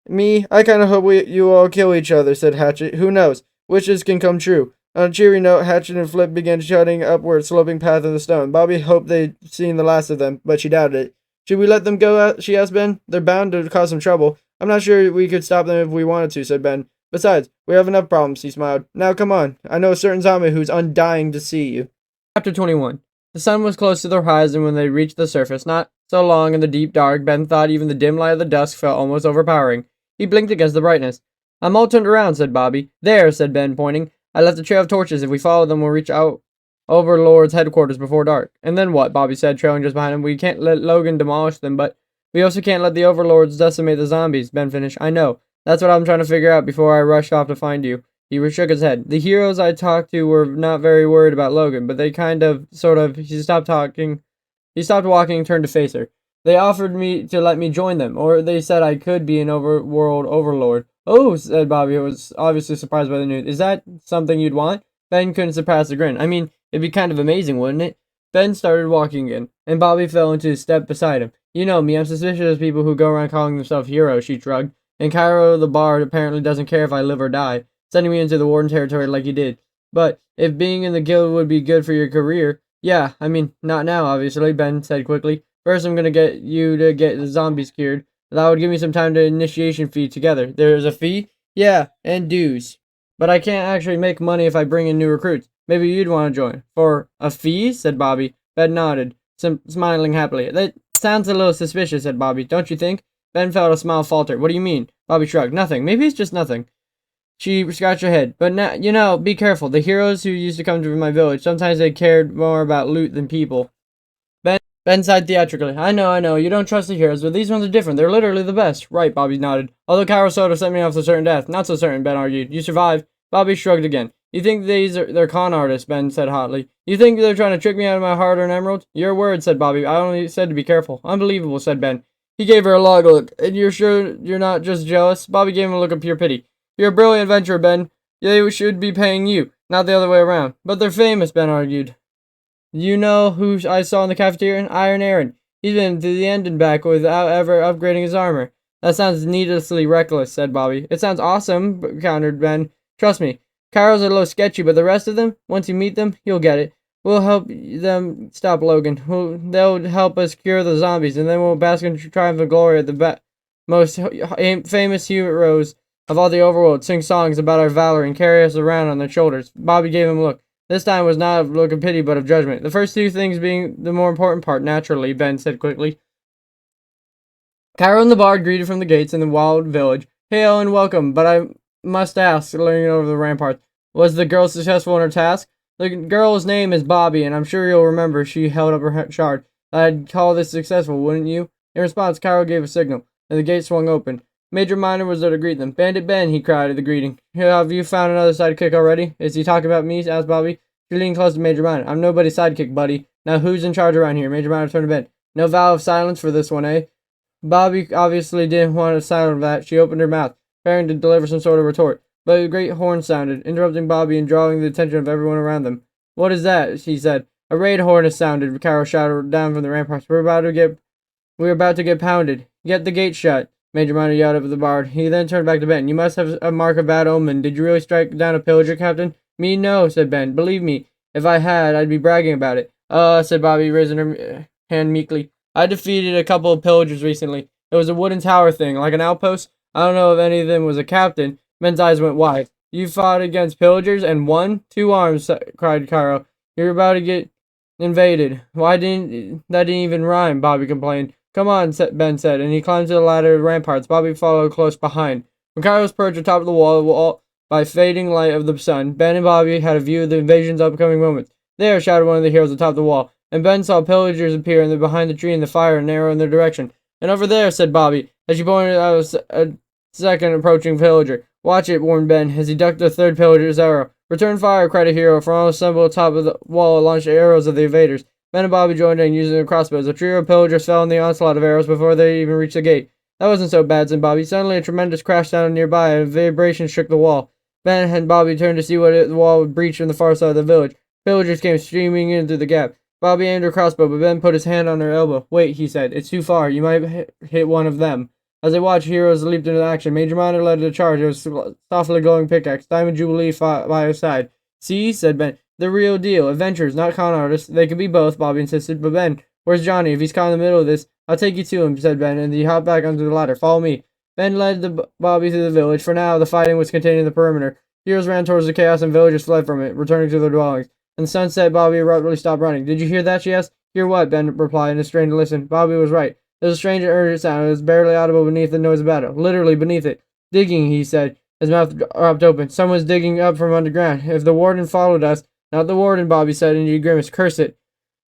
of hope you all kill each other, said Hatchet. Who knows? Wishes can come true. On a cheery note, Hatchet and Flip began trotting upward, sloping path in the stone. Bobby hoped they'd seen the last of them, but she doubted it. Should we let them go out? She asked Ben. They're bound to cause some trouble. I'm not sure we could stop them if we wanted to, said Ben. Besides, we have enough problems, he smiled. Now come on. I know a certain zombie who's undying to see you. Chapter 21. The sun was close to the horizon when they reached the surface. Not so long in the deep dark, Ben thought even the dim light of the dusk felt almost overpowering. He blinked against the brightness. I'm all turned around, said Bobby. There, said Ben, pointing. I left a trail of torches. If we follow them, we'll reach out Overlord's headquarters before dark. And then what? Bobby said, trailing just behind him. We can't let Logan demolish them, but we also can't let the Overlords decimate the zombies, Ben finished. I know. That's what I'm trying to figure out before I rush off to find you. He shook his head. The heroes I talked to were not very worried about Logan, but they he stopped talking. He stopped walking and turned to face her. They offered me to let me join them, or they said I could be an overworld overlord. Oh, said Bobby, who was obviously surprised by the news. Is that something you'd want? Ben couldn't suppress a grin. I mean, it'd be kind of amazing, wouldn't it? Ben started walking again, and Bobby fell into a step beside him. You know me, I'm suspicious of people who go around calling themselves heroes, she shrugged. And Cairo the Bard apparently doesn't care if I live or die, sending me into the Warden territory like he did. But if being in the guild would be good for your career, yeah, I mean, not now, obviously, Ben said quickly. First, I'm gonna get you to get the zombies cured. That would give me some time to initiation fee together. There's a fee? Yeah, and dues. But I can't actually make money if I bring in new recruits. Maybe you'd want to join. For a fee? Said Bobby. Ben nodded, smiling happily. That sounds a little suspicious, said Bobby. Don't you think? Ben felt a smile falter. What do you mean? Bobby shrugged. Nothing. Maybe it's just nothing. She scratched her head. But now, be careful. The heroes who used to come to my village, sometimes they cared more about loot than people. Ben sighed theatrically. I know, you don't trust the heroes, but these ones are different. They're literally the best. Right, Bobby nodded. Although Cairo Soda sent me off to certain death. Not so certain, Ben argued. You survived. Bobby shrugged again. You think they're con artists, Ben said hotly. You think they're trying to trick me out of my hard-earned emerald? Your word, said Bobby. I only said to be careful. Unbelievable, said Ben. He gave her a log look. And you're sure you're not just jealous? Bobby gave him a look of pure pity. You're a brilliant adventurer, Ben. They should be paying you, not the other way around. But they're famous, Ben argued. You know who I saw in the cafeteria? Iron Aaron. He's been to the end and back without ever upgrading his armor. That sounds needlessly reckless, said Bobby. It sounds awesome, countered Ben. Trust me, Cairo's a little sketchy, but the rest of them, once you meet them, you'll get it. We'll help them stop Logan. They'll help us cure the zombies, and then we'll bask in triumphant glory at the most famous heroes of all the overworld sing songs about our valor and carry us around on their shoulders. Bobby gave him a look. This time was not a look of pity, but of judgment. The first two things being the more important part, naturally, Ben said quickly. Cairo and the Bard greeted from the gates in the wild village. Hail and welcome, but I must ask, leaning over the ramparts, was the girl successful in her task? The girl's name is Bobby, and I'm sure you'll remember she held up her shard. I'd call this successful, wouldn't you? In response, Cairo gave a signal, and the gate swung open. Major Minor was there to greet them. Bandit Ben, he cried at the greeting. Have you found another sidekick already? Is he talking about me? Asked Bobby. She leaned close to Major Minor. I'm nobody's sidekick, buddy. Now who's in charge around here? Major Minor turned to Ben. No vow of silence for this one, eh? Bobby obviously didn't want to silence that. She opened her mouth, preparing to deliver some sort of retort. But a great horn sounded, interrupting Bobby and drawing the attention of everyone around them. What is that? She said. A raid horn has sounded, Cairo shouted down from the ramparts. We're about to get pounded. Get the gate shut. Major Minor yelled at the Bard. He then turned back to Ben. You must have a mark of bad omen. Did you really strike down a pillager, Captain? Me, no, said Ben. Believe me, if I had, I'd be bragging about it. Said Bobby, raising her hand meekly. I defeated a couple of pillagers recently. It was a wooden tower thing, like an outpost. I don't know if any of them was a captain. Ben's eyes went wide. You fought against pillagers and won? 2 arms, cried Cairo. You're about to get invaded. That didn't even rhyme, Bobby complained. Come on, Ben said, and he climbed to the ladder of ramparts. Bobby followed close behind. When Cairo was perched atop of the wall, by fading light of the sun, Ben and Bobby had a view of the invasion's upcoming moments. There, shouted one of the heroes atop the wall, and Ben saw pillagers appear behind the tree in the fire and arrow in their direction. And over there, said Bobby, as she pointed out a second approaching pillager. Watch it, warned Ben, as he ducked the third pillager's arrow. Return fire, cried a hero, for all assembled atop of the wall launched arrows of the invaders. Ben and Bobby joined in, using their crossbows. A trio of pillagers fell in the onslaught of arrows before they even reached the gate. That wasn't so bad, said Bobby. Suddenly, a tremendous crash sounded nearby, and a vibration shook the wall. Ben and Bobby turned to see what the wall would breach from the far side of the village. Pillagers came streaming in through the gap. Bobby aimed her crossbow, but Ben put his hand on her elbow. Wait, he said. It's too far. You might hit one of them. As they watched, heroes leaped into action. Major Miner led the charge. It was softly glowing pickaxe. Diamond Jubilee fought by his side. See, said Ben. The real deal. Adventurers, not con artists. They could be both, Bobby insisted. But Ben, where's Johnny? If he's caught in the middle of this, I'll take you to him, said Ben, and he hopped back onto the ladder. Follow me. Ben led Bobby through the village. For now, the fighting was contained in the perimeter. Heroes ran towards the chaos and villagers fled from it, returning to their dwellings. In the sunset, Bobby abruptly stopped running. Did you hear that, she asked. Hear what? Ben replied, and strained to listen. Bobby was right. There was a strange and urgent sound. It was barely audible beneath the noise of battle. Literally beneath it. Digging, he said, his mouth dropped open. Someone's digging up from underground. If the warden followed us... Not the warden, Bobby said, and he grimaced. Curse it.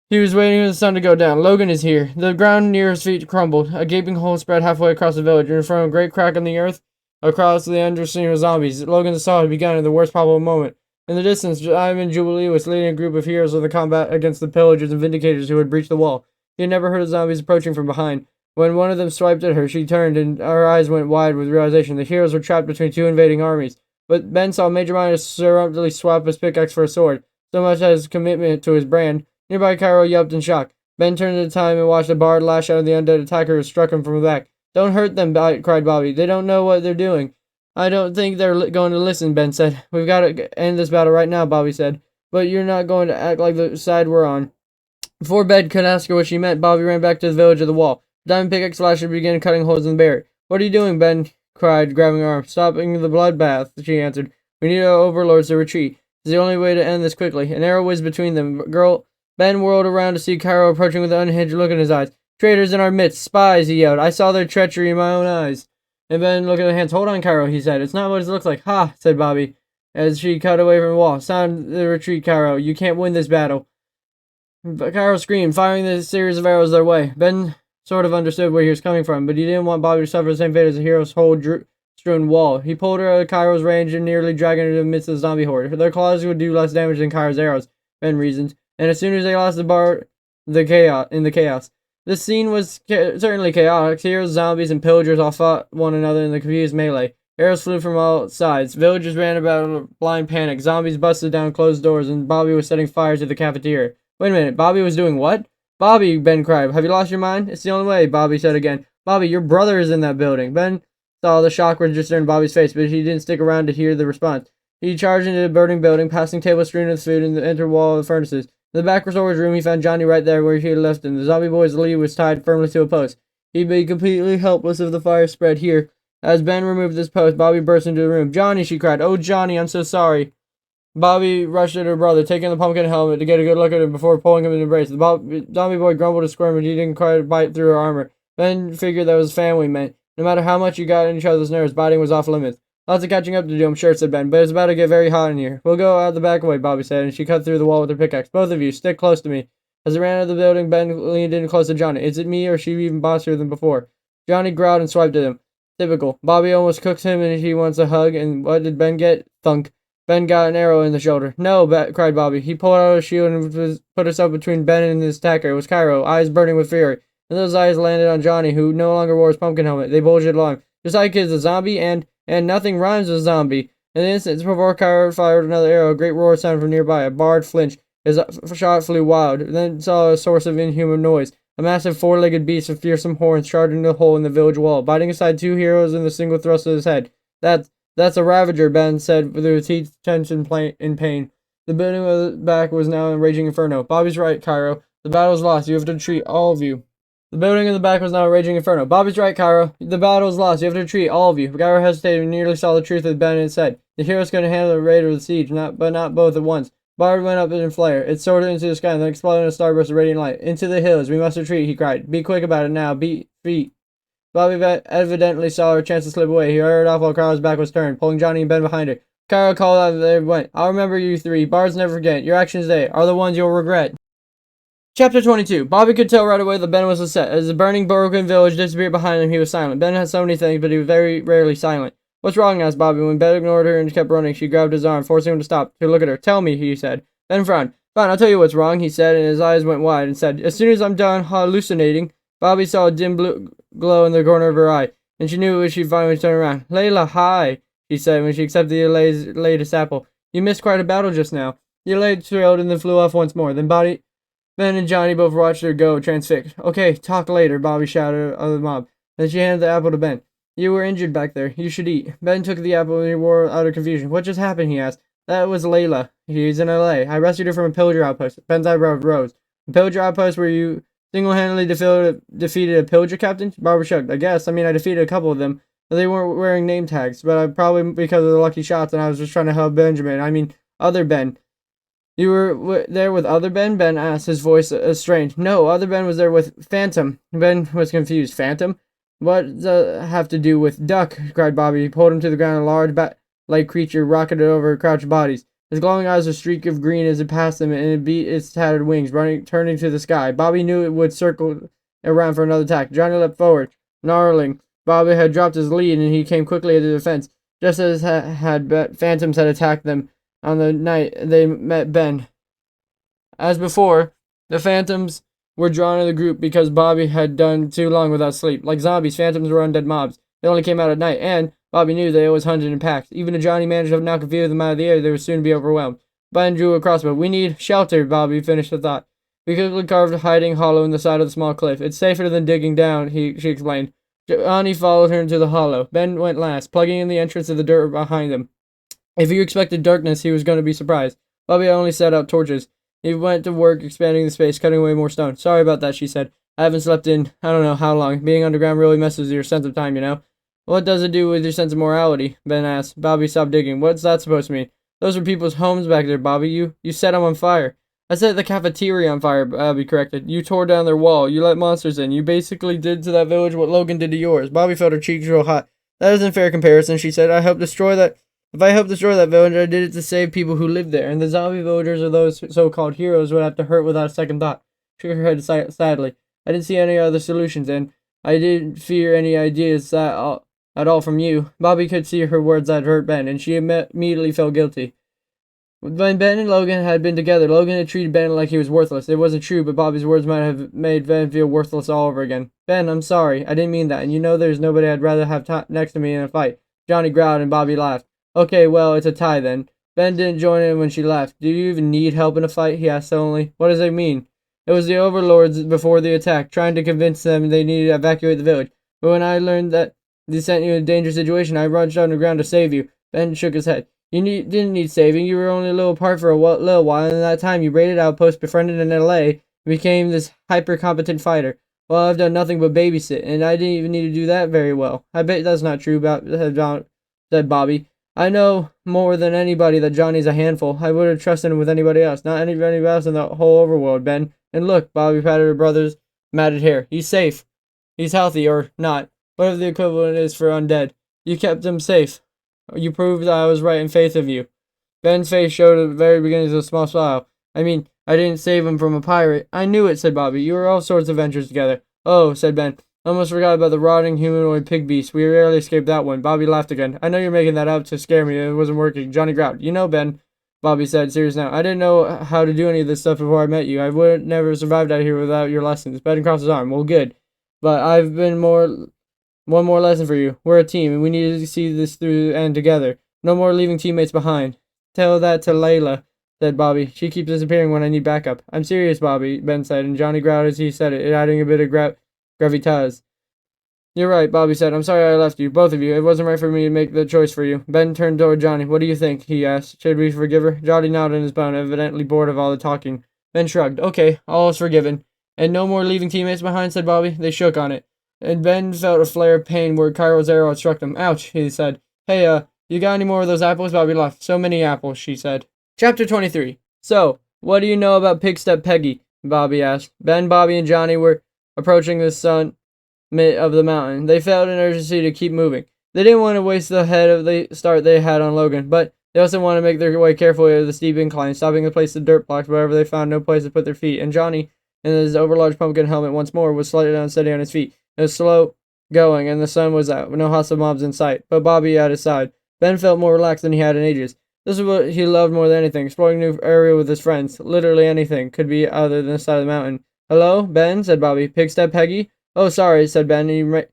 He was waiting for the sun to go down. Logan is here. The ground near his feet crumbled. A gaping hole spread halfway across the village, and in front of a great crack in the earth, across the underscene of zombies. Logan's assault had begun at the worst probable moment. In the distance, Diamond Jubilee was leading a group of heroes in the combat against the pillagers and vindicators who had breached the wall. He had never heard of zombies approaching from behind. When one of them swiped at her, she turned, and her eyes went wide with realization. The heroes were trapped between two invading armies. But Ben saw Major Miner surreptitiously swap his pickaxe for a sword, so much as commitment to his brand. Nearby, Cairo yelped in shock. Ben turned at the time and watched a bard lash out at the undead attacker who struck him from the back. Don't hurt them, cried Bobby. They don't know what they're doing. I don't think they're going to listen, Ben said. We've got to end this battle right now, Bobby said. But you're not going to act like the side we're on. Before Ben could ask her what she meant, Bobby ran back to the village of the wall. Diamond pickaxe flash and began cutting holes in the barrier. What are you doing, Ben cried, grabbing her arm. Stopping the bloodbath, she answered. We need our overlords to retreat. It's the only way to end this quickly. An arrow whizzed between them. Ben whirled around to see Cairo approaching with an unhinged look in his eyes. Traitors in our midst, spies, he yelled. I saw their treachery in my own eyes. And Ben looked at the hands. Hold on, Cairo, he said. It's not what it looks like. Ha, said Bobby, as she cut away from the wall. Sound the retreat, Cairo. You can't win this battle. Cairo screamed, firing the series of arrows their way. Ben sort of understood where he was coming from, but he didn't want Bobby to suffer the same fate as the hero's whole strewn wall. He pulled her out of Cairo's range and nearly dragged her into the midst of the zombie horde. Their claws would do less damage than Cairo's arrows, Ben reasoned, and as soon as they lost the chaos. This scene was certainly chaotic. Heroes, zombies, and pillagers all fought one another in the confused melee. Arrows flew from all sides. Villagers ran about in a blind panic. Zombies busted down closed doors, and Bobby was setting fire to the cafeteria. Wait a minute, Bobby was doing what? Bobby, Ben cried. Have you lost your mind? It's the only way, Bobby said again. Bobby, your brother is in that building. Ben saw the shock register in Bobby's face, but he didn't stick around to hear the response. He charged into the burning building, passing tables strewn with food in the inner wall of the furnaces. In the back storage room, he found Johnny right there where he had left him. The zombie boy's lead was tied firmly to a post. He'd be completely helpless if the fire spread here. As Ben removed this post, Bobby burst into the room. Johnny, she cried. Oh, Johnny, I'm so sorry. Bobby rushed at her brother, taking the pumpkin helmet to get a good look at him before pulling him in an embrace. The zombie boy grumbled and squirmed, but he didn't quite bite through her armor. Ben figured that was family meant. No matter how much you got in each other's nerves, biting was off limits. Lots of catching up to do, I'm sure, said Ben, but it's about to get very hot in here. We'll go out the back way, Bobby said, and she cut through the wall with her pickaxe. Both of you, stick close to me. As they ran out of the building, Ben leaned in close to Johnny. Is it me, or is she even bossier than before? Johnny growled and swiped at him. Typical. Bobby almost cooks him, and he wants a hug, and what did Ben get? Thunk. Ben got an arrow in the shoulder. No, cried Bobby. He pulled out his shield and put himself between Ben and his attacker. It was Cairo, eyes burning with fury. And those eyes landed on Johnny, who no longer wore his pumpkin helmet. They bulged along. Your sidekick is a zombie, and nothing rhymes with zombie. In an instant before Cairo fired another arrow, a great roar sounded from nearby. A bard flinched. His shot flew wild, then saw a source of inhuman noise. A massive four-legged beast with fearsome horns charged into a hole in the village wall, biting aside two heroes in the single thrust of his head. That's a ravager, Ben said, with his teeth clenched in pain. The building of the back was now a raging inferno. Bobby's right, Cairo. The battle's lost. You have to retreat, all of you. The building in the back was now a raging inferno. Bobby's right, Cairo. The battle is lost. You have to retreat, all of you. Cairo hesitated and nearly saw the truth of Ben had said. The heroes could handle the raid or the siege, but not both at once. Bard went up in flare. It soared into the sky and then exploded in a starburst of radiant light. Into the hills. We must retreat, he cried. Be quick about it now. Beat feet. Bobby evidently saw her chance to slip away. He hurried off while Cairo's back was turned, pulling Johnny and Ben behind her. Cairo called out as they went. I'll remember you three. Bards never forget. Your actions today are the ones you'll regret. Chapter 22. Bobby could tell right away that Ben was upset. As the burning broken village disappeared behind him, he was silent. Ben had so many things, but he was very rarely silent. What's wrong? Asked Bobby. When Ben ignored her and kept running, she grabbed his arm, forcing him to stop, to look at her. Tell me, he said. Ben frowned. Fine, I'll tell you what's wrong, he said, and his eyes went wide and said, as soon as I'm done hallucinating. Bobby saw a dim blue glow in the corner of her eye, and she knew it was she finally turned around. Layla, hi, she said when she accepted the latest apple. You missed quite a battle just now. The Layla trailed and then flew off once more. Then Bobby Ben and Johnny both watched her go, transfixed. Okay, talk later, Bobby shouted at the mob. Then she handed the apple to Ben. You were injured back there. You should eat. Ben took the apple and he wore out of confusion. What just happened? He asked. That was Layla. He's in LA. I rescued her from a pillager outpost. Ben's eyebrow rose. A pillager outpost where you single-handedly defeated a pillager captain? Barbara shrugged. I guess. I mean, I defeated a couple of them. But they weren't wearing name tags. But probably because of the lucky shots and I was just trying to help Benjamin. I mean, other Ben. You were there with other Ben? Ben asked, his voice strained. No, other Ben was there with Phantom. Ben was confused. Phantom? What does that have to do with Duck? Cried Bobby. He pulled him to the ground. A large bat-like creature rocketed over crouched bodies. His glowing eyes were a streak of green as it passed them, and it beat its tattered wings, turning to the sky. Bobby knew it would circle around for another attack. Johnny leapt forward, snarling. Bobby had dropped his lead, and he came quickly to the defense, just as Phantoms had attacked them on the night they met Ben. As before, the Phantoms were drawn to the group because Bobby had done too long without sleep. Like zombies, Phantoms were undead mobs. They only came out at night, and Bobby knew they always hunted in packs. Even if Johnny managed to knock a few of them out of the air, they would soon be overwhelmed. Ben drew a crossbow. We need shelter, Bobby finished the thought. We quickly carved a hiding hollow in the side of the small cliff. It's safer than digging down, she explained. Johnny followed her into the hollow. Ben went last, plugging in the entrance of the dirt behind them. If you expected darkness, he was going to be surprised. Bobby only set out torches. He went to work expanding the space, cutting away more stone. Sorry about that, she said. I haven't slept in I don't know how long. Being underground really messes with your sense of time, you know? What does it do with your sense of morality? Ben asked. Bobby stopped digging. What's that supposed to mean? Those were people's homes back there, Bobby. You set them on fire. I set the cafeteria on fire, Bobby corrected. You tore down their wall. You let monsters in. You basically did to that village what Logan did to yours. Bobby felt her cheeks real hot. That isn't fair comparison, she said. If I helped destroy that village, I did it to save people who lived there, and the zombie villagers or those so-called heroes would have to hurt without a second thought. She shook her head sadly. I didn't see any other solutions, and I didn't fear any ideas at all from you. Bobby could see her words that hurt Ben, and she immediately felt guilty. When Ben and Logan had been together, Logan had treated Ben like he was worthless. It wasn't true, but Bobby's words might have made Ben feel worthless all over again. Ben, I'm sorry. I didn't mean that, and you know there's nobody I'd rather have next to me in a fight. Johnny growled, and Bobby laughed. Okay, well, it's a tie then. Ben didn't join in when she left. Do you even need help in a fight? He asked sullenly. What does it mean? It was the overlords before the attack, trying to convince them they needed to evacuate the village. But when I learned that they sent you in a dangerous situation, I rushed underground to save you. Ben shook his head. You didn't need saving. You were only a little apart for a little while, and in that time you raided outposts, befriended in LA, and became this hyper-competent fighter. Well, I've done nothing but babysit, and I didn't even need to do that very well. I bet that's not true, said Bobby. I know more than anybody that Johnny's a handful. I would have trusted him with anybody else. Not anybody else in the whole overworld, Ben. And look, Bobby patted her brother's matted hair. He's safe. He's healthy, or not. Whatever the equivalent is for undead. You kept him safe. You proved that I was right in faith of you. Ben's face showed at the very beginning of a small smile. I mean, I didn't save him from a pirate. I knew it, said Bobby. You were all sorts of adventures together. Oh, said Ben. I almost forgot about the rotting humanoid pig beast. We rarely escaped that one. Bobby laughed again. I know you're making that up to scare me. It wasn't working. Johnny growled. You know, Ben, Bobby said, serious now. I didn't know how to do any of this stuff before I met you. I would never survived out here without your lessons. Ben crossed his arm. Well, good. But I've been one more lesson for you. We're a team, and we need to see this through and together. No more leaving teammates behind. Tell that to Layla, said Bobby. She keeps disappearing when I need backup. I'm serious, Bobby, Ben said, and Johnny growled as he said it, adding a bit of gravitas. You're right, Bobby said. I'm sorry I left you, both of you. It wasn't right for me to make the choice for you. Ben turned toward Johnny. What do you think? He asked. Should we forgive her? Johnny nodded in his bone, evidently bored of all the talking. Ben shrugged. Okay, all is forgiven. And no more leaving teammates behind, said Bobby. They shook on it. And Ben felt a flare of pain where Cairo's arrow had struck him. Ouch, he said. Hey, you got any more of those apples? Bobby laughed. So many apples, she said. Chapter 23. So, what do you know about Pigstep Peggy? Bobby asked. Ben, Bobby, and Johnny were approaching the summit of the mountain. They felt an urgency to keep moving. They didn't want to waste the head of the start they had on Logan, but they also wanted to make their way carefully over the steep incline, stopping to place the dirt blocks wherever they found no place to put their feet. And Johnny, in his overlarge pumpkin helmet once more, was slightly unsteady on his feet. It was slow going, and the sun was out, with no hostile mobs in sight, but Bobby at his side. Ben felt more relaxed than he had in ages. This is what he loved more than anything, exploring a new area with his friends. Literally anything could be other than the side of the mountain. Hello, Ben, said Bobby. Pigstep Peggy? Oh, sorry, said Ben, and he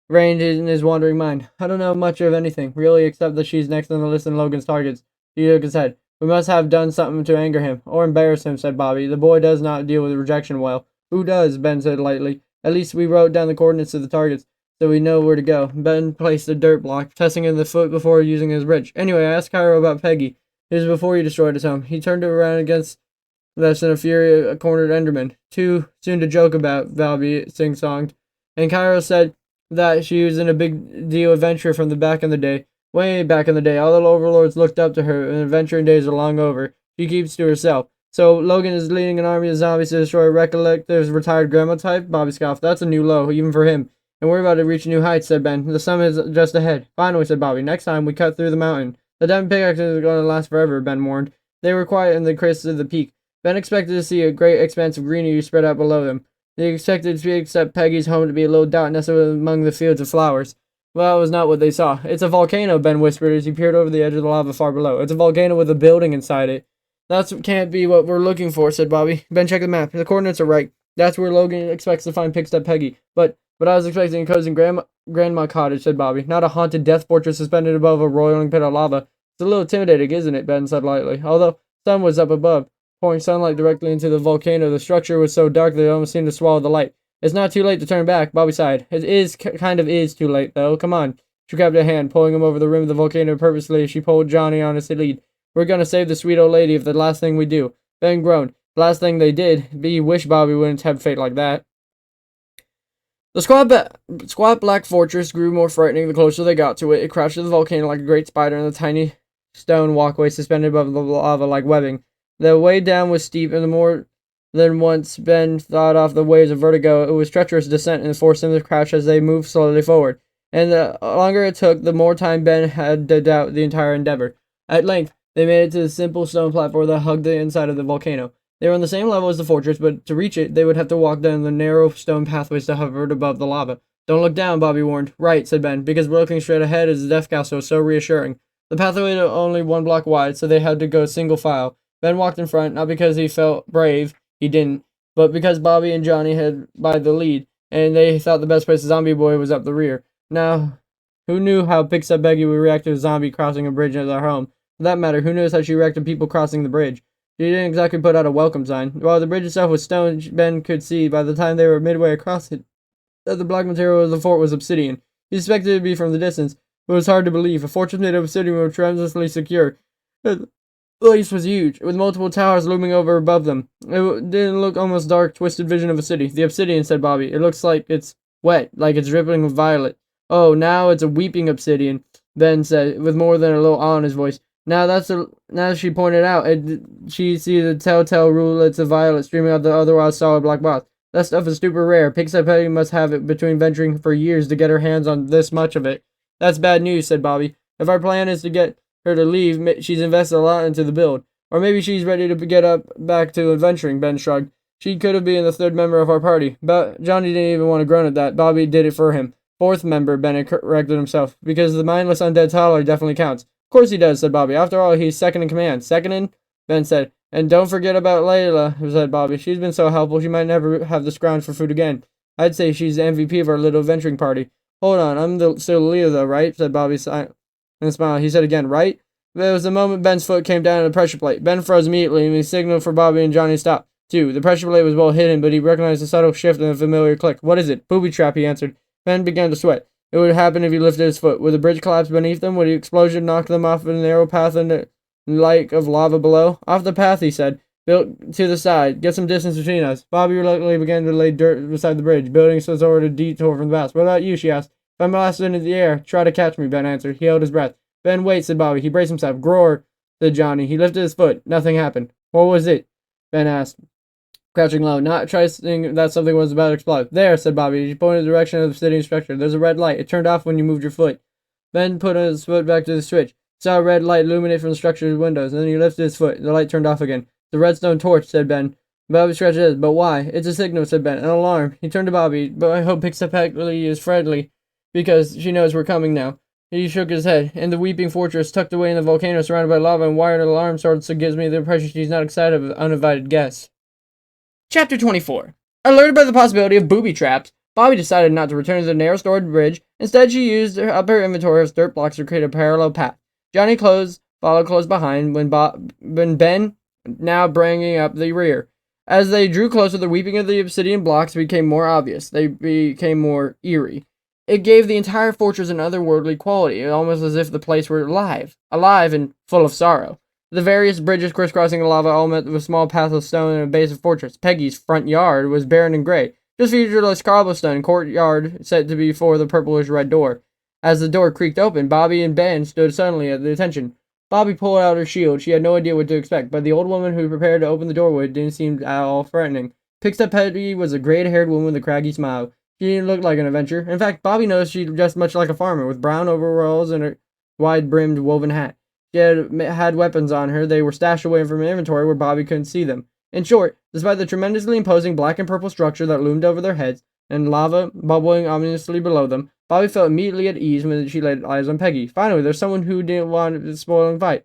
reined in his wandering mind. I don't know much of anything, really, except that she's next on the list of Logan's targets. He shook his head. We must have done something to anger him, or embarrass him, said Bobby. The boy does not deal with rejection well. Who does? Ben said lightly. At least we wrote down the coordinates of the targets, so we know where to go. Ben placed a dirt block, testing in the foot before using his bridge. Anyway, I asked Cairo about Peggy. It was before he destroyed his home. He turned it around against us in a fury, a cornered Enderman. Too soon to joke about, Bobby sing-songed. And Cairo said that she was in a big deal adventure from the back in the day. Way back in the day, all the overlords looked up to her, and adventuring days are long over. She keeps to herself. So Logan is leading an army of zombies to destroy Recollective's retired grandma type? Bobby scoffed. That's a new low, even for him. And we're about to reach new heights, said Ben. The summit is just ahead. Finally, said Bobby. Next time, we cut through the mountain. The damn pickaxes are going to last forever, Ben warned. They were quiet in the crests of the peak. Ben expected to see a great expanse of greenery spread out below them. They expected to accept Peggy's home to be a little dot nestled among the fields of flowers. Well, that was not what they saw. It's a volcano, Ben whispered as he peered over the edge of the lava far below. It's a volcano with a building inside it. That can't be what we're looking for, said Bobby. Ben, check the map. The coordinates are right. That's where Logan expects to find Pickstep Peggy. But I was expecting a cozy grandma cottage, said Bobby. Not a haunted death fortress suspended above a roiling pit of lava. It's a little intimidating, isn't it? Ben said lightly. Although sun was up above, pouring sunlight directly into the volcano, the structure was so dark that it almost seemed to swallow the light. It's not too late to turn back, Bobby sighed. It is kind of too late, though. Come on. She grabbed a hand, pulling him over the rim of the volcano purposely as she pulled Johnny on his lead. We're gonna save the sweet old lady if the last thing we do. Ben groaned. The last thing they did. He wished Bobby wouldn't have fate like that. The squat black fortress grew more frightening the closer they got to it. It crouched to the volcano like a great spider in the tiny stone walkway suspended above the lava like webbing. The way down was steep, and the more than once Ben thought off the waves of vertigo. It was treacherous descent and forced him to crash as they moved slowly forward. And the longer it took, the more time Ben had to doubt the entire endeavor. At length, they made it to the simple stone platform that hugged the inside of the volcano. They were on the same level as the fortress, but to reach it, they would have to walk down the narrow stone pathways that hovered above the lava. Don't look down, Bobby warned. Right, said Ben, because looking straight ahead is the death castle was so reassuring. The pathway was only 1 block wide, so they had to go single file. Ben walked in front, not because he felt brave, he didn't, but because Bobby and Johnny had by the lead, and they thought the best place a zombie boy was up the rear. Now, who knew how Pickstep Peggy would react to a zombie crossing a bridge at their home? For that matter, who knows how she reacted to people crossing the bridge? She didn't exactly put out a welcome sign. While the bridge itself was stone, Ben could see by the time they were midway across it that the black material of the fort was obsidian. He suspected it to be from the distance, but it was hard to believe. A fortress made of obsidian was tremendously secure. The place was huge, with multiple towers looming over above them. It didn't look almost dark, twisted vision of a city. The obsidian, said Bobby. It looks like it's wet, like it's dripping with violet. Oh, now it's a weeping obsidian, Ben said, with more than a little awe in his voice. Now she pointed out, she see the telltale rulets of violet streaming out the otherwise solid black box. That stuff is super rare. Pickstep Peggy must have it between venturing for years to get her hands on this much of it. That's bad news, said Bobby. If our plan is to get her to leave, she's invested a lot into the build. Or maybe she's ready to get back to adventuring, Ben shrugged. She could have been the 3rd member of our party. But Johnny didn't even want to groan at that. Bobby did it for him. 4th member, Ben corrected himself, because the mindless undead toddler definitely counts. Of course he does, said Bobby. After all, he's second in command. Second in? Ben said. And don't forget about Layla, said Bobby. She's been so helpful, she might never have to scrounge for food again. I'd say she's the MVP of our little venturing party. Hold on, I'm still the leader though, right? Said Bobby and smiled. He said again, right? There was the moment Ben's foot came down on the pressure plate. Ben froze immediately, and he signaled for Bobby and Johnny to stop. 2. The pressure plate was well hidden, but he recognized a subtle shift and a familiar click. What is it? Booby trap, he answered. Ben began to sweat. It would happen if he lifted his foot. Would the bridge collapse beneath them? Would the explosion knock them off a narrow path in the lake of lava below? Off the path, he said. Built to the side. Get some distance between us. Bobby reluctantly began to lay dirt beside the bridge, building so sort of detour from the path. What about you, she asked. If I'm blasted into the air, try to catch me, Ben answered. He held his breath. Ben, wait, said Bobby. He braced himself. Groar, said Johnny. He lifted his foot. Nothing happened. What was it? Ben asked, crouching low, not trusting that something was about to explode. There, said Bobby. He pointed in the direction of the obsidian structure. There's a red light. It turned off when you moved your foot. Ben put his foot back to the switch. He saw a red light illuminate from the structure's windows, and then he lifted his foot. The light turned off again. The redstone torch, said Ben. Bobby scratched his head. But why? It's a signal, said Ben. An alarm. He turned to Bobby. But I hope Pickstep Peggy is friendly, because she knows we're coming now. He shook his head. In the weeping fortress, tucked away in the volcano, surrounded by lava and wired alarm sorts, gives me the impression she's not excited of uninvited guests. Chapter 24. Alerted by the possibility of booby traps, Bobby decided not to return to the narrow stored bridge. Instead, she used up her inventory of dirt blocks to create a parallel path. Johnny closed followed close behind, when Ben now bringing up the rear. As they drew closer, the weeping of the obsidian blocks became more obvious. They became more eerie. It gave the entire fortress an otherworldly quality, almost as if the place were alive and full of sorrow. The various bridges crisscrossing the lava all met with a small path of stone and a base of fortress. Peggy's front yard was barren and gray, just featureless cobblestone courtyard set to be for the purplish red door. As the door creaked open, Bobby and Ben stood suddenly at attention. Bobby pulled out her shield. She had no idea what to expect, but the old woman who prepared to open the doorway didn't seem at all threatening. Pixie Peggy was a gray-haired woman with a craggy smile. She didn't look like an adventurer. In fact, Bobby noticed she dressed much like a farmer, with brown overalls and a wide-brimmed woven hat. She had weapons on her. They were stashed away from an inventory where Bobby couldn't see them. In short, despite the tremendously imposing black and purple structure that loomed over their heads, and lava bubbling ominously below them, Bobby felt immediately at ease when she laid eyes on Peggy. Finally, there's someone who didn't want to spoil the fight.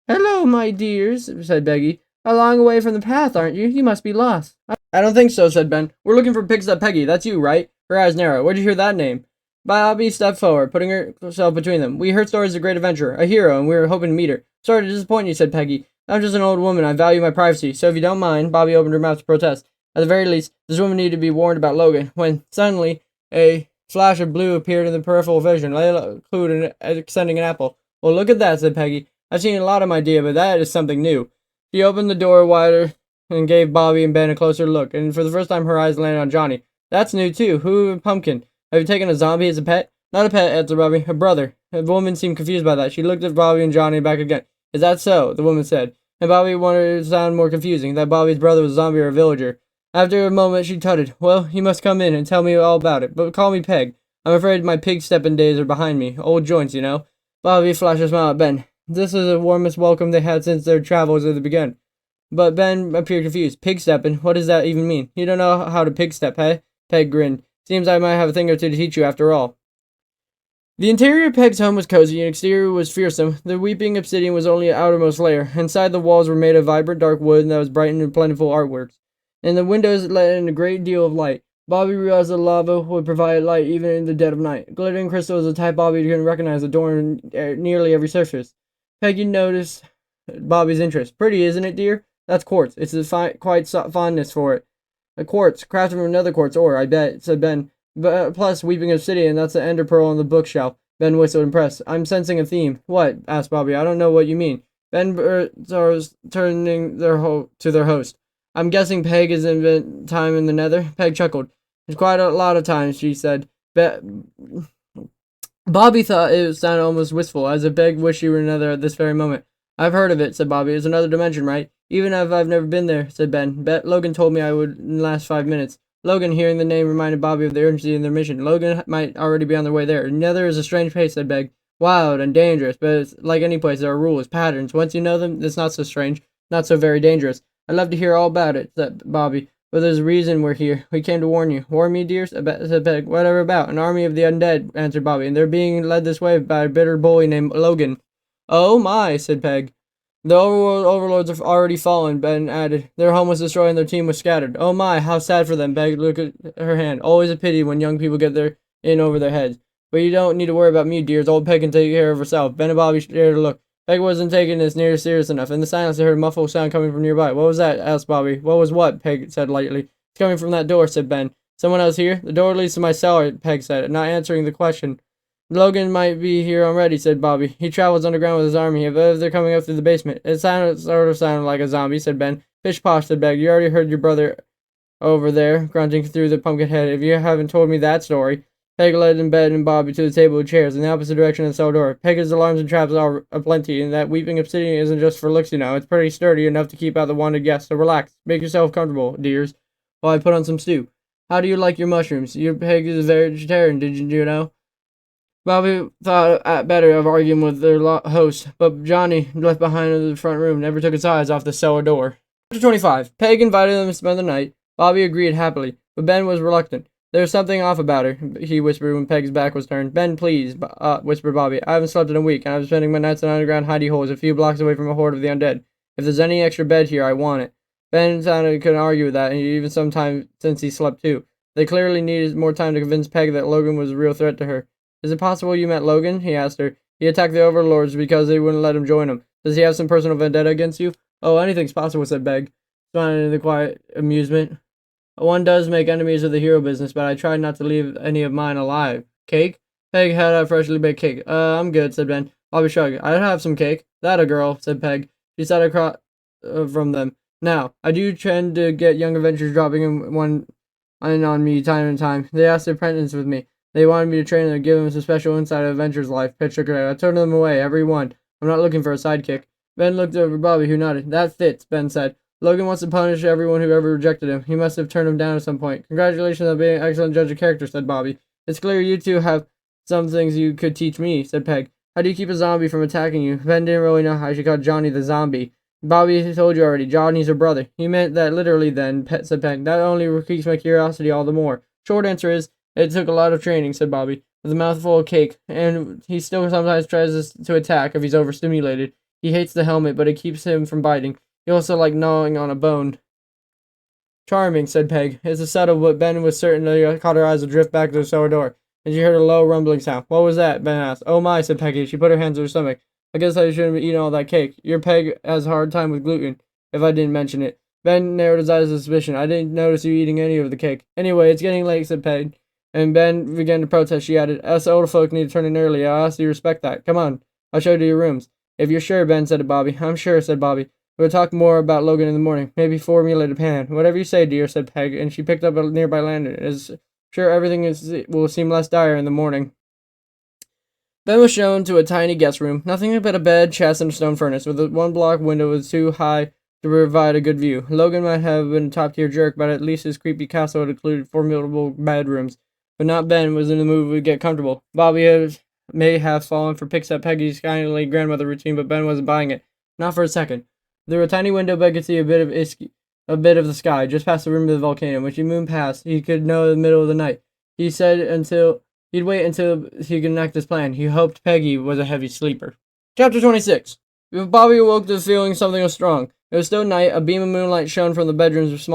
"Hello, my dears," said Peggy. "A long way from the path, aren't you? You must be lost." "I don't think so," said Ben. "We're looking for Pixie Peggy. That's you, right?" Her eyes narrowed. "Where'd you hear that name?" Bobby stepped forward, putting herself between them. "We heard stories of a great adventurer, a hero, and we were hoping to meet her." "Sorry to disappoint you," said Peggy. "I'm just an old woman. I value my privacy, so if you don't mind," Bobby opened her mouth to protest. "At the very least, this woman needed to be warned about Logan," when suddenly a flash of blue appeared in the peripheral vision. Layla included extending an apple. "Well, look at that," said Peggy. "I've seen a lot of my deer, but that is something new." She opened the door wider and gave Bobby and Ben a closer look, and for the first time her eyes landed on Johnny. "That's new, too. Who, Pumpkin? Have you taken a zombie as a pet?" "Not a pet," answered Bobby. "A brother." The woman seemed confused by that. She looked at Bobby and Johnny back again. "Is that so?" the woman said. And Bobby wanted it to sound more confusing, that Bobby's brother was a zombie or a villager. After a moment, she tutted. "Well, you must come in and tell me all about it, but call me Peg. I'm afraid my pig-stepping days are behind me. Old joints, you know." Bobby flashed a smile at Ben. This was the warmest welcome they had since their travels had begun. But Ben appeared confused. "Pig-stepping? What does that even mean? You don't know how to pig-step, eh?" Peg grinned. "Seems I might have a thing or two to teach you after all." The interior of Peg's home was cozy, and exterior was fearsome. The weeping obsidian was only an outermost layer. Inside, the walls were made of vibrant dark wood that was brightened with plentiful artworks, and the windows let in a great deal of light. Bobby realized the lava would provide light even in the dead of night. Glittering crystal was the type Bobby couldn't recognize, adorning nearly every surface. Peggy noticed Bobby's interest. "Pretty, isn't it, dear?" "That's quartz. It's a quite fondness for it." "A quartz, crafted from another quartz ore, I bet," said Ben. "But plus, weeping obsidian, that's the ender pearl on the bookshelf." Ben whistled, impressed. "I'm sensing a theme." "What?" asked Bobby. "I don't know what you mean." Ben was turning to their host. "I'm guessing Peg has spent time in the nether." Peg chuckled. "It's quite a lot of times," she said. Bobby thought it sounded almost wistful, as if Peg wished she were in the nether at this very moment. "I've heard of it," said Bobby. "It's another dimension, right?" "Even if I've never been there," said Ben. "Logan told me I would in the last 5 minutes." Logan, hearing the name, reminded Bobby of the urgency in their mission. Logan might already be on their way there. "Nether is a strange place," said Peg. "Wild and dangerous, but it's like any place, there are rules, patterns. Once you know them, it's not so strange, not so very dangerous." "I'd love to hear all about it," said Bobby. "But there's a reason we're here. We came to warn you." "Warn me, dear?" said Peg. "Whatever about?" "An army of the undead," answered Bobby, "and they're being led this way by a bitter bully named Logan." "Oh my," said Peg. "The overlords have already fallen," Ben added. "Their home was destroyed and their team was scattered." "Oh my, how sad for them." Peg looked at her hand. "Always a pity when young people get in over their heads. But you don't need to worry about me, dears. Old Peg can take care of herself." Ben and Bobby shared a look. Peg wasn't taking this near serious enough. In the silence, they heard a muffled sound coming from nearby. "What was that?" asked Bobby. "What was what?" Peg said lightly. "It's coming from that door," said Ben. "Someone else here?" "The door leads to my cellar," Peg said, not answering the question. "Logan might be here already," said Bobby. "He travels underground with his army. If they're coming up through the basement." "It sounded like a zombie," said Ben. "Pish posh," said Peg. "You already heard your brother over there grunting through the pumpkin head. If you haven't told me that story." Peg led in Ben and Bobby to the table with chairs in the opposite direction of the cell door. "Peg's alarms and traps are aplenty, and that weeping obsidian isn't just for looks, you know. It's pretty sturdy enough to keep out the wanted guests. So relax. Make yourself comfortable, dears, while I put on some stew. How do you like your mushrooms? Your Peg is a vegetarian, did you know?" Bobby thought better of arguing with their host, but Johnny, left behind in the front room, never took his eyes off the cellar door. Chapter 25. Peg invited them to spend the night. Bobby agreed happily, but Ben was reluctant. "There was something off about her," he whispered when Peg's back was turned. "Ben, please," whispered Bobby. "I haven't slept in a week, and I've been spending my nights in underground hidey holes a few blocks away from a horde of the undead. If there's any extra bed here, I want it." Ben sounded couldn't argue with that, and even some time since he slept too. They clearly needed more time to convince Peg that Logan was a real threat to her. "Is it possible you met Logan?" he asked her. "He attacked the overlords because they wouldn't let him join them. Does he have some personal vendetta against you? Oh, anything's possible, said Peg, smiling in the quiet amusement. One does make enemies of the hero business, but I try not to leave any of mine alive. Cake? Peg had a freshly baked cake. I'm good, said Ben. Bobby shrugged. I'd have some cake. That a girl, said Peg. She sat across from them. Now, I do tend to get young adventurers dropping in on me time and time. They asked their apprentice with me. They wanted me to train them and give them some special insight of adventurer's life. Peg shook her head. I turned them away, every one. I'm not looking for a sidekick. Ben looked over Bobby, who nodded. That fits, Ben said. Logan wants to punish everyone who ever rejected him. He must have turned him down at some point. Congratulations on being an excellent judge of character, said Bobby. It's clear you two have some things you could teach me, said Peg. How do you keep a zombie from attacking you? Ben didn't really know how she called Johnny the zombie. Bobby told you already. Johnny's her brother. He meant that literally then, said Peg. That only piques my curiosity all the more. Short answer is, it took a lot of training, said Bobby, with a mouthful of cake, and he still sometimes tries to attack if he's overstimulated. He hates the helmet, but it keeps him from biting. He also liked gnawing on a bone. Charming, said Peg. It's a subtle, but Ben was certain that caught her eyes drift back to the cellar door, and she heard a low rumbling sound. What was that? Ben asked. Oh my, said Peggy. She put her hands on her stomach. I guess I shouldn't be eating all that cake. Your Peg has a hard time with gluten, if I didn't mention it. Ben narrowed his eyes with suspicion. I didn't notice you eating any of the cake. Anyway, it's getting late, said Peg. And Ben began to protest. She added, us older folk need to turn in early. I ask you to respect that. Come on. I'll show you to your rooms. If you're sure, Ben, said to Bobby. I'm sure, said Bobby. We'll talk more about Logan in the morning. Maybe formulate a plan. Whatever you say, dear, said Peg, and she picked up a nearby lantern. Is sure everything will seem less dire in the morning. Ben was shown to a tiny guest room, nothing but a bed, chest, and a stone furnace, with a one-block window was too high to provide a good view. Logan might have been a top-tier jerk, but at least his creepy castle had included formidable bedrooms. But not Ben was in the mood to get comfortable. Bobby may have fallen for picks at Peggy's kindly grandmother routine, but Ben wasn't buying it. Not for a second. Through a tiny window, Ben could see a bit of the sky, just past the rim of the volcano. When she mooned past, he could know the middle of the night. He said he'd wait until he could enact his plan. He hoped Peggy was a heavy sleeper. Chapter 26. Bobby awoke to feeling something was strong. It was still night. A beam of moonlight shone from the bedroom's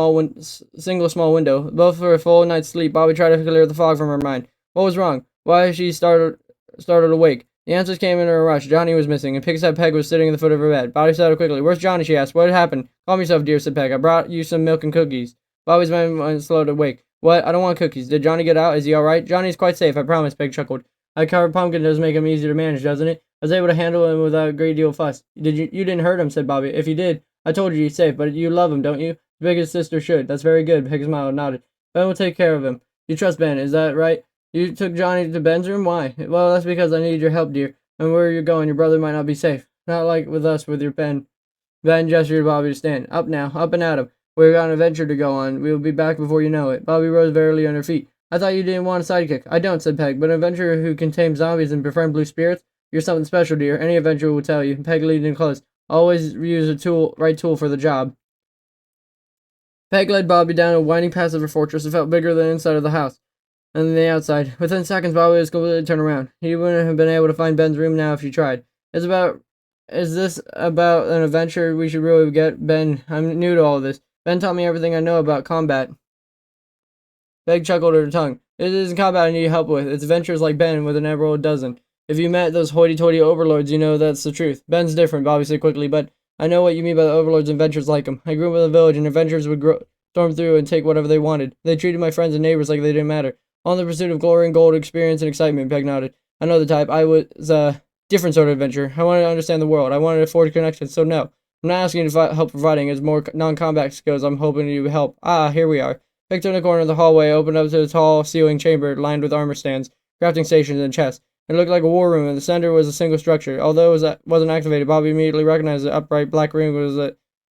single small window. Both for a full night's sleep, Bobby tried to clear the fog from her mind. What was wrong? Why she startled awake? The answers came in a rush. Johnny was missing, and Pig's head Peg was sitting at the foot of her bed. Bobby sat up quickly. Where's Johnny? She asked. What happened? Calm yourself, dear, said Peg. I brought you some milk and cookies. Bobby's mind went slow to wake. What? I don't want cookies. Did Johnny get out? Is he alright? Johnny's quite safe, I promise, Peg chuckled. A carved pumpkin does make him easier to manage, doesn't it? I was able to handle him without a great deal of fuss. You didn't hurt him, said Bobby. If you did, I told you he's safe, but you love him, don't you? His biggest sister should. That's very good, Peg smiled and nodded. Ben will take care of him. You trust Ben, is that right? You took Johnny to Ben's room? Why? Well, that's because I need your help, dear. And where you're going, your brother might not be safe. Not like with us, with your Ben. Ben gestured to Bobby to stand. Up now, up and at him. We've got an adventure to go on. We will be back before you know it. Bobby rose wearily on her feet. I thought you didn't want a sidekick. I don't, said Peg, but an adventurer who can tame zombies and befriend blue spirits? You're something special, dear. Any adventurer will tell you. Peg leaned in close. Always use a right tool for the job. Peg led Bobby down a winding path of her fortress that felt bigger than the inside of the house and the outside. Within seconds, Bobby was completely turned around. He wouldn't have been able to find Ben's room now if she tried. Is this about an adventure we should really get? Ben, I'm new to all this. Ben taught me everything I know about combat. Peg chuckled at her tongue. It isn't combat I need help with. It's adventures like Ben with an emerald dozen. If you met those hoity-toity overlords, you know that's the truth. Ben's different, Bobby said quickly, but I know what you mean by the overlords and adventurers like him. I grew up in a village, and adventurers would storm through and take whatever they wanted. They treated my friends and neighbors like they didn't matter. All in the pursuit of glory and gold, experience and excitement, Peg nodded. I know the type. I was a different sort of adventurer. I wanted to understand the world. I wanted to forge connections, so no. I'm not asking you to help providing. It's more non-combat skills I'm hoping you help. Ah, here we are. Peg turned the corner of the hallway, opened up to a tall ceiling chamber lined with armor stands, crafting stations, and chests. It looked like a war room, and the center was a single structure. Although it wasn't activated, Bobby immediately recognized the upright black ring was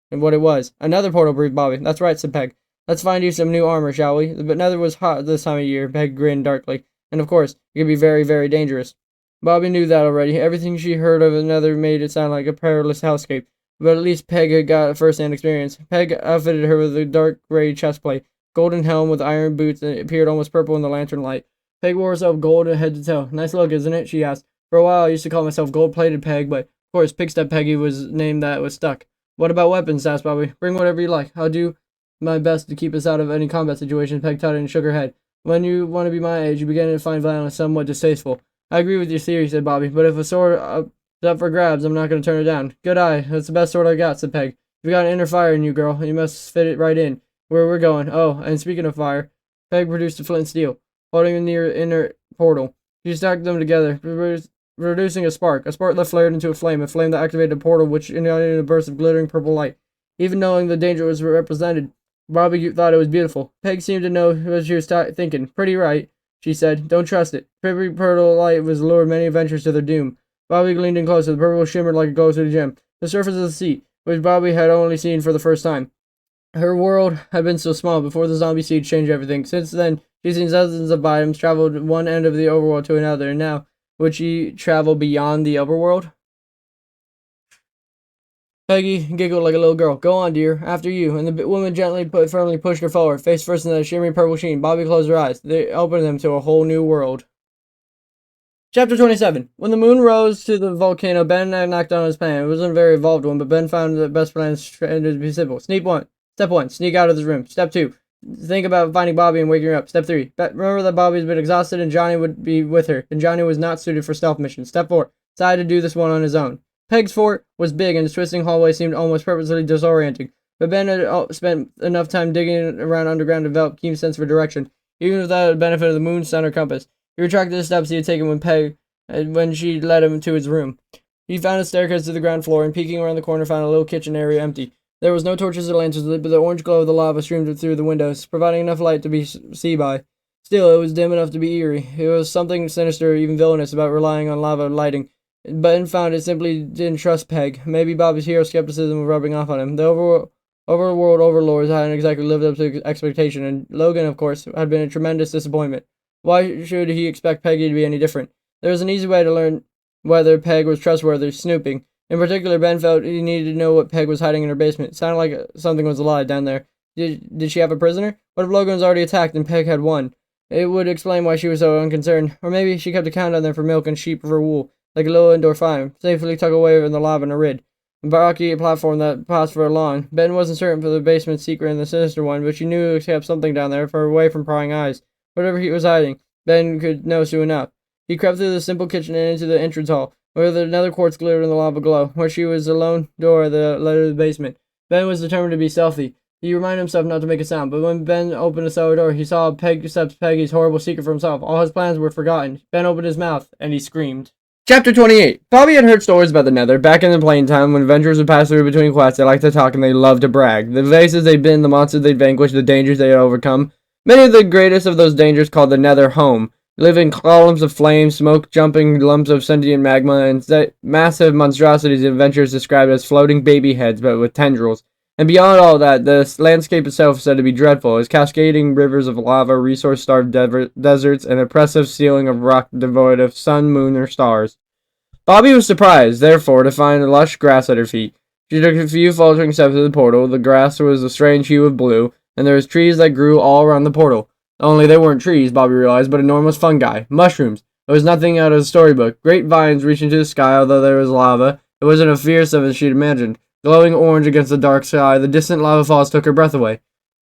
what it was. Another portal, breathed Bobby. That's right, said Peg. Let's find you some new armor, shall we? The nether was hot this time of year, Peg grinned darkly. And of course, it could be very, very dangerous. Bobby knew that already. Everything she heard of the nether made it sound like a perilous hellscape. But at least Peg had got first-hand experience. Peg outfitted her with a dark gray chestplate, golden helm with iron boots, and it appeared almost purple in the lantern light. Peg wore herself gold head to toe. Nice look, isn't it? She asked. For a while, I used to call myself Gold-Plated Peg, but, of course, Pigstep Peggy was the name that was stuck. What about weapons? Asked Bobby. Bring whatever you like. I'll do my best to keep us out of any combat situation. Peg tutted and shook her head. When you want to be my age, you begin to find violence somewhat distasteful. I agree with your theory, said Bobby, but if a sword It's up for grabs. I'm not going to turn it down. Good eye. That's the best sword I got, said Peg. You've got an inner fire in you, girl. You must fit it right in. Where we're going. Oh, and speaking of fire, Peg produced a flint and steel, holding it near inner portal. She stacked them together, producing a spark. A spark that flared into a flame that activated a portal, which ignited a burst of glittering purple light. Even knowing the danger was represented, Bobby thought it was beautiful. Peg seemed to know what she was thinking. Pretty right, she said. Don't trust it. Pretty purple light was lured many adventurers to their doom. Bobby leaned in closer. The purple shimmered like a glow through the gem. The surface of the sea, which Bobby had only seen for the first time. Her world had been so small before the zombie siege changed everything. Since then, she'd seen dozens of biomes, traveled one end of the overworld to another, and now, would she travel beyond the overworld? Peggy giggled like a little girl. Go on, dear. After you. And the woman firmly pushed her forward, face first in the shimmering purple sheen. Bobby closed her eyes. They opened them to a whole new world. Chapter 27. When the moon rose to the volcano, Ben had knocked on his plan. It wasn't a very evolved one, but Ben found the best plans to be simple. Step 1. Sneak out of this room. Step 2. Think about finding Bobby and waking her up. Step 3. Remember that Bobby's been exhausted and Johnny would be with her, and Johnny was not suited for stealth missions. Step 4. Decide to do this one on his own. Peg's fort was big, and the twisting hallway seemed almost purposely disorienting, but Ben had spent enough time digging around underground to develop a keen sense for direction, even without the benefit of the moon's center compass. He retracted the steps he had taken when she led him to his room. He found a staircase to the ground floor, and peeking around the corner found a little kitchen area empty. There was no torches or lanterns lit, but the orange glow of the lava streamed through the windows, providing enough light to be seen by. Still, it was dim enough to be eerie. There was something sinister, even villainous, about relying on lava lighting. Ben found it simply didn't trust Peg. Maybe Bobby's hero skepticism was rubbing off on him. The overworld overlords hadn't exactly lived up to expectation, and Logan, of course, had been a tremendous disappointment. Why should he expect Peggy to be any different? There was an easy way to learn whether Peg was trustworthy: snooping. In particular, Ben felt he needed to know what Peg was hiding in her basement. It sounded like something was alive down there. Did she have a prisoner? What if Logan was already attacked and Peg had won? It would explain why she was so unconcerned. Or maybe she kept a count on them for milk and sheep for wool, like a little indoor farm, safely tucked away in the lava in a rid. A rocky platform that passed for a lawn. Ben wasn't certain for the basement's secret and the sinister one, but she knew it kept something down there, far away from prying eyes. Whatever he was hiding, Ben could know soon enough. He crept through the simple kitchen and into the entrance hall, where the nether quartz glittered in the lava glow, where she was the lone door that led to the basement. Ben was determined to be stealthy. He reminded himself not to make a sound, but when Ben opened the cellar door, he saw Peggy's horrible secret for himself. All his plans were forgotten. Ben opened his mouth, and he screamed. Chapter 28. Bobby had heard stories about the Nether. Back in the plain time, when adventurers would pass through between quests, they liked to talk and they loved to brag. The places they'd been, the monsters they'd vanquished, the dangers they had overcome. Many of the greatest of those dangers called the Nether home. Live in columns of flame, smoke-jumping lumps of sentient magma, and massive monstrosities adventurers described as floating baby heads, but with tendrils. And beyond all that, the landscape itself is said to be dreadful, as cascading rivers of lava, resource-starved deserts, and oppressive ceiling of rock devoid of sun, moon, or stars. Bobby was surprised, therefore, to find lush grass at her feet. She took a few faltering steps to the portal. The grass was a strange hue of blue, and there was trees that grew all around the portal. Only they weren't trees, Bobby realized, but enormous fungi. Mushrooms. It was nothing out of a storybook. Great vines reaching to the sky, although there was lava. It wasn't as fierce as she'd imagined. Glowing orange against the dark sky, the distant lava falls took her breath away.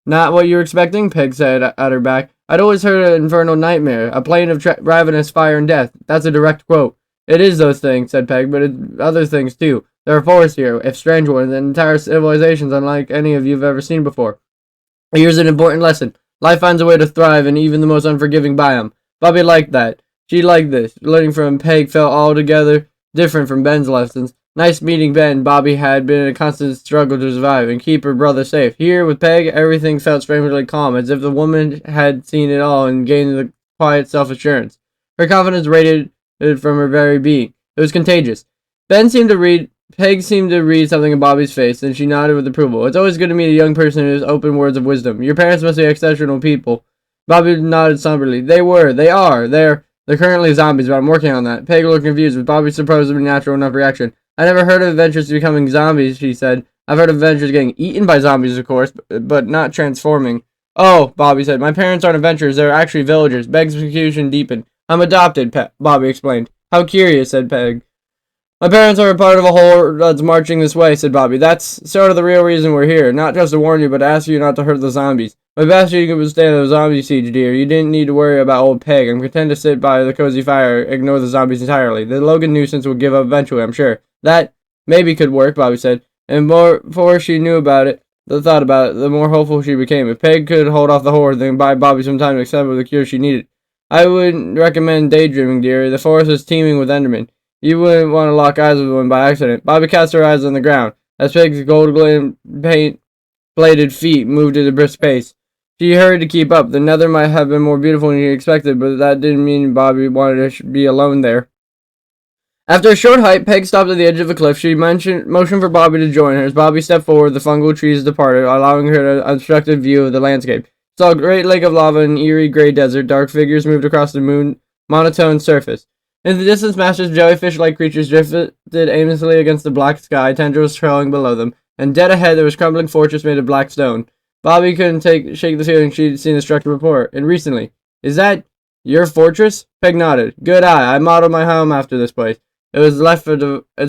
Not what you were expecting? Peg said at her back. I'd always heard an infernal nightmare, a plain of ravenous fire and death. That's a direct quote. It is those things, said Peg, but it's other things too. There are forests here, if strange ones, and entire civilizations unlike any of you've ever seen before. Here's an important lesson. Life finds a way to thrive in even the most unforgiving biome. Bobby liked that. She liked this. Learning from Peg felt altogether different from Ben's lessons. Nice meeting Ben. Bobby had been in a constant struggle to survive and keep her brother safe. Here, with Peg, everything felt strangely calm, as if the woman had seen it all and gained the quiet self-assurance. Her confidence radiated from her very being. It was contagious. Peg seemed to read something in Bobby's face, and she nodded with approval. It's always good to meet a young person who has open words of wisdom. Your parents must be exceptional people. Bobby nodded somberly. They are. They're currently zombies, but I'm working on that. Peg looked confused, with Bobby's supposedly natural enough reaction. I never heard of adventures becoming zombies, she said. I've heard of adventures getting eaten by zombies, of course, but not transforming. Oh, Bobby said. My parents aren't adventurers, they're actually villagers. Peg's confusion deepened. I'm adopted, Bobby explained. How curious, said Peg. My parents are a part of a horde that's marching this way, said Bobby. That's sort of the real reason we're here. Not just to warn you, but to ask you not to hurt the zombies. My best you can withstand a zombie siege, dear. You didn't need to worry about old Peg. I'm content to sit by the cozy fire, ignore the zombies entirely. The Logan nuisance will give up eventually, I'm sure. That maybe could work, Bobby said. And before she knew about it, the thought about it, the more hopeful she became. If Peg could hold off the horde, then buy Bobby some time to accept the cure she needed. I would recommend daydreaming, dear. The forest is teeming with Endermen. You wouldn't want to lock eyes with one by accident. Bobby cast her eyes on the ground as Peg's gold paint-bladed feet moved at a brisk pace. She hurried to keep up. The nether might have been more beautiful than he expected, but that didn't mean Bobby wanted to be alone there. After a short hike, Peg stopped at the edge of a cliff. She motioned for Bobby to join her. As Bobby stepped forward, the fungal trees departed, allowing her an unobstructed view of the landscape. Saw a great lake of lava and eerie gray desert. Dark figures moved across the monotone surface. In the distance, masses of jellyfish-like creatures drifted aimlessly against the black sky, tendrils trailing below them. And dead ahead, there was a crumbling fortress made of black stone. Bobby couldn't shake the feeling she'd seen the structure before, and recently. Is that your fortress? Peg nodded. Good eye. I modeled my home after this place. It's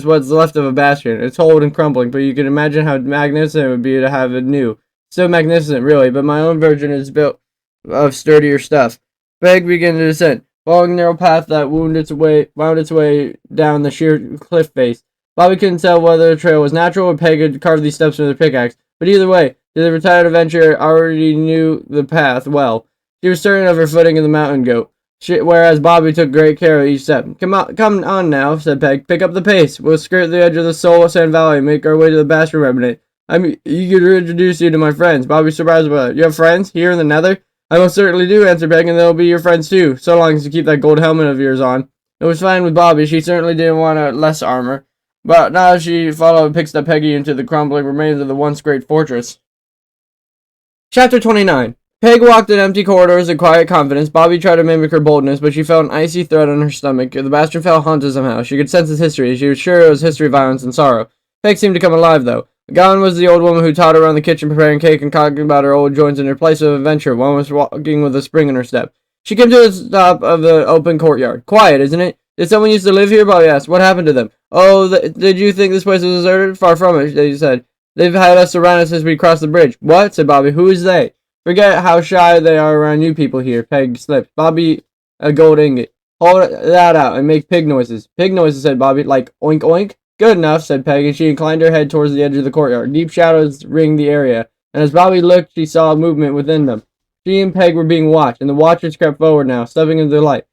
what's left of a bastion. It's old and crumbling, but you can imagine how magnificent it would be to have it new. So magnificent, really, but my own version is built of sturdier stuff. Peg began to descend, following a narrow path that wound its way down the sheer cliff face. Bobby couldn't tell whether the trail was natural or Peg had carved these steps with her pickaxe, but either way, the retired adventurer already knew the path well. She was certain of her footing in the mountain goat, whereas Bobby took great care of each step. Come on now, said Peg. Pick up the pace. We'll skirt the edge of the Soul Sand Valley and make our way to the Bastion Remnant. I'm eager to introduce you to my friends. Bobby's surprised about it. You have friends here in the Nether? I most certainly do, answered Peg, and they'll be your friends too, so long as you keep that gold helmet of yours on. It was fine with Bobby. She certainly didn't want less armor, but now she followed and picked up Peggy into the crumbling remains of the once great fortress. Chapter 29. Peg walked in empty corridors in quiet confidence. Bobby tried to mimic her boldness, but she felt an icy thread on her stomach. The Bastion felt haunted somehow. She could sense its history. She was sure it was history of violence and sorrow. Peg seemed to come alive, though. Gone was the old woman who tottered around the kitchen preparing cake and talking about her old joints in her place of adventure. One was walking with a spring in her step. She came to the stop of the open courtyard. Quiet, isn't it? Did someone used to live here? Bobby asked. What happened to them? Oh, did you think this place was deserted? Far from it, they said. They've had us surrounded since we crossed the bridge. What? Said Bobby. Who is they? Forget how shy they are around you people here. Peg slipped. Bobby, a gold ingot. Hold that out and make pig noises. Pig noises, said Bobby. Like oink oink? Good enough, said Peg, and she inclined her head towards the edge of the courtyard. Deep shadows ringed the area, and as Bobby looked, she saw movement within them. She and Peg were being watched, and the watchers crept forward now, stepping into the light.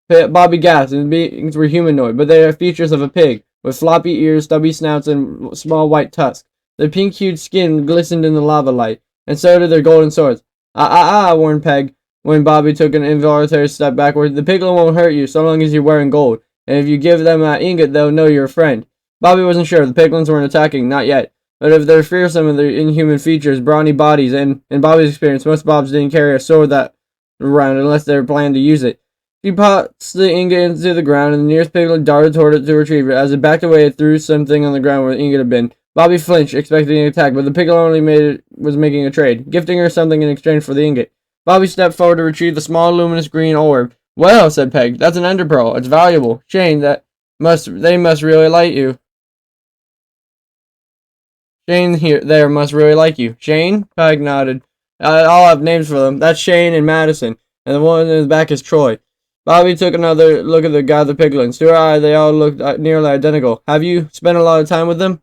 Bobby gasped, and the beings were humanoid, but they are features of a pig, with floppy ears, stubby snouts, and small white tusks. Their pink-hued skin glistened in the lava light, and so did their golden swords. Warned Peg, when Bobby took an involuntary step backward. The piglin won't hurt you, so long as you're wearing gold, and if you give them that ingot, they'll know you're a friend. Bobby wasn't sure. The piglins weren't attacking, not yet. But if they're fearsome in their inhuman features, brawny bodies, and in Bobby's experience, most Bobs didn't carry a sword that around unless they planned to use it. She popped the ingot into the ground, and the nearest piglin darted toward it to retrieve it. As it backed away, it threw something on the ground where the ingot had been. Bobby flinched, expecting an attack, but the piglin only was making a trade, gifting her something in exchange for the ingot. Bobby stepped forward to retrieve the small, luminous green orb. Well, said Peg, that's an ender pearl. It's valuable. Shame they must really like you. Shane there must really like you. Shane? Peg nodded. I'll have names for them. That's Shane and Madison, and the one in the back is Troy. Bobby took another look at the gathered piglins. To her eye, they all looked nearly identical. Have you spent a lot of time with them?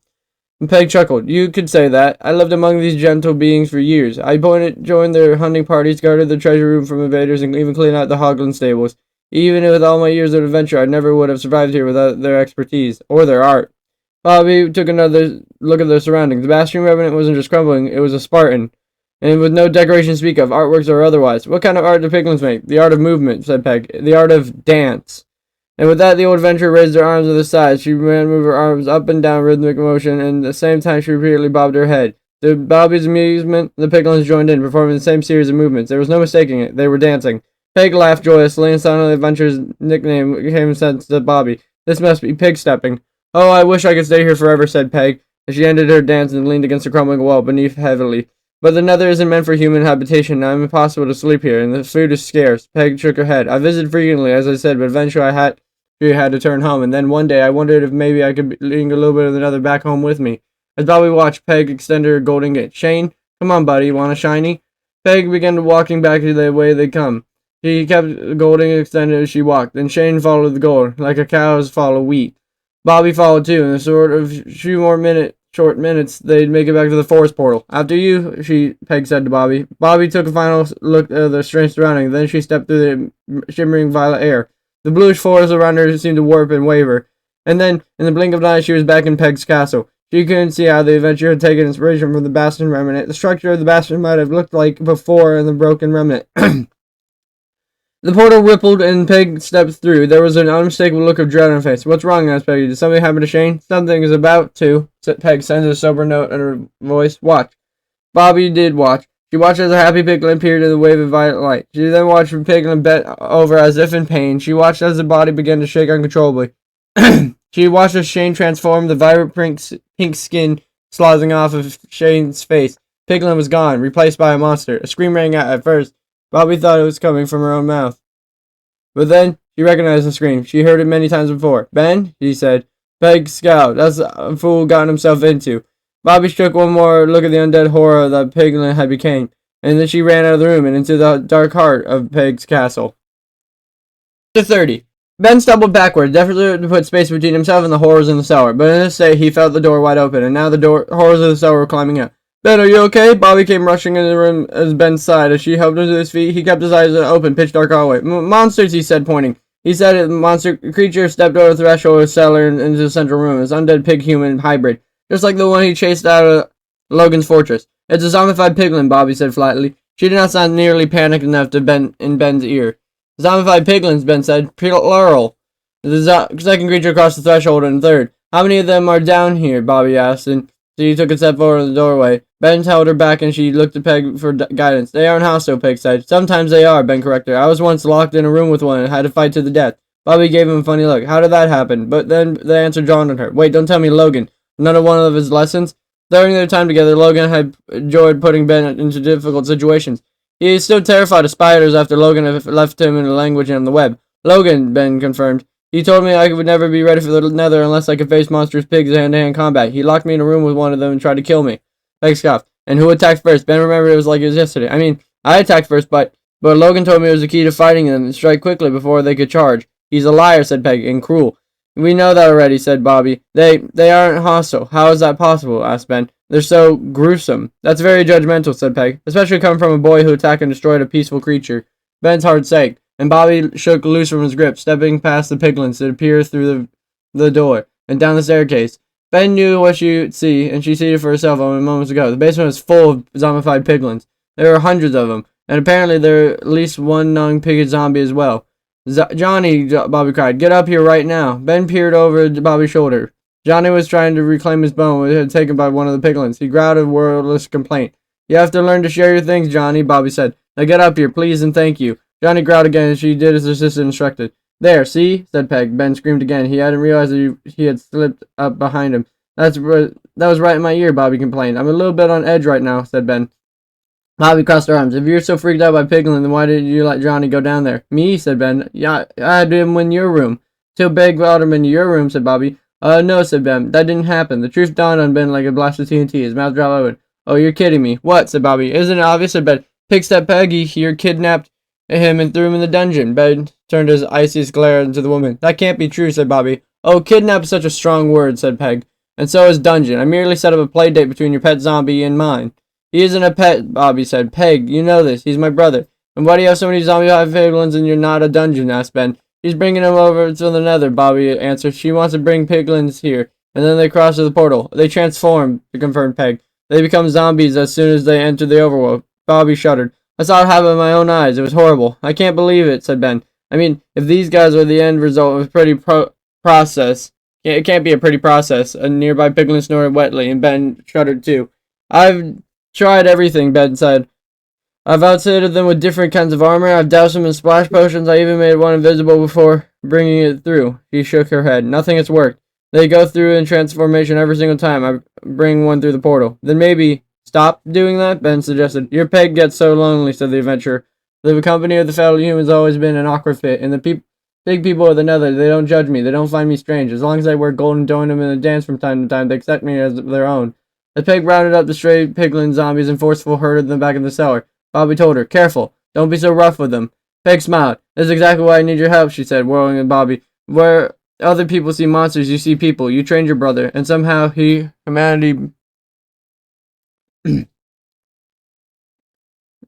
And Peg chuckled. You could say that. I lived among these gentle beings for years. I joined their hunting parties, guarded the treasure room from invaders, and even cleaned out the Hoglin stables. Even with all my years of adventure, I never would have survived here without their expertise, or their art. Bobby took another look at their surroundings. The Bastion Remnant wasn't just crumbling, it was a Spartan. And with no decoration to speak of, artworks or otherwise. What kind of art do piglins make? The art of movement, said Peg. The art of dance. And with that, the old adventurer raised her arms to the side. She began to move her arms up and down rhythmic motion, and at the same time she repeatedly bobbed her head. To Bobby's amusement, the piglins joined in, performing the same series of movements. There was no mistaking it. They were dancing. Peg laughed joyously, and suddenly the adventurer's nickname became sense to Bobby. This must be pig stepping. Oh, I wish I could stay here forever, said Peg, as she ended her dance and leaned against the crumbling wall beneath heavily. But the Nether isn't meant for human habitation. Now it's impossible to sleep here, and the food is scarce. Peg shook her head. I visited frequently, as I said, but eventually I had she had to turn home, and then one day I wondered if maybe I could bring a little bit of another back home with me. As Bobby watched, Peg extended her golden gate. Shane, come on, buddy, want a shiny? Peg began walking back the way they come. She kept the golden extended as she walked, and Shane followed the gold, like a cow's follow wheat. Bobby followed too. In a short minutes, they'd make it back to the forest portal. After you, Peg said to Bobby. Bobby took a final look at the strange surroundings. Then she stepped through the shimmering violet air. The bluish forest around her seemed to warp and waver. And then, in the blink of an eye, she was back in Peg's castle. She couldn't see how the adventure had taken inspiration from the bastion remnant. The structure of the bastion might have looked like before in the broken remnant. The portal rippled and Peg stepped through. There was an unmistakable look of dread on her face. What's wrong? Asked Peggy. Did something happen to Shane? Something is about to, Peg sent a sober note in her voice. Watch. Bobby did watch. She watched as a happy Piglin appeared in the wave of violet light. She then watched Piglin bent over as if in pain. She watched as the body began to shake uncontrollably. She watched as Shane transformed, the vibrant pink skin sloshing off of Shane's face. Piglin was gone, replaced by a monster. A scream rang out at first. Bobby thought it was coming from her own mouth. But then, she recognized the scream. She heard it many times before. Ben, she said. Peg scowled. That's a fool gotten himself into. Bobby took one more look at the undead horror that Piglin had become, and then she ran out of the room and into the dark heart of Peg's castle. Chapter 30. Ben stumbled backward, desperate to put space between himself and the horrors in the cellar, but in this state he felt the door wide open, and now the horrors of the cellar were climbing out. Ben, are you okay? Bobby came rushing into the room at Ben's side. As she helped him to his feet, he kept his eyes open, pitch dark hallway. Monsters, he said, pointing. He said it. The monster creature stepped over the threshold of the cellar and into the central room. It was undead pig-human hybrid, just like the one he chased out of Logan's fortress. It's a zombified piglin, Bobby said flatly. She did not sound nearly panicked enough to in Ben's ear. Zombified piglins, Ben said. Plural. The second creature crossed the threshold and third. How many of them are down here? Bobby asked, and she took a step forward in the doorway. Ben held her back and she looked to Peg for guidance. They aren't hostile, Peg said. Sometimes they are, Ben corrected her. I was once locked in a room with one and had to fight to the death. Bobby gave him a funny look. How did that happen? But then the answer dawned on her. Wait, don't tell me Logan. Another one of his lessons? During their time together, Logan had enjoyed putting Ben into difficult situations. He is still terrified of spiders after Logan had left him in a language on the web. Logan, Ben confirmed. He told me I would never be ready for the nether unless I could face monstrous pigs in hand-to-hand combat. He locked me in a room with one of them and tried to kill me. Peg scoffed. And who attacked first? Ben remembered it was like it was yesterday. I mean, I attacked first, but Logan told me it was the key to fighting them and strike quickly before they could charge. He's a liar, said Peg, and cruel. We know that already, said Bobby. They aren't hostile. How is that possible? Asked Ben. They're so gruesome. That's very judgmental, said Peg, especially coming from a boy who attacked and destroyed a peaceful creature. Ben's heart sank, and Bobby shook loose from his grip, stepping past the piglins to appear through the door and down the staircase. Ben knew what she would see, and she seated for herself only moments ago. The basement was full of zombified piglins. There were hundreds of them, and apparently there were at least one non-pigged zombie as well. Johnny, Bobby cried, get up here right now. Ben peered over Bobby's shoulder. Johnny was trying to reclaim his bone when it had taken by one of the piglins. He growled a wordless complaint. You have to learn to share your things, Johnny, Bobby said. Now get up here, please, and thank you. Johnny growled again, and she did as her sister instructed. There, see? Said Peg. Ben screamed again. He hadn't realized that he had slipped up behind him. That was right in my ear, Bobby complained. I'm a little bit on edge right now, said Ben. Bobby crossed her arms. If you're so freaked out by Piglin, then why didn't you let Johnny go down there? Me, said Ben. Yeah, I had him in your room. Till Peg brought him into your room, said Bobby. No, said Ben. That didn't happen. The truth dawned on Ben like a blast of TNT. His mouth dropped open. Oh, you're kidding me. What? Said Bobby. Isn't it obvious? Said Ben. Pig stepped Peggy here, kidnapped him and threw him in the dungeon. Ben turned his iciest glare into the woman. That can't be true, said Bobby. Oh, kidnap is such a strong word, said Peg. And so is dungeon. I merely set up a play date between your pet zombie and mine. He isn't a pet, Bobby said. Peg, you know this. He's my brother. And why do you have so many zombie piglins and you're not a dungeon? Asked Ben. She's bringing him over to the nether, Bobby answered. She wants to bring piglins here. And then they cross to the portal. They transform, confirmed Peg. They become zombies as soon as they enter the overworld. Bobby shuddered. I saw it happen with my own eyes. It was horrible. I can't believe it, said Ben. I mean, if these guys are the end result of a pretty process, it can't be a pretty process. A nearby piglin snorted wetly, and Ben shuddered too. I've tried everything, Ben said. I've outfitted them with different kinds of armor. I've doused them in splash potions. I even made one invisible before bringing it through. She shook her head. Nothing has worked. They go through in transformation every single time I bring one through the portal. Then maybe stop doing that, Ben suggested. Your peg gets so lonely, said the adventurer. The company of the fellow humans has always been an awkward fit, and the Big people of the nether, they don't judge me, they don't find me strange. As long as I wear gold and join them in a dance from time to time, they accept me as their own. As Peg rounded up the stray piglin zombies and forcefully herded them back in the cellar, Bobby told her, "Careful, don't be so rough with them." Peg smiled. "This is exactly why I need your help," she said, whirling at Bobby. "Where other people see monsters, you see people. You trained your brother, and somehow humanity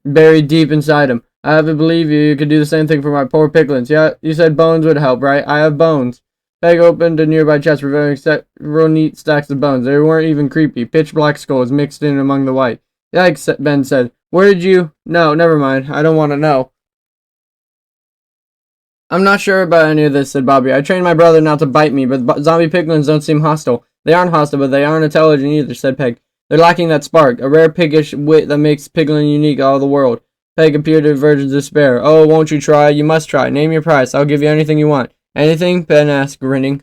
buried deep inside him. I have to believe you could do the same thing for my poor piglins. Yeah, you said bones would help, right? I have bones." Peg opened a nearby chest, revealing several neat stacks of bones. They weren't even creepy. Pitch black skulls mixed in among the white. "Yikes," Ben said. "Where did you—" "No, never mind. I don't want to know." "I'm not sure about any of this," said Bobby. "I trained my brother not to bite me, but zombie piglins don't seem hostile." "They aren't hostile, but they aren't intelligent either," said Peg. "They're lacking that spark, a rare piggish wit that makes piglin unique all the world." Peg appeared to verge of despair. "Oh, won't you try? You must try. Name your price. I'll give you anything you want." "Anything?" Ben asked, grinning.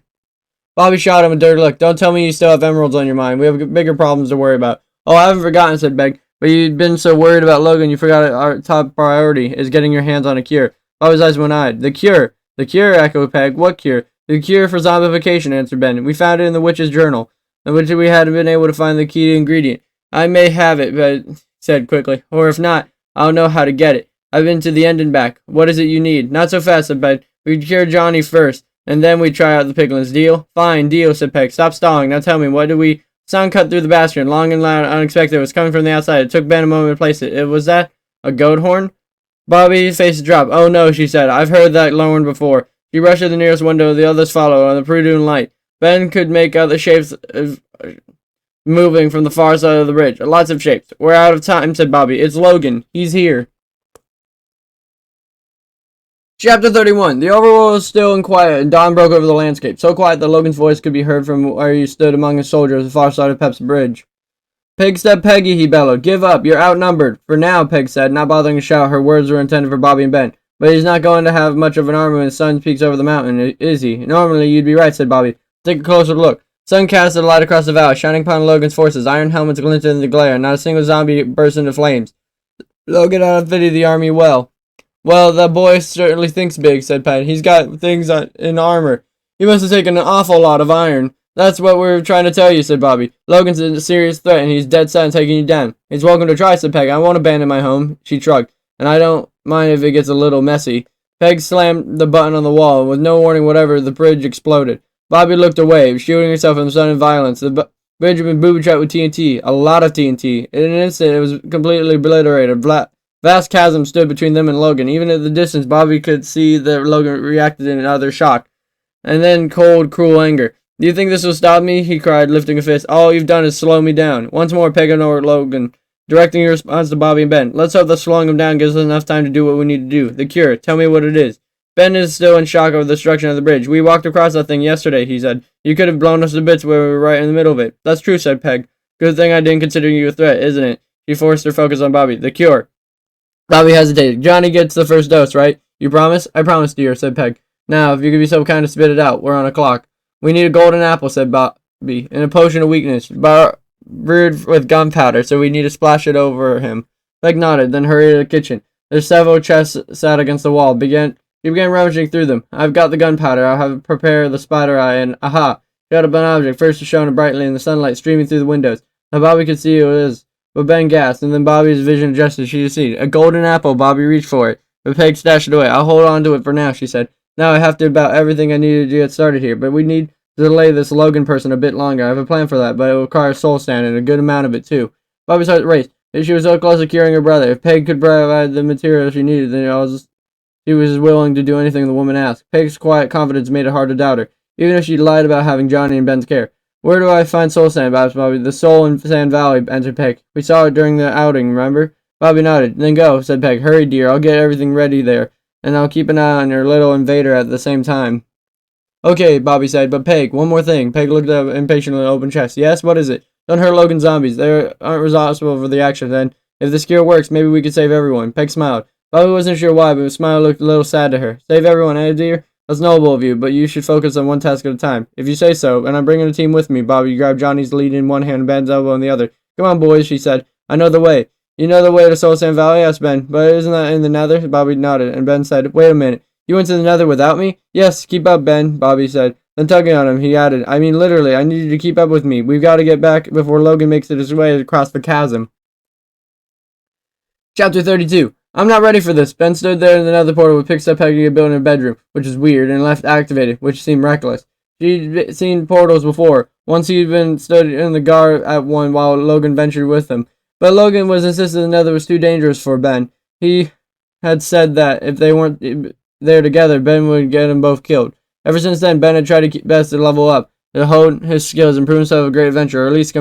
Bobby shot him a dirty look. "Don't tell me you still have emeralds on your mind. We have bigger problems to worry about." "Oh, I haven't forgotten," said Peg. "But you've been so worried about Logan, you forgot our top priority is getting your hands on a cure." Bobby's eyes went wide. "The cure?" "The cure?" echoed Peg. "What cure?" "The cure for zombification," answered Ben. "We found it in the witch's journal, in which we hadn't been able to find the key ingredient." "I may have it," Ben said quickly. "Or if not, I'll know how to get it. I've been to the end and back. What is it you need?" "Not so fast," said Ben. "We'd cure Johnny first, and then we'd try out the piglins. Deal?" "Fine, deal," said Peg. "Stop stalling. Now tell me, what did we—" Sound cut through the bastion, long and loud, unexpected. It was coming from the outside. It took Ben a moment to place it. Was that a goat horn? Bobby's face dropped. "Oh no," she said. "I've heard that horn before." She rushed to the nearest window. The others followed on the Prudhoe light. Ben could make out the shapes moving from the far side of the bridge. "Lots of shapes. We're out of time," said Bobby. "It's Logan. He's here." Chapter 31. The overworld was still and quiet, and dawn broke over the landscape. So quiet that Logan's voice could be heard from where he stood among his soldiers on the far side of Pep's bridge. "Pig step Peggy," he bellowed. "Give up. You're outnumbered." "For now," Peg said, not bothering to shout. Her words were intended for Bobby and Ben. "But he's not going to have much of an army when the sun peeks over the mountain, is he?" "Normally, you'd be right," said Bobby. "Take a closer look." Sun casted a light across the valley, shining upon Logan's forces. Iron helmets glinted in the glare, and not a single zombie burst into flames. Logan outfitted the army well. "Well, that boy certainly thinks big," said Pat. "He's got things in armor. He must have taken an awful lot of iron." "That's what we're trying to tell you," said Bobby. "Logan's a serious threat, and he's dead set on taking you down." "He's welcome to try," said Peg. "I won't abandon my home." She shrugged. "And I don't mind if it gets a little messy." Peg slammed the button on the wall, and with no warning whatever, the bridge exploded. Bobby looked away, shielding herself from sudden violence. The bridge had been booby-trapped with TNT, a lot of TNT. In an instant, it was completely obliterated. Vast chasm stood between them and Logan. Even at the distance, Bobby could see that Logan reacted in utter shock, and then cold, cruel anger. "Do you think this will stop me?" he cried, lifting a fist. "All you've done is slow me down." Once more, Peg ignored Logan, directing her response to Bobby and Ben. "Let's hope that slowing him down gives us enough time to do what we need to do. The cure. Tell me what it is." "Ben is still in shock over the destruction of the bridge. We walked across that thing yesterday," he said. "You could have blown us to bits where we were right in the middle of it." "That's true," said Peg. "Good thing I didn't consider you a threat, isn't it?" She forced her focus on Bobby. "The cure." Bobby hesitated. "Johnny gets the first dose, right? You promise?" "I promise, dear," said Peg. "Now, if you could be so kind to spit it out. We're on a clock." "We need a golden apple," said Bobby, "and a potion of weakness, brewed with gunpowder, so we need to splash it over him." Peg nodded, then hurried to the kitchen. There's several chests sat against the wall. He began rummaging through them. "I've got the gunpowder. I'll have prepare the spider eye, and aha! Shot up an object. First it shone brightly in the sunlight streaming through the windows. Now Bobby could see who it was. But Ben gasped, and then Bobby's vision adjusted. She could see a golden apple. Bobby reached for it, but Peg stashed it away. "I'll hold on to it for now," she said. "Now I have to about everything I needed to get started here, but we need to delay this Logan person a bit longer. I have a plan for that, but it will require soul sand, and a good amount of it, too." Bobby's heart raced. She was so close to curing her brother. If Peg could provide the material she needed, then she was willing to do anything the woman asked. Peg's quiet confidence made it hard to doubt her, even if she lied about having Johnny in Ben's care. "Where do I find soul sand?" asked Bobby. "The soul in Sand Valley," answered Peg. "We saw it during the outing, remember?" Bobby nodded. "Then go," said Peg. "Hurry, dear. I'll get everything ready there, and I'll keep an eye on your little invader at the same time." "Okay," Bobby said, "but Peg, one more thing." Peg looked up impatiently at the open chest. "Yes, what is it?" "Don't hurt Logan's zombies. They aren't responsible for the action, then. If the skill works, maybe we could save everyone." Peg smiled. Bobby wasn't sure why, but the smile looked a little sad to her. "Save everyone, eh, dear? That's noble of you, but you should focus on one task at a time." "If you say so, and I'm bringing a team with me." Bobby grabbed Johnny's lead in one hand and Ben's elbow in the other. "Come on, boys," she said. "I know the way." "You know the way to Soul Sand Valley?" asked Ben. "But isn't that in the nether?" Bobby nodded, and Ben said, "Wait a minute. You went to the nether without me? Yes, keep up, Ben, Bobby said. Then tugging on him, he added, I mean literally, I need you to keep up with me. We've got to get back before Logan makes it his way across the chasm. Chapter 32. I'm not ready for this. Ben stood there in the nether portal with picked up Peggy had built in her bedroom, which is weird, and left activated, which seemed reckless. She'd seen portals before. Once he'd been stood in the guard at one while Logan ventured with him. But Logan was insistent the nether was too dangerous for Ben. He had said that if they weren't there together, Ben would get them both killed. Ever since then, Ben had tried to keep best to level up, to hone his skills and prove himself a great adventurer, or at least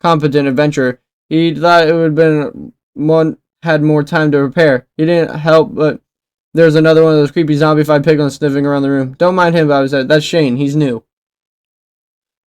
competent adventurer. He thought it would have been one had more time to prepare. He didn't help, but there was another one of those creepy zombified piglins sniffing around the room. Don't mind him, Bobby said. That's Shane. He's new.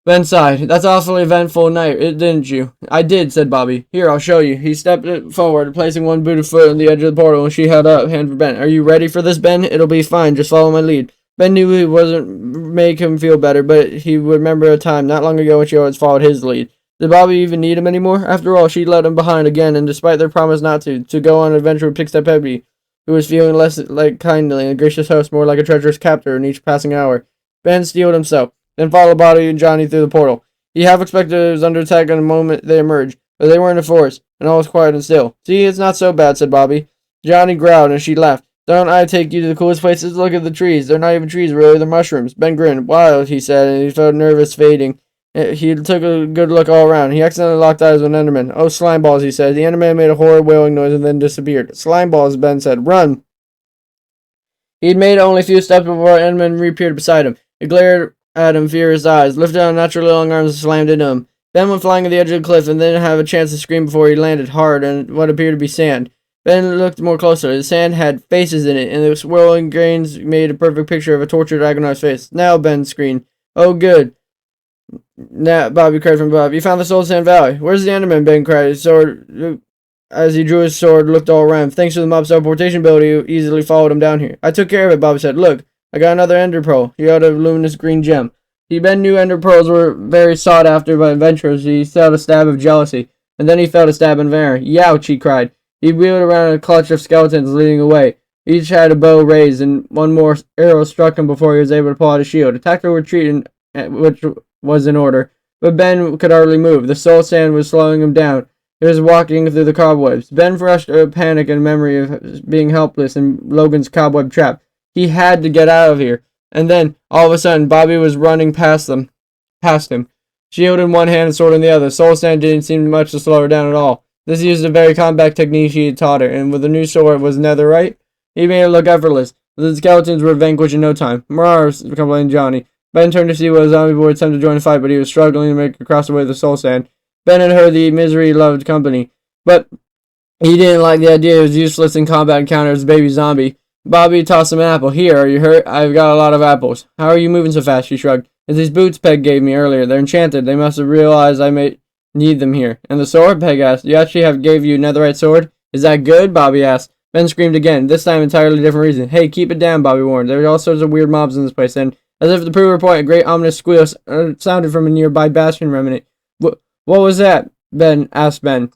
Ben sighed. That's awfully eventful night, didn't you? I did, said Bobby. Here, I'll show you. He stepped forward, placing one booted foot on the edge of the portal, and she held up hand for Ben. Are you ready for this, Ben? It'll be fine. Just follow my lead. Ben knew it wasn't make him feel better, but he would remember a time not long ago when she always followed his lead. Did Bobby even need him anymore? After all, she'd let him behind again, and despite their promise not to go on an adventure with Pickstep Peggy, who was feeling less like kindly and a gracious host, more like a treacherous captor in each passing hour. Ben steeled himself, then followed Bobby and Johnny through the portal. He half expected it was under attack in the moment they emerged, but they were in the forest, and all was quiet and still. See, it's not so bad, said Bobby. Johnny growled, and she laughed. Don't I take you to the coolest places? Look at the trees. They're not even trees, really. They're mushrooms. Ben grinned. Wild, he said, and he felt nervous fading. He took a good look all around. He accidentally locked eyes with an Enderman. Oh, slime balls, he said. The Enderman made a horrid wailing noise and then disappeared. Slime balls, Ben said. Run! He'd made only a few steps before an Enderman reappeared beside him. He glared at him, furious eyes, lifted out naturally long arms and slammed into him. Ben went flying at the edge of the cliff and didn't have a chance to scream before he landed hard on what appeared to be sand. Ben looked more closely. The sand had faces in it, and the swirling grains made a perfect picture of a tortured, agonized face. Now, Ben screamed. Oh, good. Now, Bobby cried from above. You found the Soul Sand Valley. Where's the Enderman? Ben cried. His sword, as he drew his sword, looked all around. Thanks to the mob's teleportation ability, he easily followed him down here. I took care of it, Bobby said. Look, I got another Ender Pearl. He held a luminous green gem. Ben knew Ender Pearls were very sought after by adventurers. He felt a stab of jealousy, and then he felt a stab in anger. Youch, he cried. He wheeled around a clutch of skeletons leading away. Each had a bow raised, and one more arrow struck him before he was able to pull out a shield. A tactical retreat, which was in order, but Ben could hardly move. The soul sand was slowing him down. He was walking through the cobwebs. Ben rushed a panic and memory of being helpless in Logan's cobweb trap. He had to get out of here. And then, all of a sudden, Bobby was running past him. Shield in one hand and sword in the other. Soul sand didn't seem much to slow her down at all. This used the very combat technique she had taught her, and with the new sword was netherite. He made it look effortless. The skeletons were vanquished in no time. Mars, complained Johnny. Ben turned to see what a zombie boy attempted to join the fight, but he was struggling to make across the way of the soul sand. Ben had heard the misery loved company, but he didn't like the idea it was useless in combat encounter as a baby zombie. Bobby tossed him an apple. Here, are you hurt? I've got a lot of apples. How are you moving so fast? She shrugged. It's these boots Peg gave me earlier. They're enchanted. They must have realized I may need them here. And the sword? Peg asked. You actually gave you a netherite sword? Is that good? Bobby asked. Ben screamed again, this time entirely different reason. Hey, keep it down, Bobby warned. There were all sorts of weird mobs in this place, and as if to prove her point, a great ominous squeal sounded from a nearby bastion remnant. What was that? Ben asked Ben.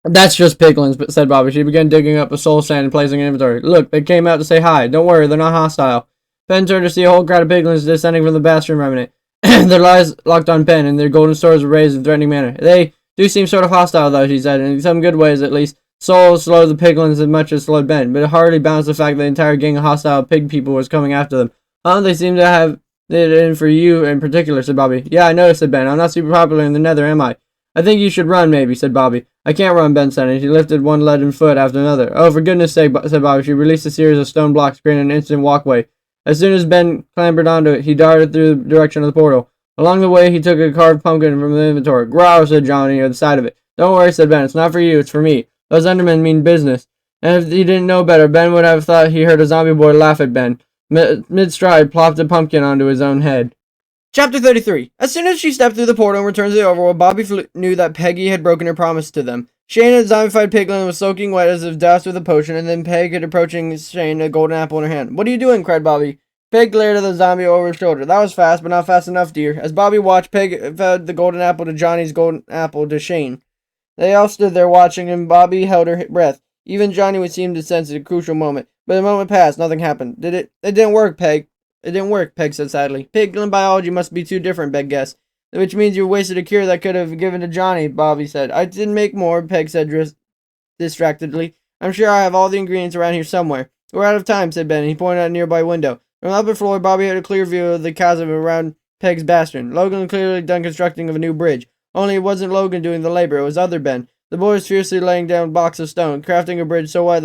That's just piglins, said Bobby. She began digging up the soul sand and placing an inventory. Look, they came out to say hi. Don't worry, they're not hostile. Ben turned to see a whole crowd of piglins descending from the bastion remnant. Their eyes locked on Ben, and their golden swords were raised in a threatening manner. They do seem sort of hostile, though, she said, in some good ways at least. Soul slowed the piglins as much as slowed Ben, but it hardly balanced the fact that the entire gang of hostile pig people was coming after them. They seem to have it in for you in particular, said Bobby. Yeah, I noticed, said Ben. I'm not super popular in the nether, am I? I think you should run, maybe, said Bobby. I can't run, Ben said, and she lifted one leaden foot after another. Oh, for goodness sake, said Bobby. She released a series of stone blocks, creating an instant walkway. As soon as Ben clambered onto it, he darted through the direction of the portal. Along the way, he took a carved pumpkin from the inventory. Growl, said Johnny, at the side of it. Don't worry, said Ben. It's not for you, it's for me. Those Endermen mean business. And if he didn't know better, Ben would have thought he heard a zombie boy laugh at Ben. Mid-stride, plopped a pumpkin onto his own head. Chapter 33. As soon as she stepped through the portal and returned to the overworld, Bobby knew that Peggy had broken her promise to them. Shane and the zombified piglin was soaking wet as if doused with a potion, and then Peg had approaching Shane, a golden apple in her hand. What are you doing? Cried Bobby. Peg glared at the zombie over his shoulder. That was fast, but not fast enough, dear. As Bobby watched, Peg fed the golden apple to Johnny's golden apple to Shane. They all stood there watching, and Bobby held her breath. Even Johnny would seem to sense at a crucial moment, But the moment passed, nothing happened. It didn't work, Peg. It didn't work, Peg said sadly. Pig and biology must be too different, Peg guessed. Which means you wasted a cure that could have given to Johnny, Bobby said. I didn't make more, Peg said distractedly. I'm sure I have all the ingredients around here somewhere. We're out of time, said Ben, and he pointed at a nearby window. From the upper floor, Bobby had a clear view of the chasm around Peg's bastion. Logan clearly done constructing of a new bridge. Only it wasn't Logan doing the labor, it was other Ben. The boy was fiercely laying down blocks of stone, crafting a bridge so wide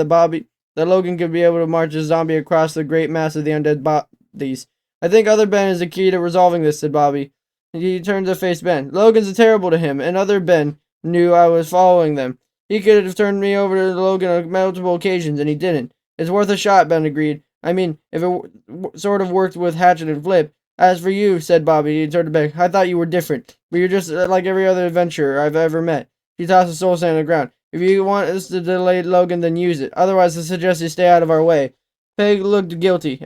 that Logan could be able to march his zombie across the great mass of the undead bodies. I think other Ben is the key to resolving this, said Bobby. He turned to face Ben. Logan's terrible to him, and other Ben knew I was following them. He could have turned me over to Logan on multiple occasions, and he didn't. It's worth a shot, Ben agreed. I mean, if it sort of worked with Hatchet and Flip. As for you, said Bobby, he turned to Ben, I thought you were different, but you're just like every other adventurer I've ever met. He tossed a soul sand on the ground. If you want us to delay Logan, then use it. Otherwise, I suggest you stay out of our way. Peg looked guilty.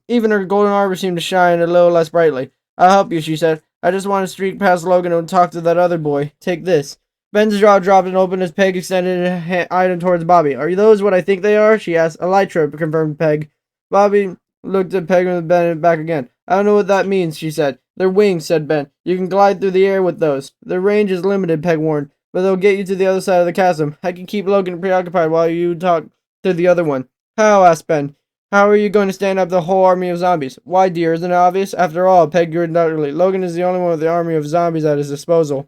Even her golden arbor seemed to shine a little less brightly. I'll help you, she said. I just want to streak past Logan and talk to that other boy. Take this. Ben's jaw dropped and opened as Peg extended an item towards Bobby. Are those what I think they are? She asked. Elytra, confirmed Peg. Bobby looked at Peg and Ben back again. I don't know what that means, she said. They're wings, said Ben. You can glide through the air with those. Their range is limited, Peg warned, but they'll get you to the other side of the chasm. I can keep Logan preoccupied while you talk to the other one. How? Asked Ben. How are you going to stand up the whole army of zombies? Why, dear, isn't it obvious? After all, Peg grinned utterly. Logan is the only one with the army of zombies at his disposal.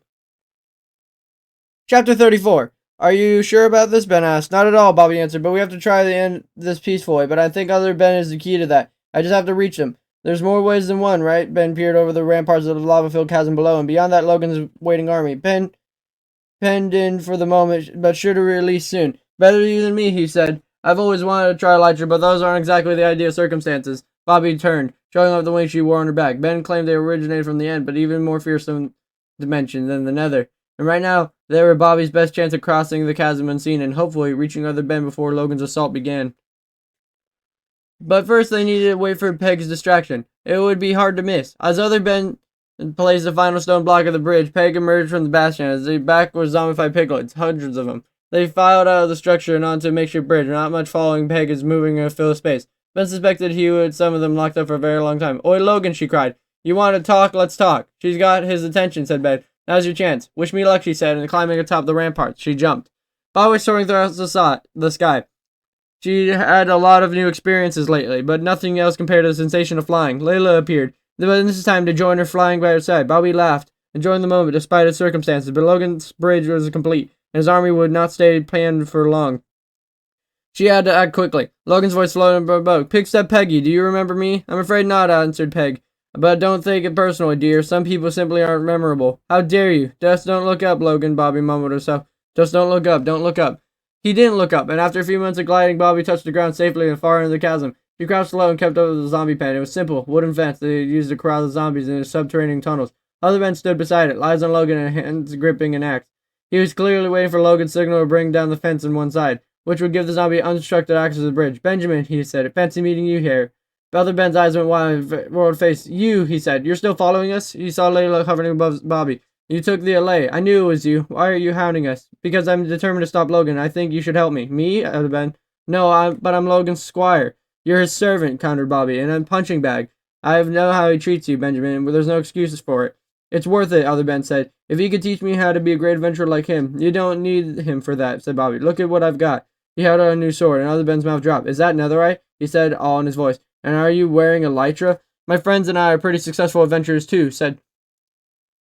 Chapter 34. Are you sure about this? Ben asked. Not at all, Bobby answered, but we have to try to end this peacefully. But I think other Ben is the key to that. I just have to reach him. There's more ways than one, right? Ben peered over the ramparts of the lava-filled chasm below, and beyond that, Logan's waiting army. Ben penned in for the moment, but sure to release soon. Better you than me, he said. I've always wanted to try Elytra, but those aren't exactly the ideal circumstances. Bobby turned, showing off the wings she wore on her back. Ben claimed they originated from the end, but even more fearsome dimension than the nether. And right now, they were Bobby's best chance of crossing the chasm unseen and hopefully reaching other Ben before Logan's assault began. But first they needed to wait for Peg's distraction. It would be hard to miss. As other Ben placed the final stone block of the bridge, Peg emerged from the bastion as the back were zombified piglets, hundreds of them. They filed out of the structure and onto a makeshift bridge, not much following Peg as moving to fill space. Ben suspected he would some of them locked up for a very long time. Oi, Logan, she cried. You want to talk? Let's talk. She's got his attention, said Ben. Now's your chance. Wish me luck, she said, and climbing atop the ramparts, she jumped. Bob was soaring throughout the sky. She had a lot of new experiences lately, but nothing else compared to the sensation of flying. Layla appeared. But this is time to join her flying by her side. Bobby laughed, enjoying the moment despite its circumstances, but Logan's bridge was complete, and his army would not stay pinned for long. She had to act quickly. Logan's voice floated above. Pig step Peggy, do you remember me? I'm afraid not, answered Peg. But don't take it personally, dear. Some people simply aren't memorable. How dare you? Just don't look up, Logan, Bobby mumbled herself. Just don't look up, don't look up. He didn't look up, and after a few months of gliding, Bobby touched the ground safely and far into the chasm. He crouched low and kept up with the zombie pen. It was simple, wooden fence they had used to corral the zombies in the subterranean tunnels. Other men stood beside it, eyes on Logan and hands gripping an axe. He was clearly waiting for Logan's signal to bring down the fence on one side, which would give the zombie unobstructed access to the bridge. Benjamin, he said, fancy meeting you here. Other Ben's eyes went wide, world face. You, he said, you're still following us? He saw Layla hovering above Bobby. You took the allay. I knew it was you. Why are you hounding us? Because I'm determined to stop Logan. I think you should help me. Me? Other Ben. No, but I'm Logan's squire. You're his servant, countered Bobby, and I'm punching bag. I know how he treats you, Benjamin, but there's no excuses for it. It's worth it, Other Ben said. If he could teach me how to be a great adventurer like him. You don't need him for that, said Bobby. Look at what I've got. He held out a new sword, and Other Ben's mouth dropped. Is that netherite? He said, all in his voice. And are you wearing elytra? My friends and I are pretty successful adventurers too, said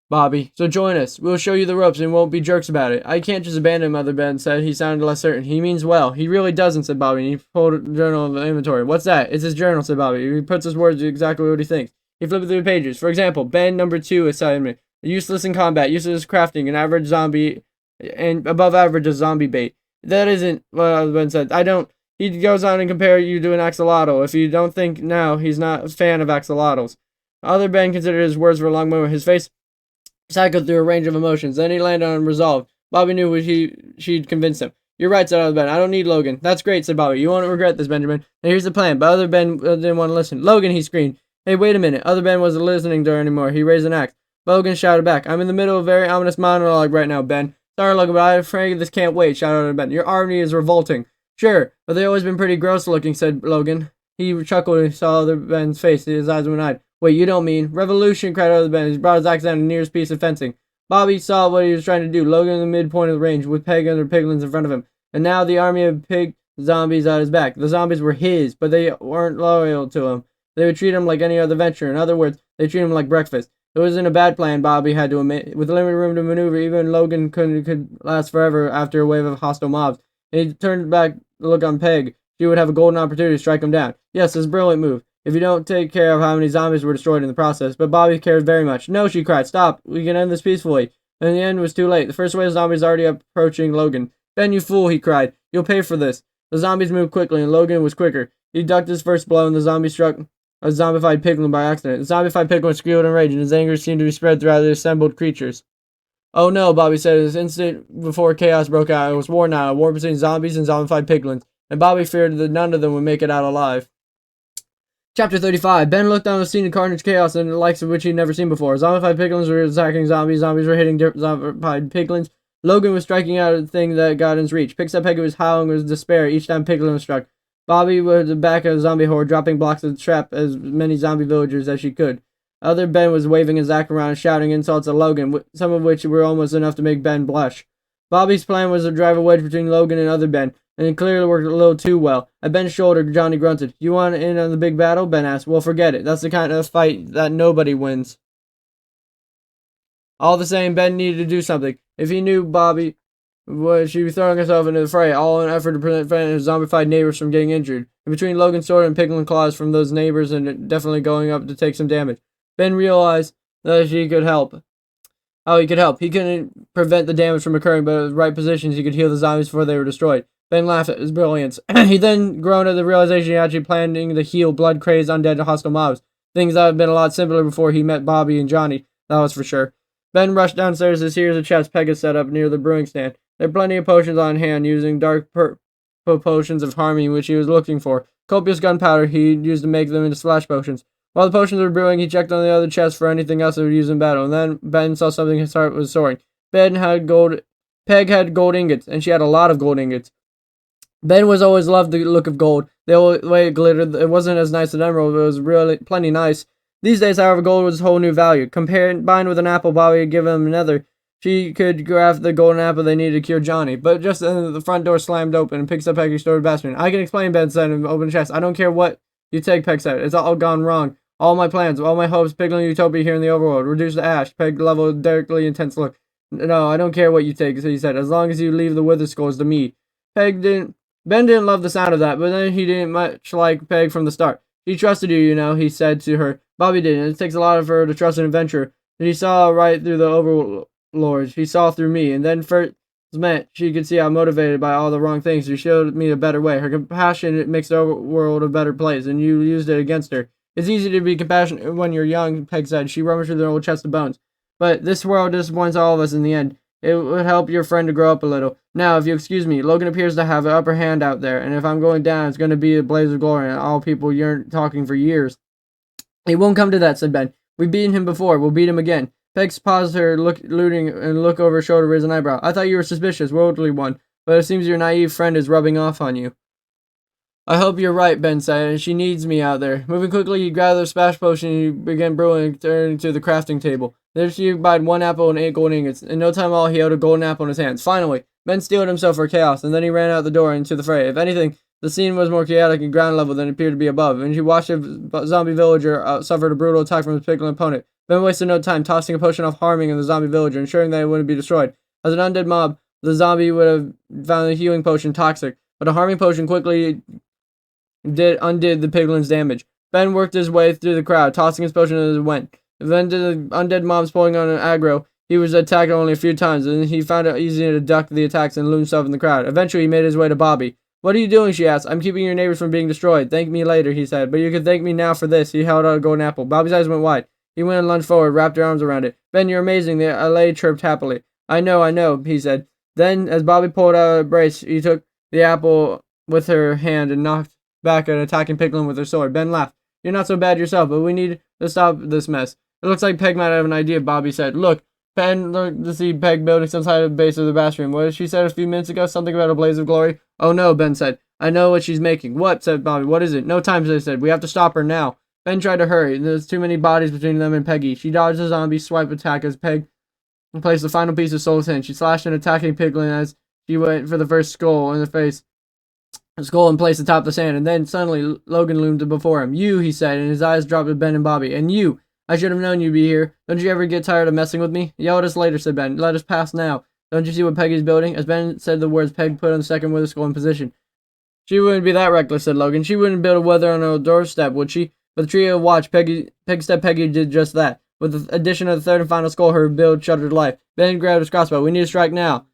Bobby. So join us. We'll show you the ropes and won't be jerks about it. I can't just abandon him, Other Ben said. He sounded less certain. He means well. He really doesn't, said Bobby. He pulled a journal of the inventory. What's that? It's his journal, said Bobby. He puts his words exactly what he thinks. He flipped through the pages. For example, Ben number 2 assignment. Useless in combat, useless crafting, an average zombie, and above average as zombie bait. That isn't what Other Ben said. He goes on and compare you to an axolotl. If you don't think now, he's not a fan of axolotls. Other Ben considered his words for a long moment. His face cycled through a range of emotions. Then he landed on resolve. Bobby knew she'd convinced him. You're right, said Other Ben. I don't need Logan. That's great, said Bobby. You won't regret this, Benjamin. Now here's the plan. But Other Ben didn't want to listen. Logan, he screamed. Hey, wait a minute. Other Ben wasn't listening to her anymore. He raised an axe. Logan shouted back. I'm in the middle of a very ominous monologue right now, Ben. Sorry, Logan, but I'm afraid this can't wait, shouted Other Ben. Your army is revolting. Sure, but they've always been pretty gross looking, said Logan. He chuckled and saw other Ben's face. His eyes went wide. Wait, you don't mean? Revolution, cried other Ben. He brought his axe down to the nearest piece of fencing. Bobby saw what he was trying to do. Logan in the midpoint of the range, with Peg and their piglins in front of him. And now the army of pig zombies at his back. The zombies were his, but they weren't loyal to him. They would treat him like any other venture. In other words, they treat him like breakfast. It wasn't a bad plan, Bobby had to admit. With limited room to maneuver, even Logan could last forever after a wave of hostile mobs. And he turned back to look on Peg. She would have a golden opportunity to strike him down. Yes, it's a brilliant move, if you don't take care of how many zombies were destroyed in the process. But Bobby cared very much. No, she cried. Stop. We can end this peacefully. And the end was too late. The first wave of zombies already approaching Logan. Ben, you fool, he cried. You'll pay for this. The zombies moved quickly, and Logan was quicker. He ducked his first blow, and the zombie struck a zombified piglin by accident. The zombified piglin squealed in rage, and his anger seemed to be spread throughout the assembled creatures. Oh no, Bobby said. This instant before chaos broke out, it was war now, a war between zombies and zombified piglins, and Bobby feared that none of them would make it out alive. Chapter 35. Ben looked on the scene of carnage, chaos, and the likes of which he'd never seen before. Zombified piglins were attacking zombies. Zombies were hitting zombified piglins. Logan was striking out at the thing that got in his reach. Pixie was howling with despair each time piglin was struck. Bobby was at the back of the zombie horde, dropping blocks of the trap as many zombie villagers as she could. Other Ben was waving his axe around and shouting insults at Logan, some of which were almost enough to make Ben blush. Bobby's plan was to drive a wedge between Logan and other Ben, and it clearly worked a little too well. At Ben's shoulder, Johnny grunted. You want in on the big battle? Ben asked. Well, forget it. That's the kind of fight that nobody wins. All the same, Ben needed to do something. If he knew Bobby she'd be throwing herself into the fray, all in an effort to prevent his zombified neighbors from getting injured. And between Logan's sword and piglin claws from those neighbors, and definitely going up to take some damage, Ben realized that he could help. How he could help. He couldn't prevent the damage from occurring, but at the right positions he could heal the zombies before they were destroyed. Ben laughed at his brilliance. He then groaned at the realization he actually planning to heal blood-crazed undead hostile mobs. Things that had been a lot simpler before he met Bobby and Johnny, that was for sure. Ben rushed downstairs to see the chest Peg had set up near the brewing stand. There were plenty of potions on hand, using dark purple potions of harmony, which he was looking for. Copious gunpowder he used to make them into splash potions. While the potions were brewing, he checked on the other chest for anything else that would use in battle, and then Ben saw something his heart was soaring. Peg had gold ingots, and she had a lot of gold ingots. Ben was always loved the look of gold. The way it glittered, it wasn't as nice as emerald, but it was really plenty nice. These days, however, gold was a whole new value. Combined with an apple Bobby had given him another, she could craft the golden apple they needed to cure Johnny. But just then, the front door slammed open, and picks up Peggy's stored bastion. I can explain, Ben said, and opened the chest. I don't care what you take, Peg said. It's all gone wrong. All my plans, all my hopes, piglin utopia here in the overworld, reduced to ash. Peg leveled a darkly intense look. No, I don't care what you take, he said, as long as you leave the wither skulls to me. Ben didn't love the sound of that, but then he didn't much like Peg from the start. She trusted you, you know, he said to her. Bobby didn't. It takes a lot of her to trust an adventurer. He saw right through the overlords. He saw through me, and then first meant she could see I'm motivated by all the wrong things. She showed me a better way. Her compassion makes the overworld a better place, and you used it against her. It's easy to be compassionate when you're young, Peg said. She rummaged through the old chest of bones. But this world disappoints all of us in the end. It would help your friend to grow up a little. Now, if you excuse me, Logan appears to have an upper hand out there, and if I'm going down, it's going to be a blaze of glory, and all people yearn talking for years. It won't come to that, said Ben. We've beaten him before. We'll beat him again. Peg paused her, looting, and look over her shoulder, raise an eyebrow. I thought you were suspicious, worldly one, but it seems your naive friend is rubbing off on you. I hope you're right, Ben said, and she needs me out there. Moving quickly, he grabbed the splash potion and he began brewing and turning to the crafting table. There she bought 1 apple and 8 gold ingots. In no time at all, he held a golden apple in his hands. Finally, Ben steeled himself for chaos, and then he ran out the door into the fray. If anything, the scene was more chaotic and ground level than it appeared to be above, and he watched a zombie villager suffer a brutal attack from his piglin opponent. Ben wasted no time tossing a potion off harming the zombie villager, ensuring that it wouldn't be destroyed. As an undead mob, the zombie would have found the healing potion toxic, but a harming potion quickly undid the piglin's damage. Ben worked his way through the crowd, tossing his potion as it went. Then the undead mobs pulling on an aggro, he was attacked only a few times, and he found it easy to duck the attacks and lose himself in the crowd. Eventually, he made his way to Bobby. What are you doing, she asked. I'm keeping your neighbors from being destroyed. Thank me later, he said. But you can thank me now for this. He held out a golden apple. Bobby's eyes went wide. He went and lunged forward, wrapped her arms around it. Ben, you're amazing. The LA chirped happily. I know, he said. Then, as Bobby pulled out a brace, he took the apple with her hand and knocked back an attacking piglin with her sword. Ben laughed. You're not so bad yourself, but we need to stop this mess. It looks like Peg might have an idea, Bobby said. Look, Ben looked to see Peg building some side of the base of the bastion. What she said a few minutes ago? Something about a blaze of glory? Oh no, Ben said. I know what she's making. What? Said Bobby. What is it? No time, they said. We have to stop her now. Ben tried to hurry. There's too many bodies between them and Peggy. She dodged the zombie swipe attack as Peg placed the final piece of Soul's hand. She slashed an attacking piglin as she went for the first skull in the face. The skull in place atop the sand, and then suddenly Logan loomed before him. You, he said, and his eyes dropped at Ben and Bobby. And you. I should have known you'd be here. Don't you ever get tired of messing with me? Yell at us later, said Ben. Let us pass now. Don't you see what Peggy's building? As Ben said the words, Peg put on the second wither skull in position. She wouldn't be that reckless, said Logan. She wouldn't build a wither on her doorstep, would she? With the trio watched, Peg did just that. With the addition of the third and final skull, her build shuddered life. Ben grabbed his crossbow. We need to strike now,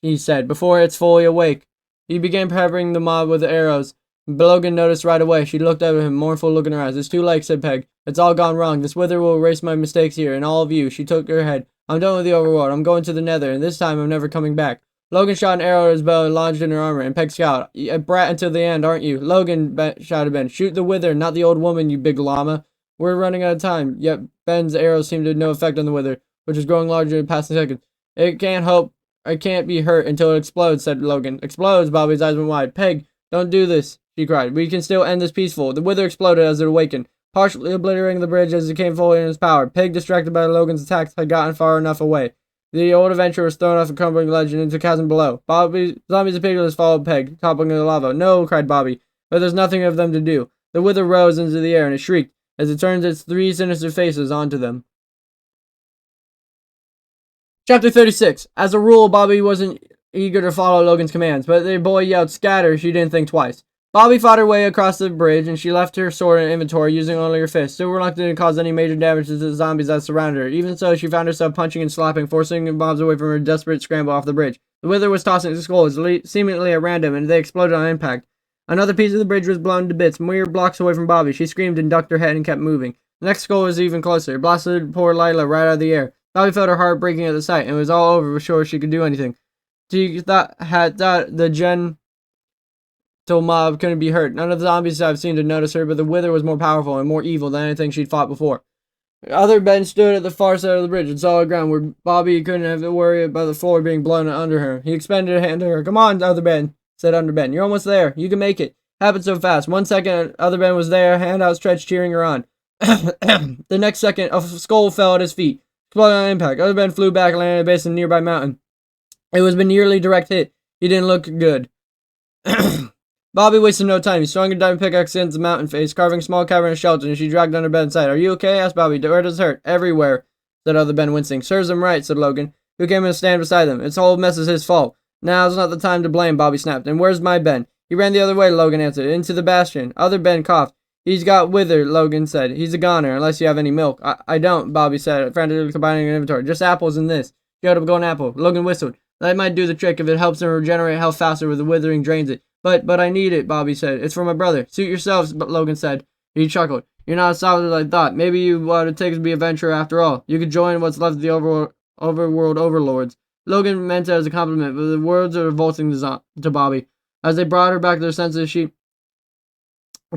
he said, before it's fully awake. He began peppering the mob with arrows. Logan noticed right away. She looked up at him, mournful look in her eyes. It's too late, said Peg. It's all gone wrong. This wither will erase my mistakes here, and all of you. She took her head. I'm done with the overworld. I'm going to the nether, and this time I'm never coming back. Logan shot an arrow at his bow and lodged in her armor, and Peg scowled. A brat until the end, aren't you? Logan, shouted Ben. Shoot the wither, not the old woman, you big llama. We're running out of time. Yet Ben's arrows seemed to have no effect on the wither, which was growing larger in passing seconds. It can't be hurt until it explodes, said Logan. Explodes? Bobby's eyes went wide. Peg, don't do this, she cried. We can still end this peaceful. The wither exploded as it awakened, partially obliterating the bridge as it came fully in its power. Peg, distracted by Logan's attacks, had gotten far enough away. The old adventurer was thrown off a crumbling ledge and into the chasm below. Zombies and piglets followed Peg, toppling in the lava. No, cried Bobby, but there's nothing of them to do. The wither rose into the air and it shrieked as it turned its three sinister faces onto them. Chapter 36. As a rule, Bobby wasn't eager to follow Logan's commands, but the boy yelled scatter. She didn't think twice. Bobby fought her way across the bridge, and she left her sword in inventory, using only her fist, still reluctant to cause any major damage to the zombies that surrounded her. Even so, she found herself punching and slapping, forcing mobs away from her desperate scramble off the bridge. The wither was tossing its skulls, seemingly at random, and they exploded on impact. Another piece of the bridge was blown to bits, mere blocks away from Bobby. She screamed and ducked her head and kept moving. The next skull was even closer. It blasted poor Lila right out of the air. Bobby felt her heart breaking at the sight, and it was all over before she could do anything. She thought the gentle mob couldn't be hurt. None of the zombies have seemed to notice her, but the wither was more powerful and more evil than anything she'd fought before. Other Ben stood at the far side of the bridge and solid ground where Bobby couldn't have to worry about the floor being blown under her. He extended a hand to her. Come on, Other Ben, said Under Ben. You're almost there. You can make it. Happened so fast. 1 second, Other Ben was there, hand outstretched, cheering her on. The next second, a skull fell at his feet. Exploding on impact. Other Ben flew back and landed at the base of a nearby mountain. It was a nearly direct hit. He didn't look good. Bobby wasted no time. He swung a diamond pickaxe into the mountain face, carving a small cavern of shelter, and she dragged Under Ben inside. Are you okay? Asked Bobby. Where does it hurt? Everywhere, said Other Ben, wincing. Serves him right, said Logan, who came in to stand beside them. This whole mess is his fault. Now's not the time to blame, Bobby snapped. And where's my Ben? He ran the other way, Logan answered. Into the bastion. Other Ben coughed. He's got wither, Logan said. He's a goner, unless you have any milk. I don't, Bobby said, frantically combining an inventory. Just apples and this. She got up a golden apple. Logan whistled. That might do the trick if it helps him regenerate health faster where the withering drains it. But I need it, Bobby said. It's for my brother. Suit yourselves, Logan said. He chuckled. You're not as solid as I thought. Maybe you what it takes to be an adventurer after all. You could join what's left of the overworld overlords. Logan meant it as a compliment, but the words were revolting to Bobby. As they brought her back to her senses, she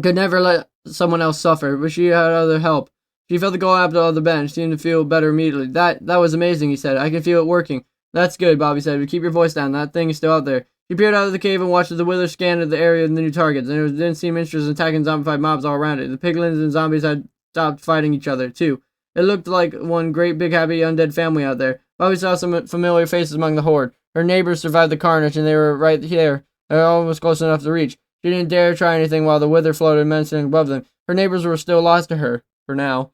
could never let someone else suffer, but she had other help. She felt the golden apple on the bench, seemed to feel better immediately. That was amazing, he said. I can feel it working. That's good, Bobby said, but keep your voice down. That thing is still out there. She peered out of the cave and watched the wither scan of the area of the new targets, and it didn't seem interested in attacking zombified mobs all around it. The piglins and zombies had stopped fighting each other, too. It looked like one great big happy undead family out there. Bobby saw some familiar faces among the horde. Her neighbors survived the carnage, and they were right here. They were almost close enough to reach. She didn't dare try anything while the wither floated menacingly above them. Her neighbors were still lost to her, for now.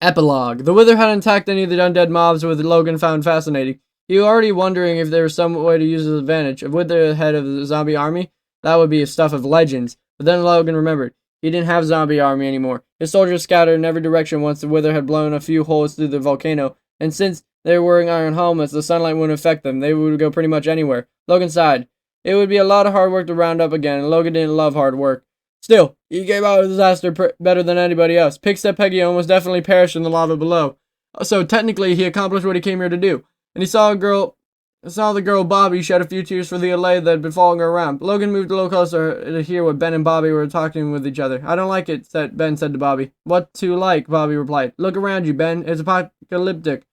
Epilogue. The wither hadn't attacked any of the undead mobs, which Logan found fascinating. He was already wondering if there was some way to use his advantage. If Wither the head of the zombie army, that would be stuff of legends. But then Logan remembered. He didn't have zombie army anymore. His soldiers scattered in every direction once the Wither had blown a few holes through the volcano, and since they were wearing iron helmets, the sunlight wouldn't affect them. They would go pretty much anywhere. Logan sighed. It would be a lot of hard work to round up again, and Logan didn't love hard work. Still, he came out of the disaster better than anybody else. Pigstep Peggy almost definitely perished in the lava below. So technically, he accomplished what he came here to do. And he saw the girl Bobby shed a few tears for the allay that had been following her around. Logan moved a little closer to hear what Ben and Bobby were talking with each other. I don't like it, Ben said to Bobby. What to like? Bobby replied. Look around you, Ben. It's apocalyptic.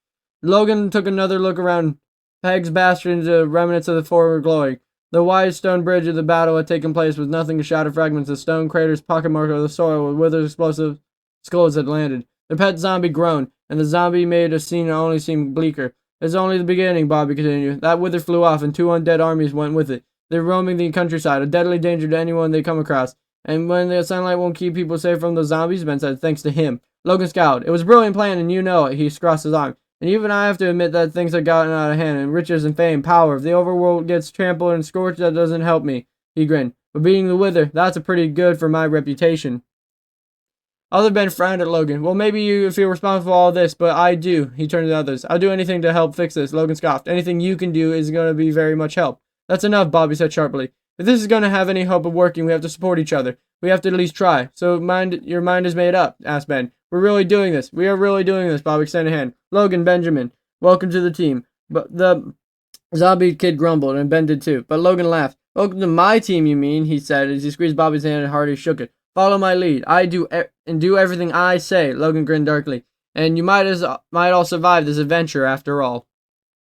Logan took another look around Peg's bastion, the remnants of the fort were glowing. The wide stone bridge of the battle had taken place with nothing but shattered fragments. The stone craters pockmarked of the soil with withered explosive skulls had landed. The pet zombie groaned, and the zombie made a scene that only seemed bleaker. It's only the beginning, Bobby continued. That wither flew off, and 2 undead armies went with it. They're roaming the countryside, a deadly danger to anyone they come across. And when the sunlight won't keep people safe from the zombies, Ben said, thanks to him. Logan scowled. It was a brilliant plan, and you know it. He crossed his arm. And even I have to admit that things have gotten out of hand, and riches and fame, power. If the overworld gets trampled and scorched, that doesn't help me. He grinned. But beating the wither, that's a pretty good for my reputation. Other Ben frowned at Logan. Well, maybe you feel responsible for all this, but I do. He turned to the others. I'll do anything to help fix this. Logan scoffed. Anything you can do is going to be very much help. That's enough, Bobby said sharply. If this is going to have any hope of working, we have to support each other. We have to at least try. So your mind is made up, asked Ben. We're really doing this. We are really doing this, Bobby extended a hand. Logan, Benjamin, welcome to the team. But the zombie kid grumbled, and Ben did too. But Logan laughed. Welcome to my team, you mean, he said, as he squeezed Bobby's hand and Hardy shook it. Follow my lead. I do everything I say, Logan grinned darkly. And you might all survive this adventure after all.